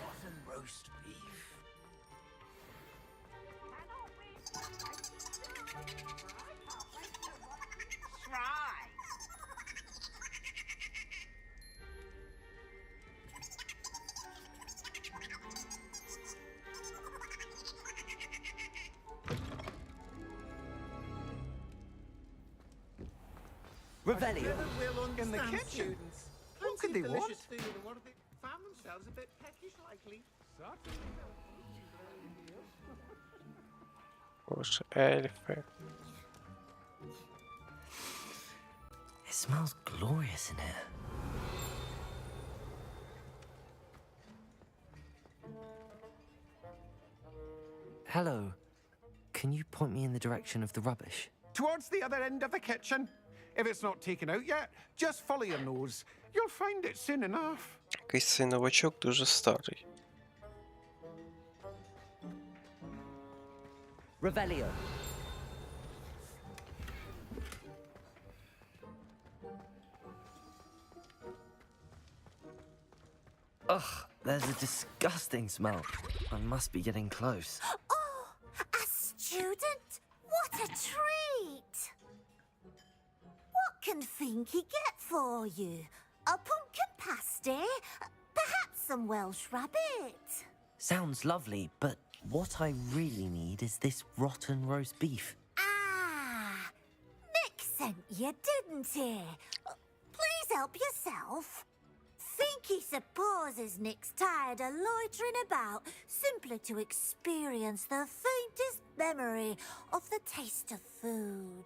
Rotten roast beef. Revelio. In the kitchen. What could they want? Found themselves a bit peckish likely. Боже, ельфи. It smells glorious in here. Hello. Can you point me in the direction of the rubbish? Towards the other end of the kitchen. If it's not taken out yet, just follow your nose. You'll find it soon enough. Якийсь цей новачок дуже старий. Revelio. Ugh, there's a disgusting smell. I must be getting close. Oh, a student? What a treat! What can Finky get for you? A pumpkin pasty? Perhaps some Welsh rabbit? Sounds lovely, but what I really need is this rotten roast beef. Ah, Nick sent you, didn't he? Please help yourself. Finky supposes Nick's tired of loitering about simply to experience the faintest memory of the taste of food.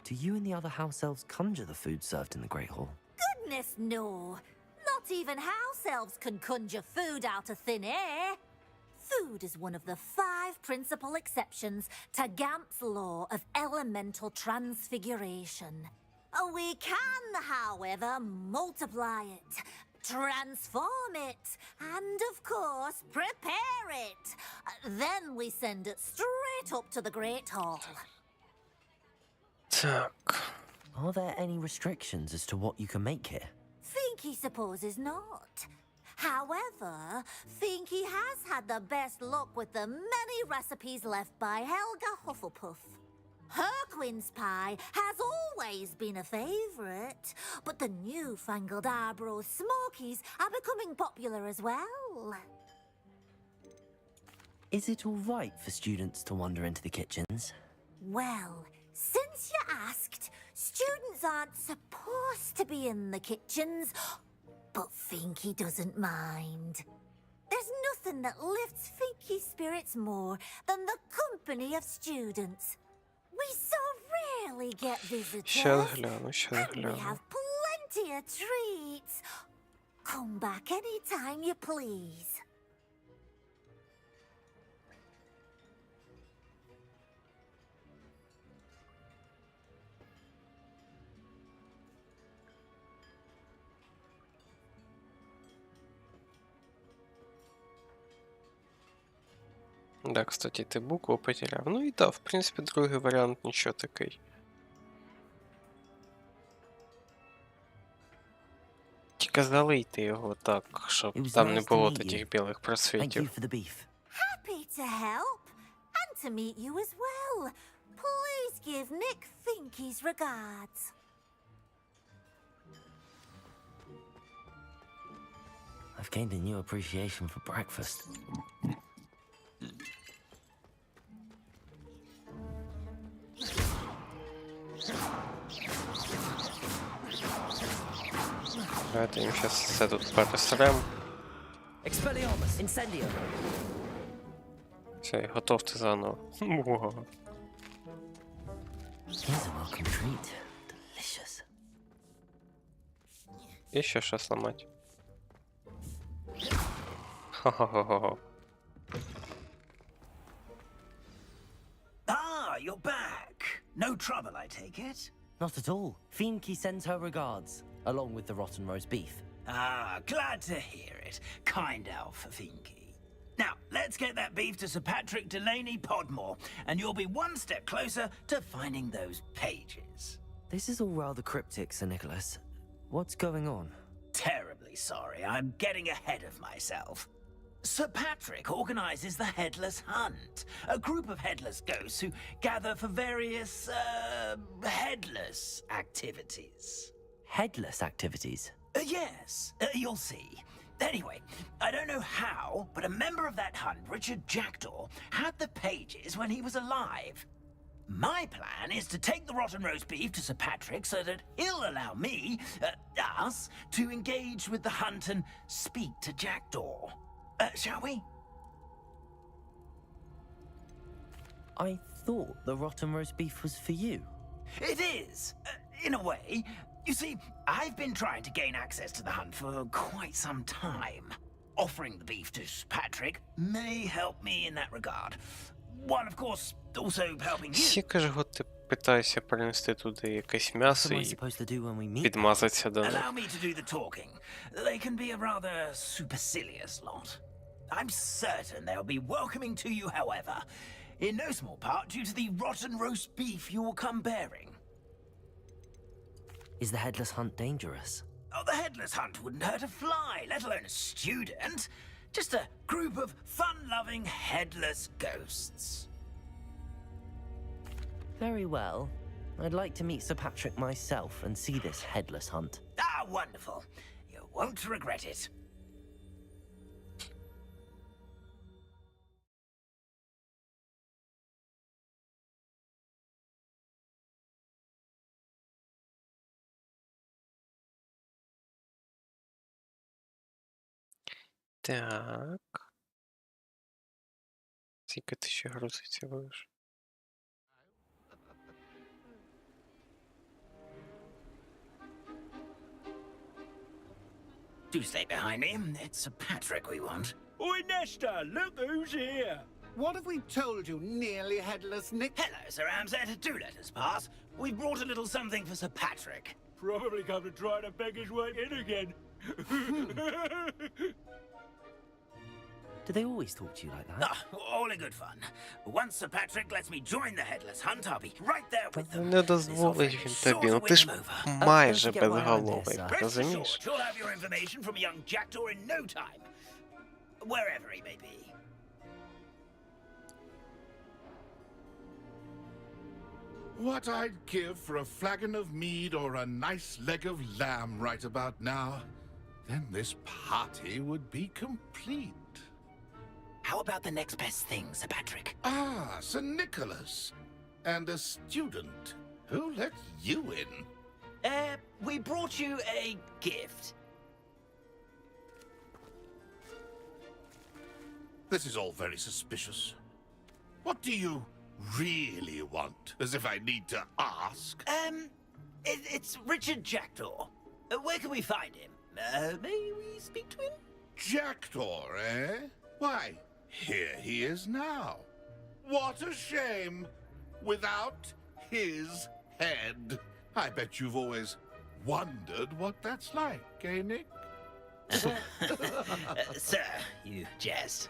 Do you and the other house elves conjure the food served in the Great Hall? Goodness, no. Not even house elves can conjure food out of thin air. Food is one of the 5 principal exceptions to Gamp's law of elemental transfiguration. We can, however, multiply it, transform it, and, of course, prepare it. Then we send it straight up to the Great Hall. Так. Are there any restrictions as to what you can make here? Finky supposes not. However, Finky has had the best luck with the many recipes left by Helga Hufflepuff. Her quince pie has always been a favourite, but the newfangled Arbroath Smokies are becoming popular as well. Is it all right for students to wander into the kitchens? Well, since you asked, students aren't supposed to be in the kitchens, but Finky doesn't mind. There's nothing that lifts Finky's spirits more than the company of students. We so rarely get visitors, Щас гляну, щас and we гляну. have plenty of treats. Come back anytime you please. Да, кстати, ти букву потеряв. Ну і да, в принципі, другий варіант нічого такий. Тільки залийте його так, щоб там не було таких білих просвітів. Happy to help, and to meet you as well. Please give Nick Finky's regards. I've gained a new appreciation for breakfast. Давайте їм зараз все тут пересрем. Expelliarmus, incendio. Все, готовте заново. Ого. Here's a welcome treat. Delicious. І ще щось ламати. Хо-хо-хо-хо. Ah, you're back. No trouble, I take it? Not at all. Finky sends her regards, along with the rotten roast beef. Ah, glad to hear it. Kind elf for Finky. Now, let's get that beef to Sir Patrick Delaney Podmore, and you'll be one step closer to finding those pages. This is all rather cryptic, Sir Nicholas. What's going on? Terribly sorry, I'm getting ahead of myself. Sir Patrick organizes the Headless Hunt, a group of headless ghosts who gather for various, headless activities. Headless activities? Yes, you'll see. Anyway, I don't know how, but a member of that hunt, Richard Jackdaw, had the pages when he was alive. My plan is to take the rotten roast beef to Sir Patrick so that he'll allow me, us, to engage with the hunt and speak to Jackdaw. Shall we? I thought the rotten roast beef was for you. It is, in a way. You see, I've been trying to gain access to the hunt for quite some time. offering the beef to Patrick may help me in that regard. While, of course, also helping you. Скільки год ти питаєшся принести туди якесь м'ясо і підмазатися до них? Allow me to do the talking. They can be a rather supercilious lot. I'm certain they'll be welcoming to you, however, in no small part due to the rotten roast beef you will come bearing. Is the headless hunt dangerous? Oh, the headless hunt wouldn't hurt a fly, let alone a student. Just a group of fun-loving headless ghosts. Very well. I'd like to meet Sir Patrick myself and see this headless hunt. Ah, wonderful. You won't regret it. Так. Скільки ти ще грузиться будеш? Do stay behind me. It's Sir Patrick we want. Oi, Nesta, look who's here. What have we told you, nearly headless Nick? Hello, Sir Ramsett. Do let us pass. We brought a little something for Sir Patrick. Probably come to try to beg his way in again. Do they always talk to you like that? Ah, all in good fun. Once Sir Patrick lets me join the headless hunt, I'll be right there with them. Не дозволить він тобі, ну ти ж майже безголовий, Rest розумієш? assured, you'll have your information from a young jackdaw in no time. Wherever he may be. What I'd give for a flagon of mead or a nice leg of lamb right about now. Then this party would be complete. How about the next best thing, Sir Patrick? Ah, Sir Nicholas. And a student. Who let you in? We brought you a gift. This is all very suspicious. What do you really want? As if I need to ask. It's Richard Jackdaw. Where can we find him? May we speak to him? Jackdaw, eh? Why, here he is now. What a shame. Without his head. I bet you've always wondered what that's like, eh, Nick? Sir, you jest.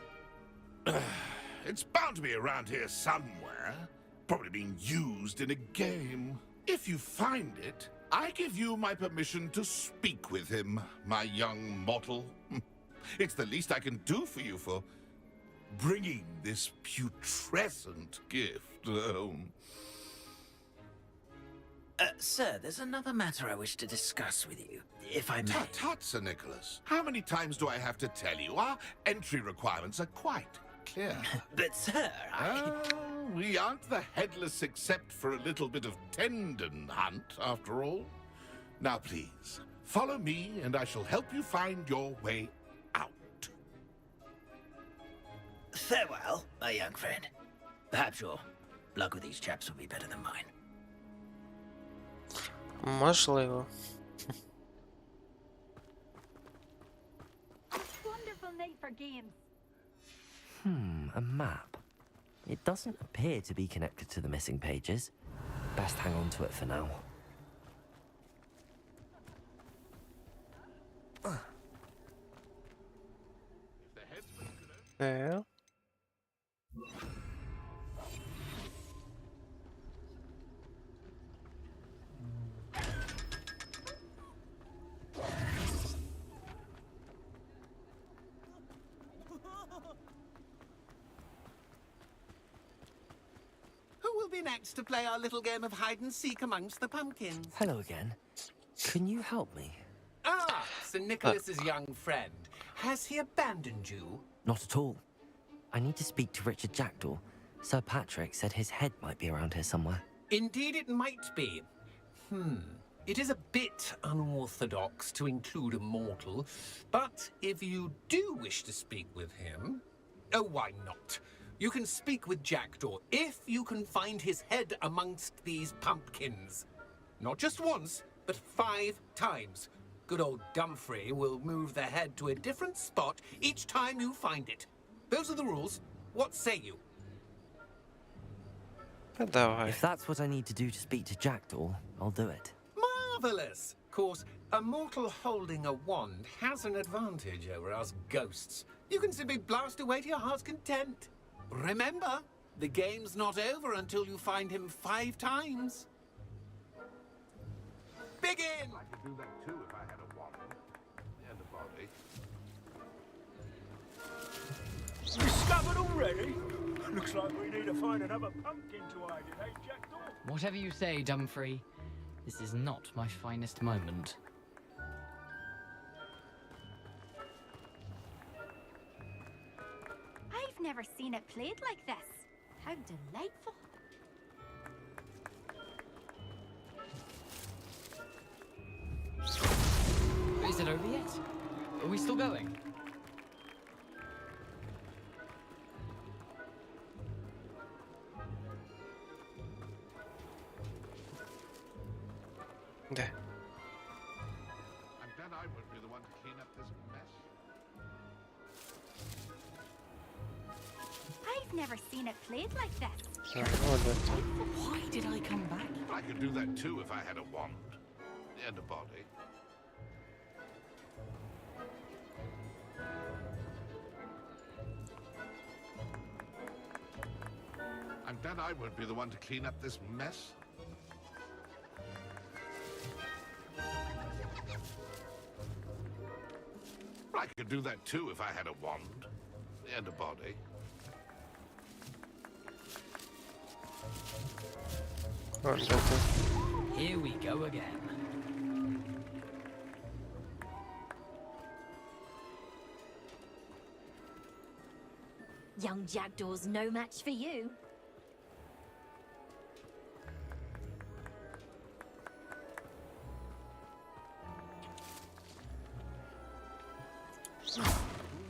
It's bound to be around here somewhere. Probably being used in a game. If you find it, I give you my permission to speak with him, my young mortal. It's the least I can do for you for bringing this putrescent gift home. Sir, there's another matter I wish to discuss with you, if I may. Tut, tut, Sir Nicholas. How many times do I have to tell you? Our entry requirements are quite clear. But, sir, we aren't the headless except for a little bit of tendon hunt, after all. Now, please, follow me and I shall help you find your way out. Farewell, my young friend. Perhaps your luck with these chaps will be better than mine. Можливо. Wonderful night for games. A map. It doesn't appear to be connected to the missing pages. Best hang on to it for now. Yeah. Who will be next to play our little game of hide-and-seek amongst the pumpkins? Hello again. Can you help me? Ah, Sir Nicholas's young friend. Has he abandoned you? Not at all. I need to speak to Richard Jackdaw. Sir Patrick said his head might be around here somewhere. Indeed it might be. It is a bit unorthodox to include a mortal, but if you do wish to speak with him... Oh, why not? You can speak with Jackdaw if you can find his head amongst these pumpkins. Not just once, but 5 times. Good old Dumfrey will move the head to a different spot each time you find it. Those are the rules. What say you? Давай. If that's what I need to do to speak to Jackdaw, I'll do it. Marvelous! Of course, a mortal holding a wand has an advantage over us ghosts. You can simply blast away to your heart's content. Remember, the game's not over until you find him 5 times. Begin! I could do that too if I had a wand and a body. Discovered already? Looks like we need to find another pumpkin to hide in, eh, Jackdaw? Whatever you say, Dumfrey. This is not my finest moment. I've never seen it played like this. How delightful. Is it over yet? Are we still going? Да. I'm glad I wouldn't be the one to clean up this mess. I've never seen it played like this. Why did I come back? I could do that too if I had a wand and a body. I'm glad I won't be the one to clean up this mess. I could do that too if I had a wand and a body. Here we go again. Young Jackdaw's no match for you. Who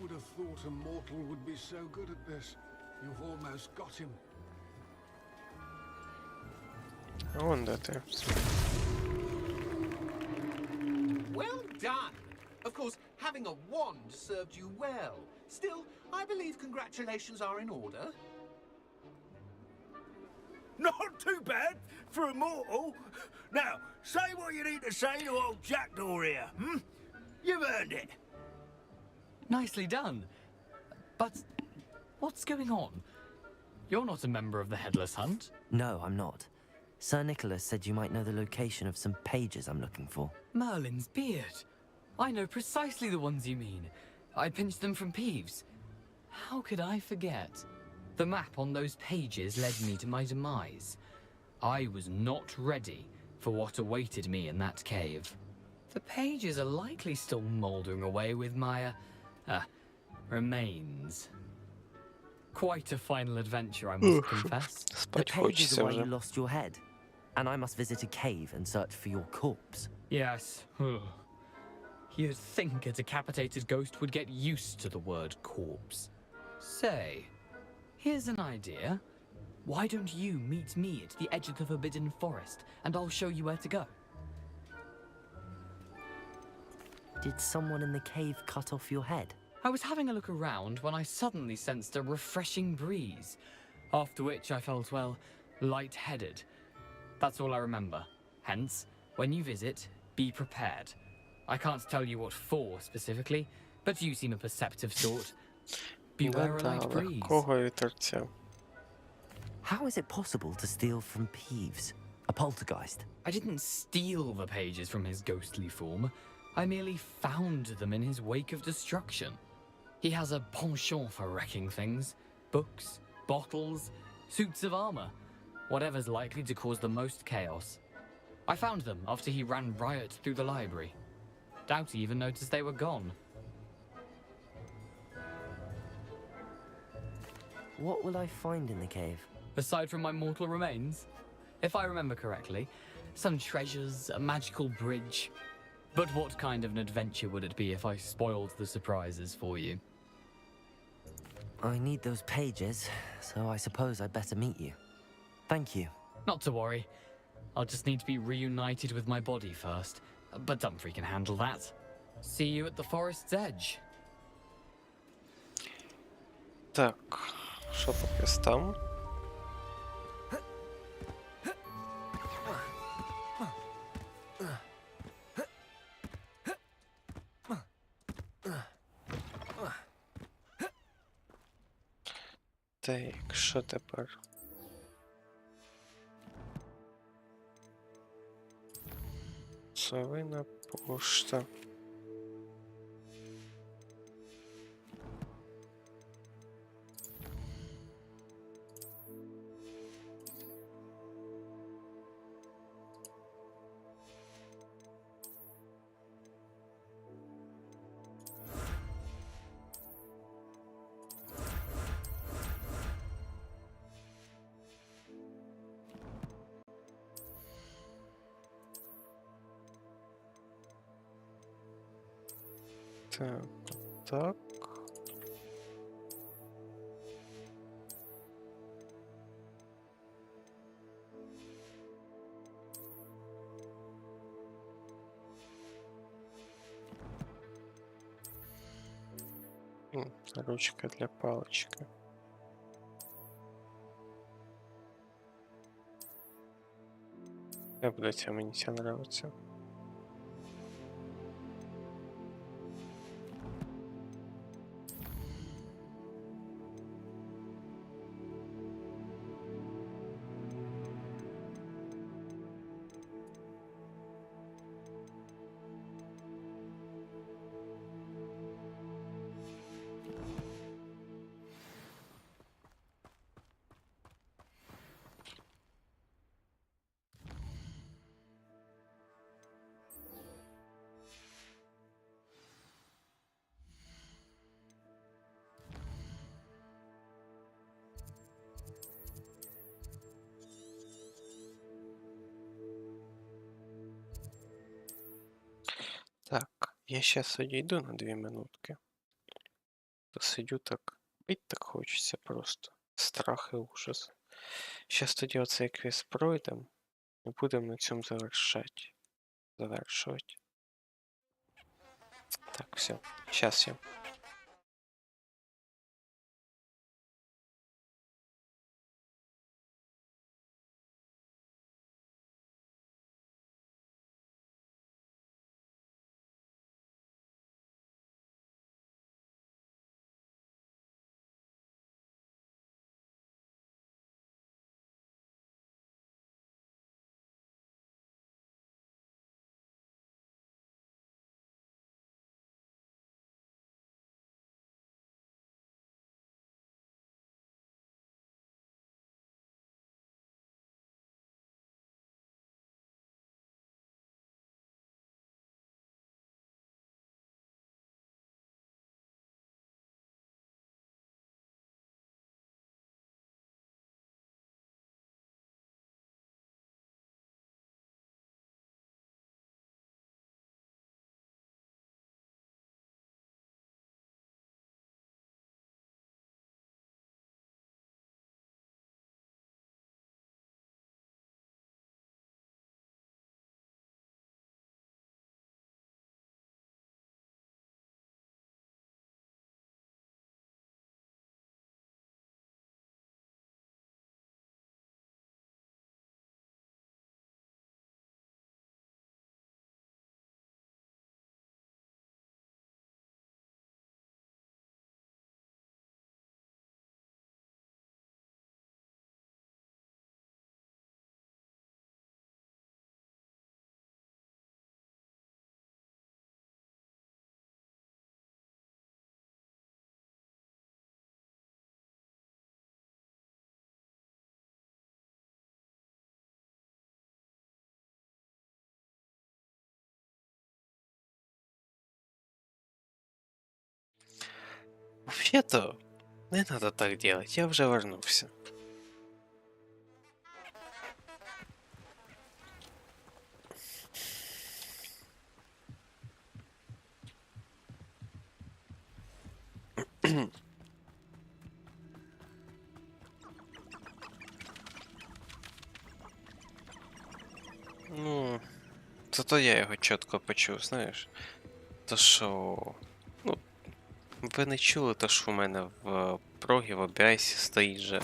would have thought a mortal would be so good at this? You've almost got him. Вон да ты. Well done! Of course, having a wand served you well. Still, I believe congratulations are in order. Not too bad for a mortal. Now, say what you need to say to old Jackdaw here, hmm? You've earned it. Nicely done. But what's going on? You're not a member of the Headless Hunt. No, I'm not. Sir Nicholas said you might know the location of some pages I'm looking for. Merlin's beard. I know precisely the ones you mean. I pinched them from Peeves. How could I forget? The map on those pages led me to my demise. I was not ready for what awaited me in that cave. The pages are likely still mouldering away with my, remains. Quite a final adventure, I must confess. The pages are why you lost your head. And I must visit a cave and search for your corpse. Yes. You'd think a decapitated ghost would get used to the word corpse. Say, here's an idea. Why don't you meet me at the edge of the Forbidden Forest, and I'll show you where to go? Did someone in the cave cut off your head? I was having a look around when I suddenly sensed a refreshing breeze, after which I felt, well, lightheaded. That's all I remember. Hence, when you visit, be prepared. I can't tell you what for specifically, but you seem a perceptive sort. Beware a light breeze. How is it possible to steal from Peeves, a poltergeist? I didn't steal the pages from his ghostly form. I merely found them in his wake of destruction. He has a penchant for wrecking things. Books, bottles, suits of armor. Whatever's likely to cause the most chaos. I found them after he ran riot through the library. Doubt he even noticed they were gone. What will I find in the cave? Aside from my mortal remains, if I remember correctly, some treasures, a magical bridge. But what kind of an adventure would it be if I spoiled the surprises for you? I need those pages, so I suppose I'd better meet you. Thank you. Not to worry. I'll just need to be reunited with my body first. but Dumfries can handle that. See you at the forest's edge. Так, що по квестам? Так, що тепер? Совина пошта. Так, так. Ручка для палочки. Как бы тебе мені це нравится. Так, я сейчас одійду на 2 минутки. Посидю так. Пить так хочеться просто. Страх і ужас. Сейчас тоді оцей квест пройдемо і будемо на цьому завершувати. Так, все. Сейчас я. Вообще-то, не надо так делать, я уже вернулся. Ну, То я його чітко почув, знаєш. То що. Ну, ви не чули те, що у мене в прогі в OBS стоїть же.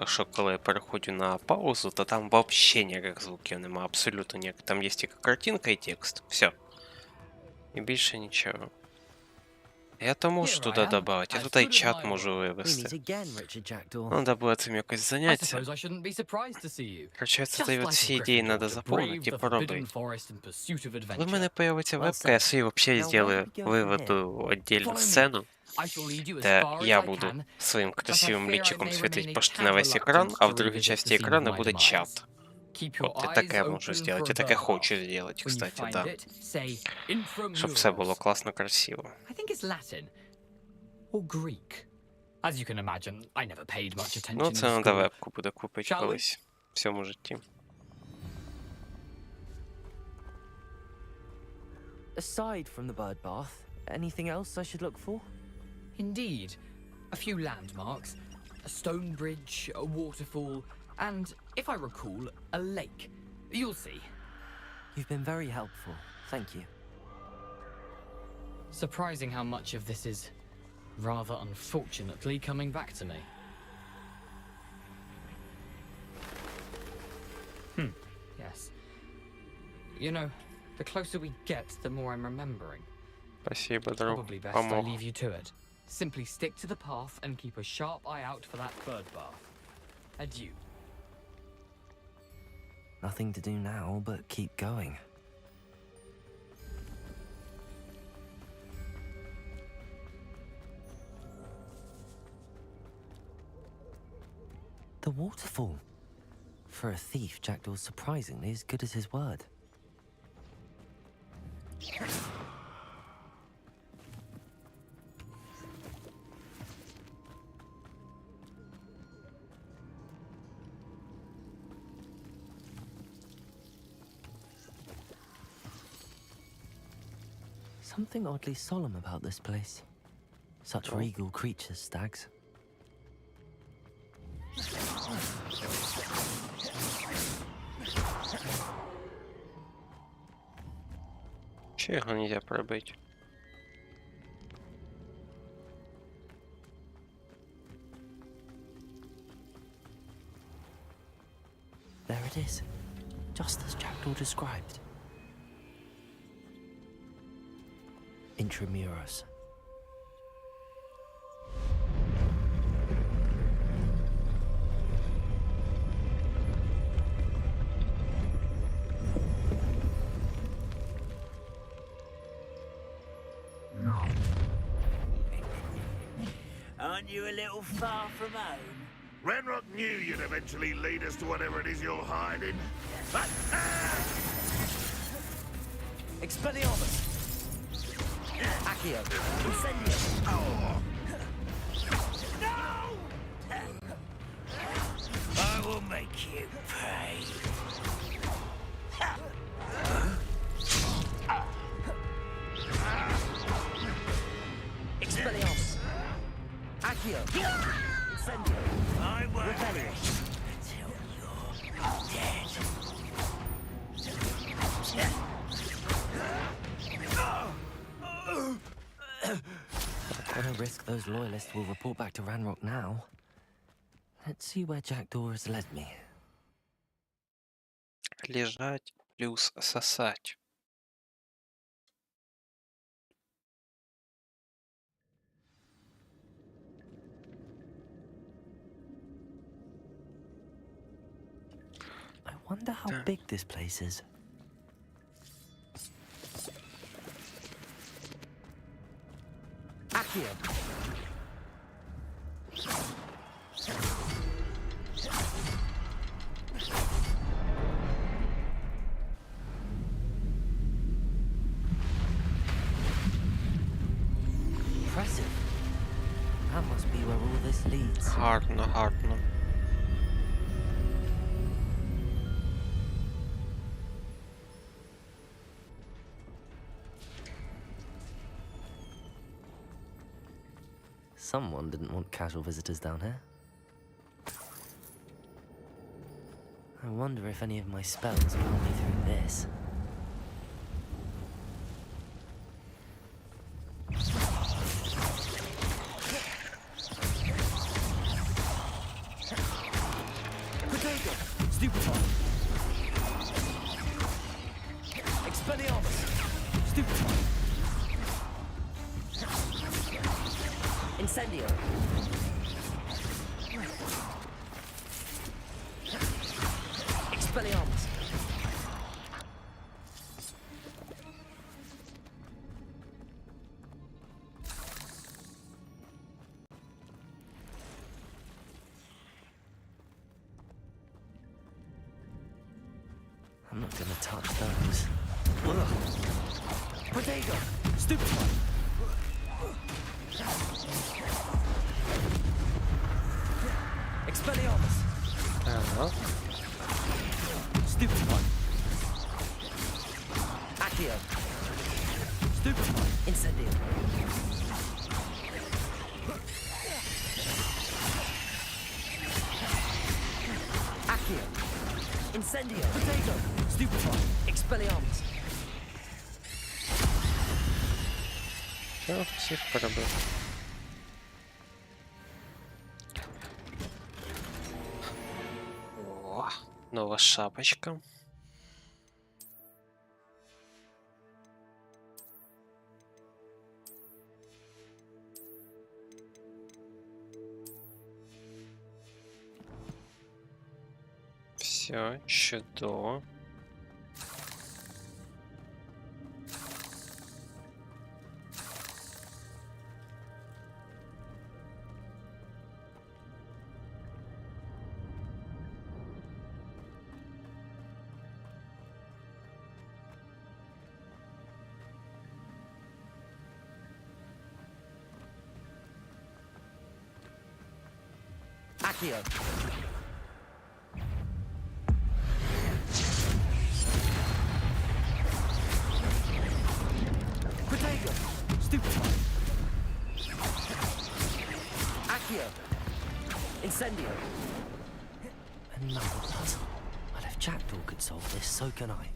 Що коли я переходжу на паузу, то там взагалі ніяких звуків нема, абсолютно ніяких. Там є тільки картинка і текст. Все. І більше нічого. Я то можу туди додати, я туди і чат можу вивести. Ну, треба було цим якось заняття. Короче, це всі ідеї треба заповнити і поробити. Коли в мене появиться вебка, я собі взагалі зроблю, виведу віддільну сцену, де я буду своїм красивим лічиком світити почти на весь екран, а в другій частині екрану буде чат. От я таке можу зробити, я таке хочу зробити, кстати, да. Щоб все було класно, красиво. Ну, це треба вебку буде купити колись в цьому житті. Aside from the bird bath, anything else I should look for? Indeed. A few landmarks, a stone bridge, a waterfall, and, if I recall, a lake. You'll see. You've been very helpful. Thank you. Surprising how much of this is, rather unfortunately, coming back to me. Yes. You know, the closer we get, the more I'm remembering. Спасибо, друг. Probably best I leave you to it. Simply stick to the path and keep a sharp eye out for that bird bath. Adieu. Nothing to do now but keep going. The waterfall. For a thief, Jackdaw's surprisingly as good as his word. Something oddly solemn about this place. Such regal creatures, stags. Чи його нельзя пробити? There it is, just as Jackdaw described. Intramuros. Aren't you a little far from home? Renrock knew you'd eventually lead us to whatever it is you're hiding. Expelliarmus! Accio! Incendio! No! I will make you pay. Expelliarmus! Accio! Incendio! I won't Rebellion! until you're dead. At a risk those loyalists will report back to Ranrock now. Let's see where Jackdaw has led me. Лежать плюс сосать. I wonder how big this place is. Accio! Impressive. That must be where all this leads. Гарно, гарно. Someone didn't want casual visitors down here. I wonder if any of my spells found me through this. Stupid. Incendio. Expelliarmus. I'm not gonna touch those. Protego! Stupid one! Expelliarmus! Stupid one! Accio! Stupid one! Incendio! Accio! Incendio! Potato! Stupid one! Expelliarmus! Все, всех пробил. О, новая шапочка. Все, чудо. Accio! Protego! Stupid one! Accio! Incendio! Another puzzle. Well, if Jackdaw could solve this, so can I.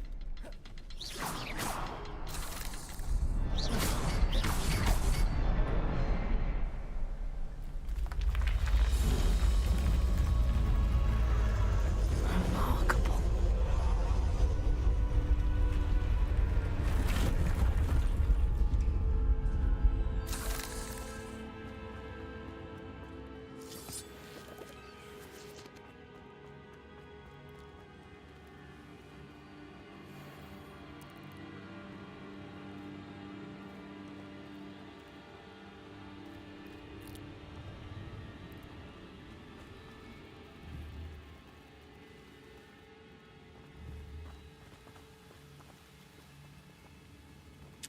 Remarkable.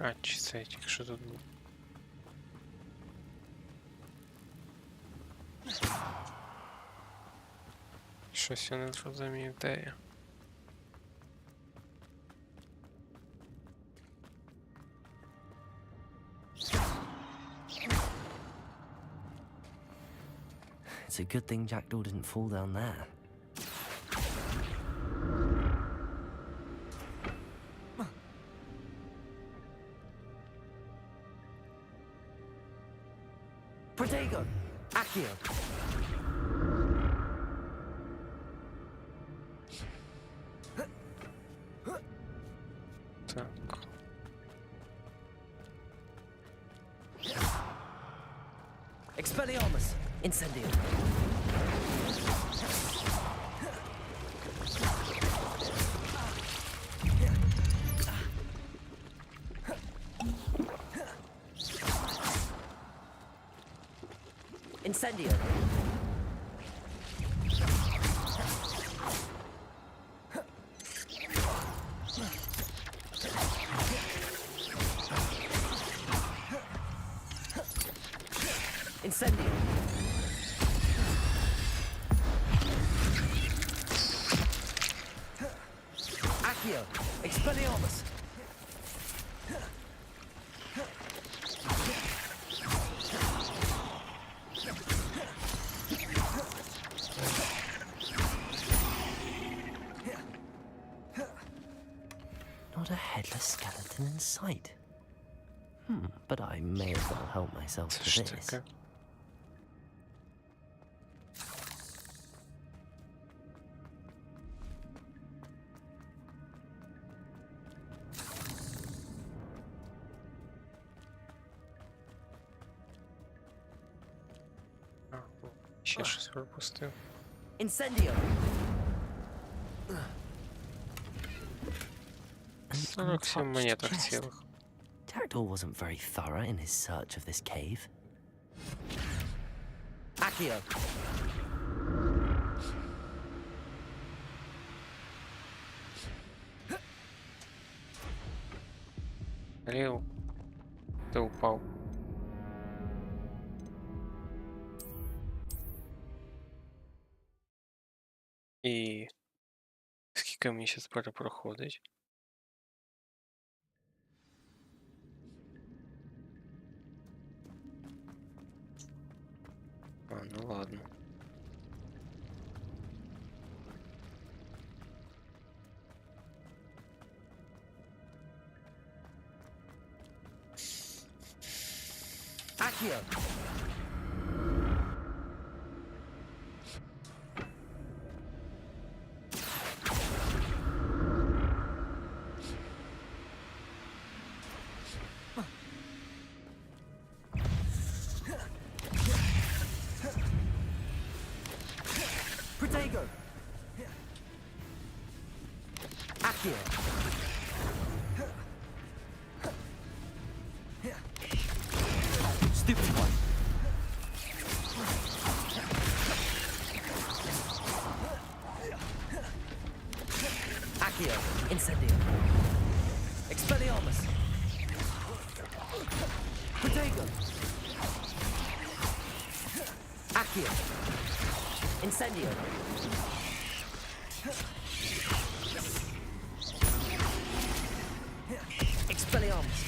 А, чи це тільки що тут був? Щось я не зрозумів, де я. It's a good thing Jackdaw didn't fall down there. Protego! Accio! Так. Expelliarmus! Incendio! Incendio! Incendio! Accio! Expelliarmus! Not a headless skeleton in sight. But I may as well help myself Це to ж this. таке. ще щось пропустив. Incendio! 47 монеток цілих. Jackdaw wasn't very thorough in his search of this cave. Accio! Рил, ти упав. І скільки мені зараз перепроходить? А, ну ладно. Accio! Protego! Accio! Stupid one! Accio! Incendio! Expelliarmus! Protego! Accio! Incendio! Expelliarmus!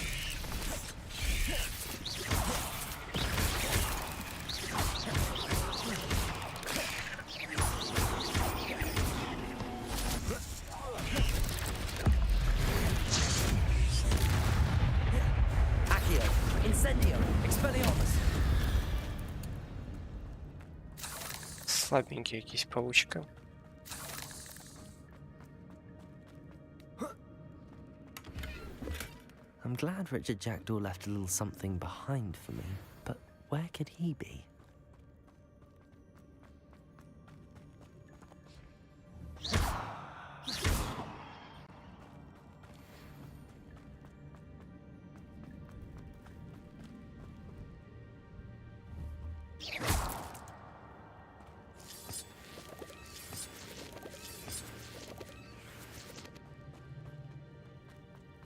Accio! Incendio! Expelliarmus! Слабенький якийсь паучка. I'm glad Richard Jackdaw left a little something behind for me, but where could he be?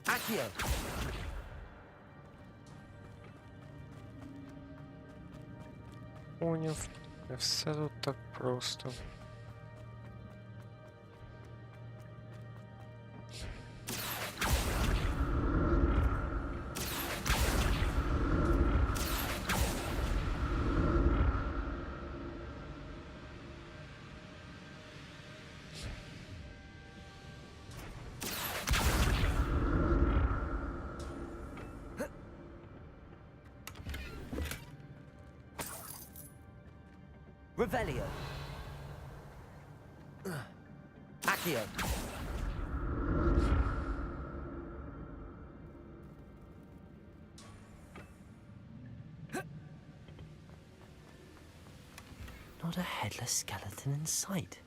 Accio! Поняв. Все тут так просто. Revelio! Accio! Not a headless skeleton in sight.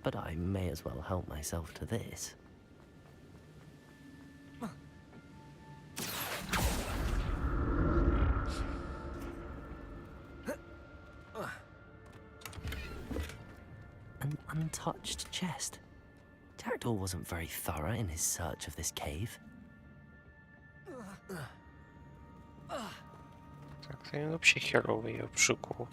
But I may as well help myself to this. An untouched chest. Jackdaw wasn't very thorough in his search of this cave. Так, це він взагалі херовий, я обшукував.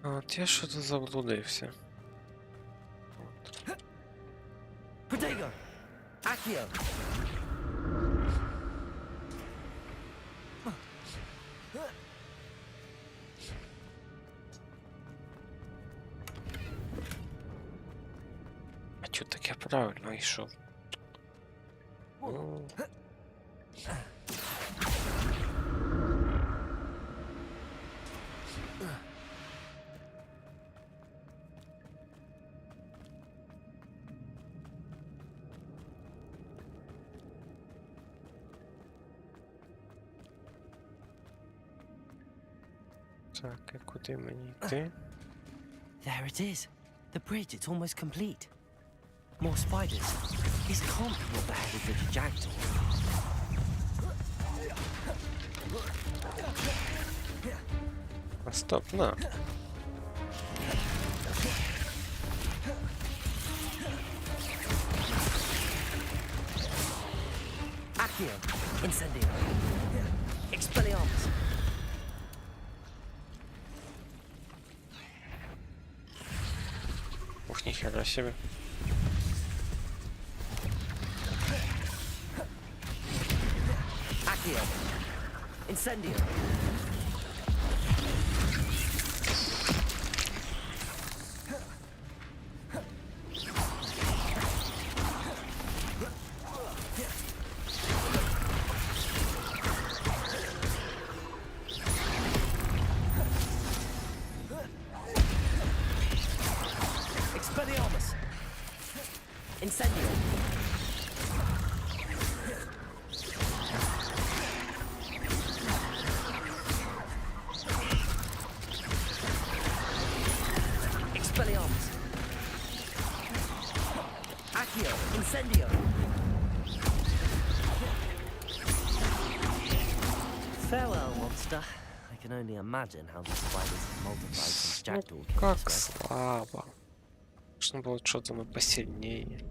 А от я що-то заблудився. Protego! Accio! А чо так я правильно йшов? Ну... Так, і куди мені йти? There it is. The bridge, it's almost complete. More spiders. This can't be what the head of the jackdaw. А стоп, на. Accio. Incendio. Expelliarmus. Ух, нихера себе. Accio. Incendio. Expelliarmus. Incendio. Expelliarmus. Accio. Incendio. Farewell, monster. I can only imagine how these spiders have multiplied since Jackdaw came Как this way. слабо. Нужно было что-то посильнее.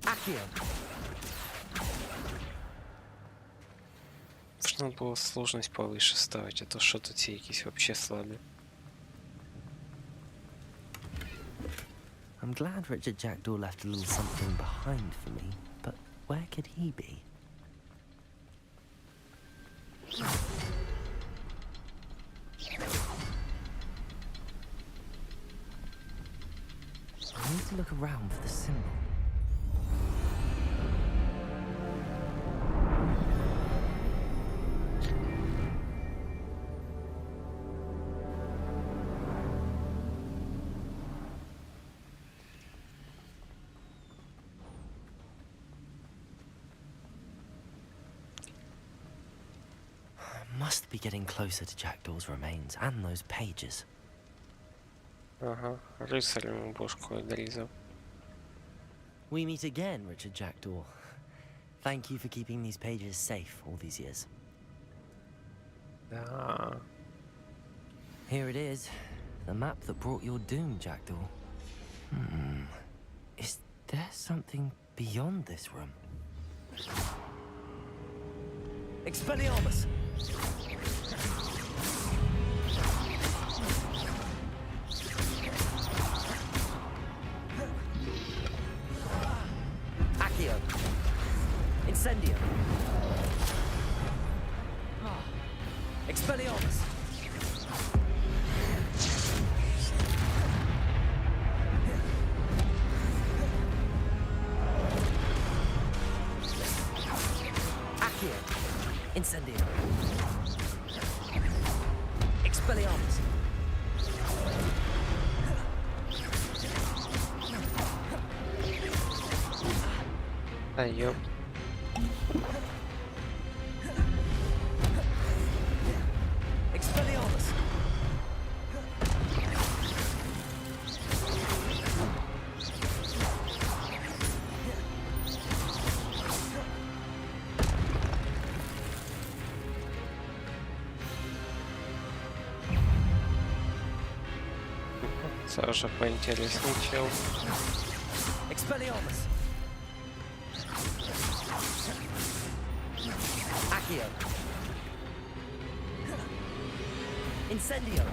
Accio. Нужно было сложность повыше ставить, а то что-то ці якісь вообще слабі. I'm glad Richard Jackdaw left a little something behind for me, but where could he be? I need to look around for the symbol. Must be getting closer to Jackdaw's remains and those pages. Ага, рыцарем бошку отрезал. We meet again, Richard Jackdaw. Thank you for keeping these pages safe all these years. Да. Here it is, the map that brought your doom, Jackdaw. Is there something beyond this room? Expelliarmus! Accio. Incendio. Expelliarmus. Accio. Incendio. Expelliarmus. Да ёп. Expelliarmus. Це вже поінтереснічав. Expelliarmus. Accio. Incendio.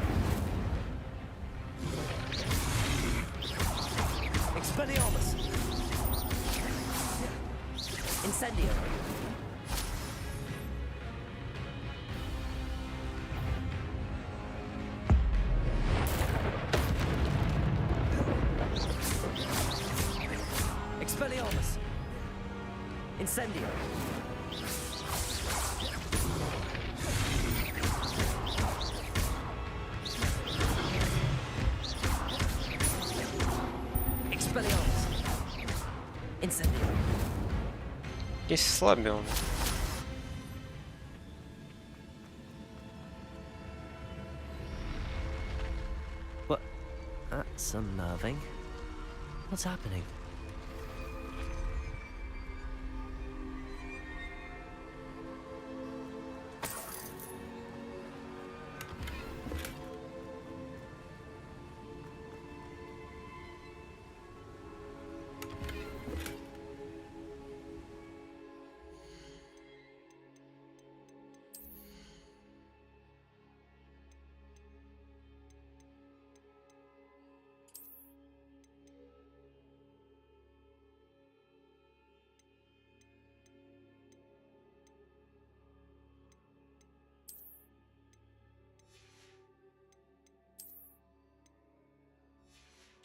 Expelliarmus. Incendio. Expelliarmus. Incendio. Expelliarmus. Incendio. Якийсь слабі вони. That's unnerving. What's happening?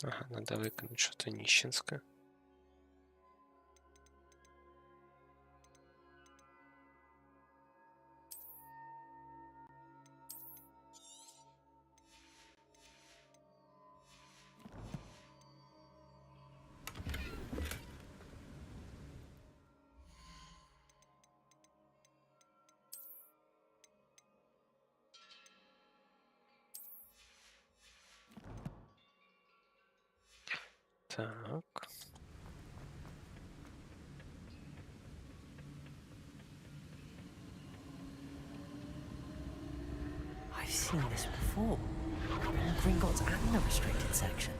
Ага, надо выкинуть что-то нищенское. Так. I've seen this before. In Gringotts and the restricted section.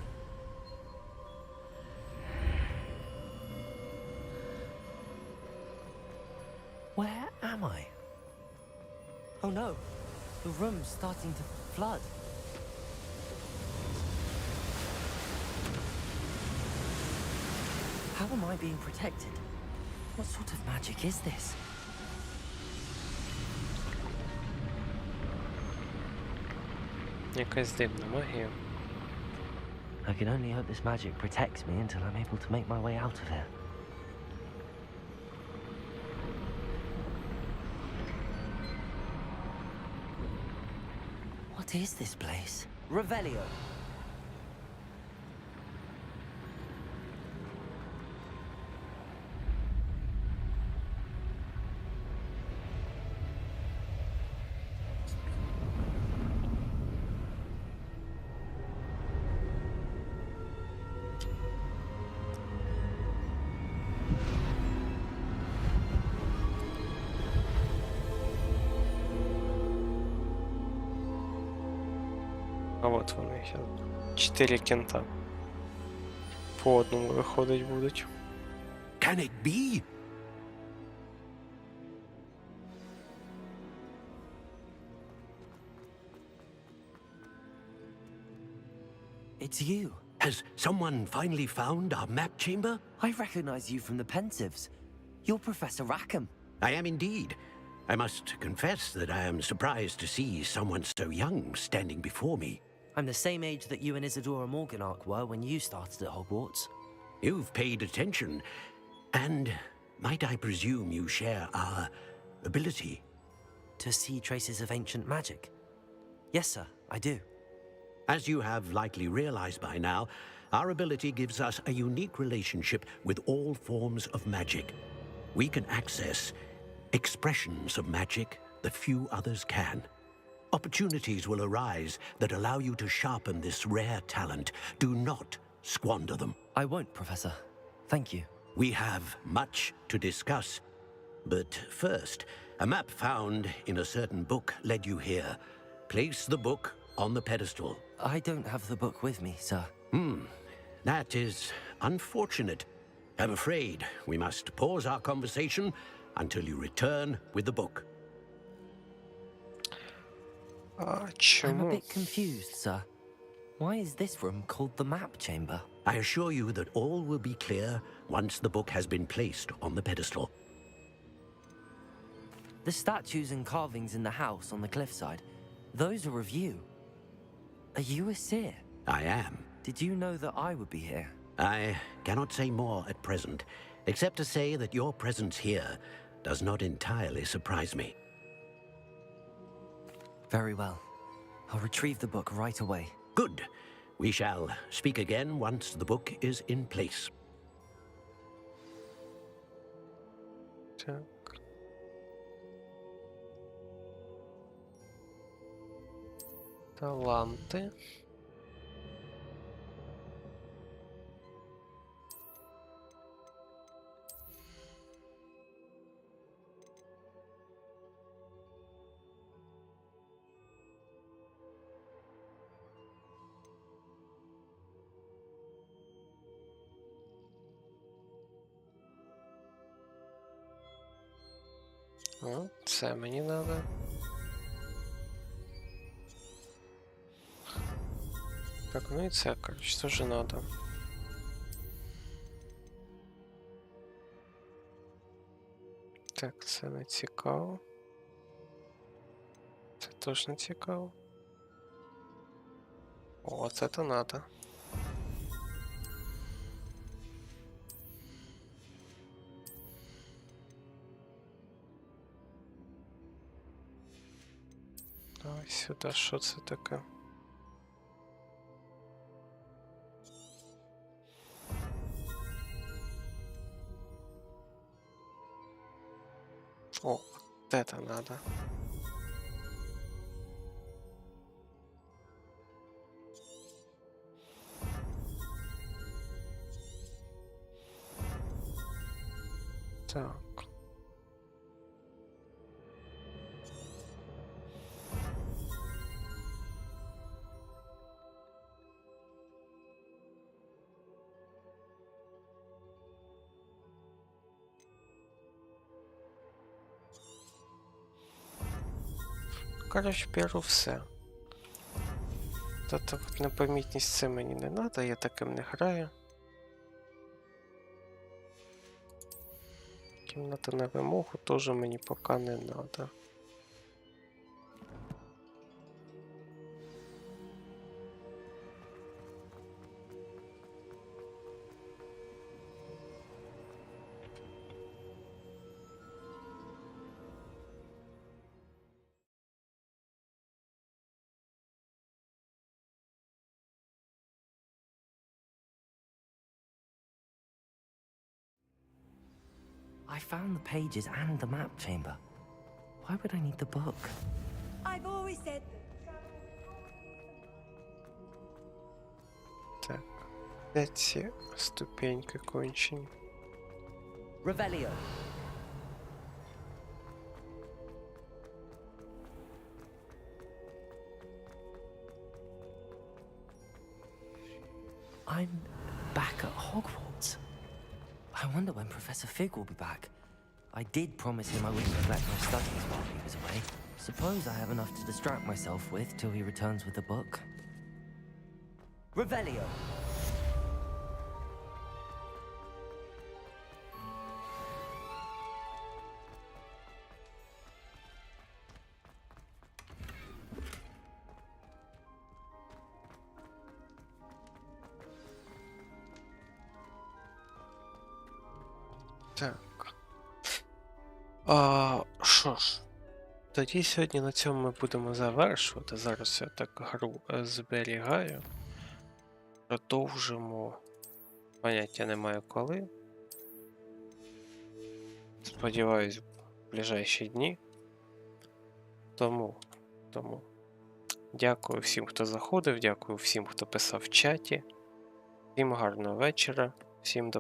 Where am I? Oh no, the room's starting to flood. How am I being protected? What sort of magic is this? Якась дивна магія. I can only hope this magic protects me until I'm able to make my way out of here. What is this place? Revelio. А от вони. 4 кента. По одному виходить будуть. Can it be? It's you. Has someone finally found our map chamber? I recognize you from the Pensives. You're Professor Rackham. I am indeed. I must confess that I am surprised to see someone so young standing before me. I'm the same age that you and Isadora Morganach were when you started at Hogwarts. You've paid attention, and might I presume you share our ability? To see traces of ancient magic? Yes, sir, I do. As you have likely realized by now, our ability gives us a unique relationship with all forms of magic. We can access expressions of magic that few others can. Opportunities will arise that allow you to sharpen this rare talent. Do not squander them. I won't, Professor. Thank you. We have much to discuss. But first, a map found in a certain book led you here. Place the book on the pedestal. I don't have the book with me, sir. That is unfortunate. I'm afraid we must pause our conversation until you return with the book. I'm a bit confused, sir. Why is this room called the map chamber? I assure you that all will be clear once the book has been placed on the pedestal. The statues and carvings in the house on the cliffside, those are of you. Are you a seer? I am. Did you know that I would be here? I cannot say more at present, except to say that your presence here does not entirely surprise me. Very well. I'll retrieve the book right away. Good. We shall speak again once the book is in place. Так. Таланти. О, це мені надо. Так, ну і це, коротше, теж надо. Так, це не цікаво. Це теж не цікаво. О, це то надо. Давай сюди, що це таке? О, вот это надо. Так. Коротше, беру все. Тобто непомітність це мені не треба, я таким не граю. Кімната на вимогу теж мені поки не треба. I found the pages and the map chamber. Why would I need the book? I've always said Так. Де ці ступеньки кончені? Revelio. I'm back at Hogwarts. I wonder when Professor Fig will be back. I did promise him I wouldn't neglect my studies while he was away. Suppose I have enough to distract myself with till he returns with the book. Revelio. Так. Що ж, тоді сьогодні на цьому ми будемо завершувати. Зараз я так гру зберігаю. Продовжимо. Поняття немає коли. Сподіваюсь, в ближайші дні. Тому. Дякую всім, хто заходив, дякую всім, хто писав в чаті. Всім гарного вечора, всім до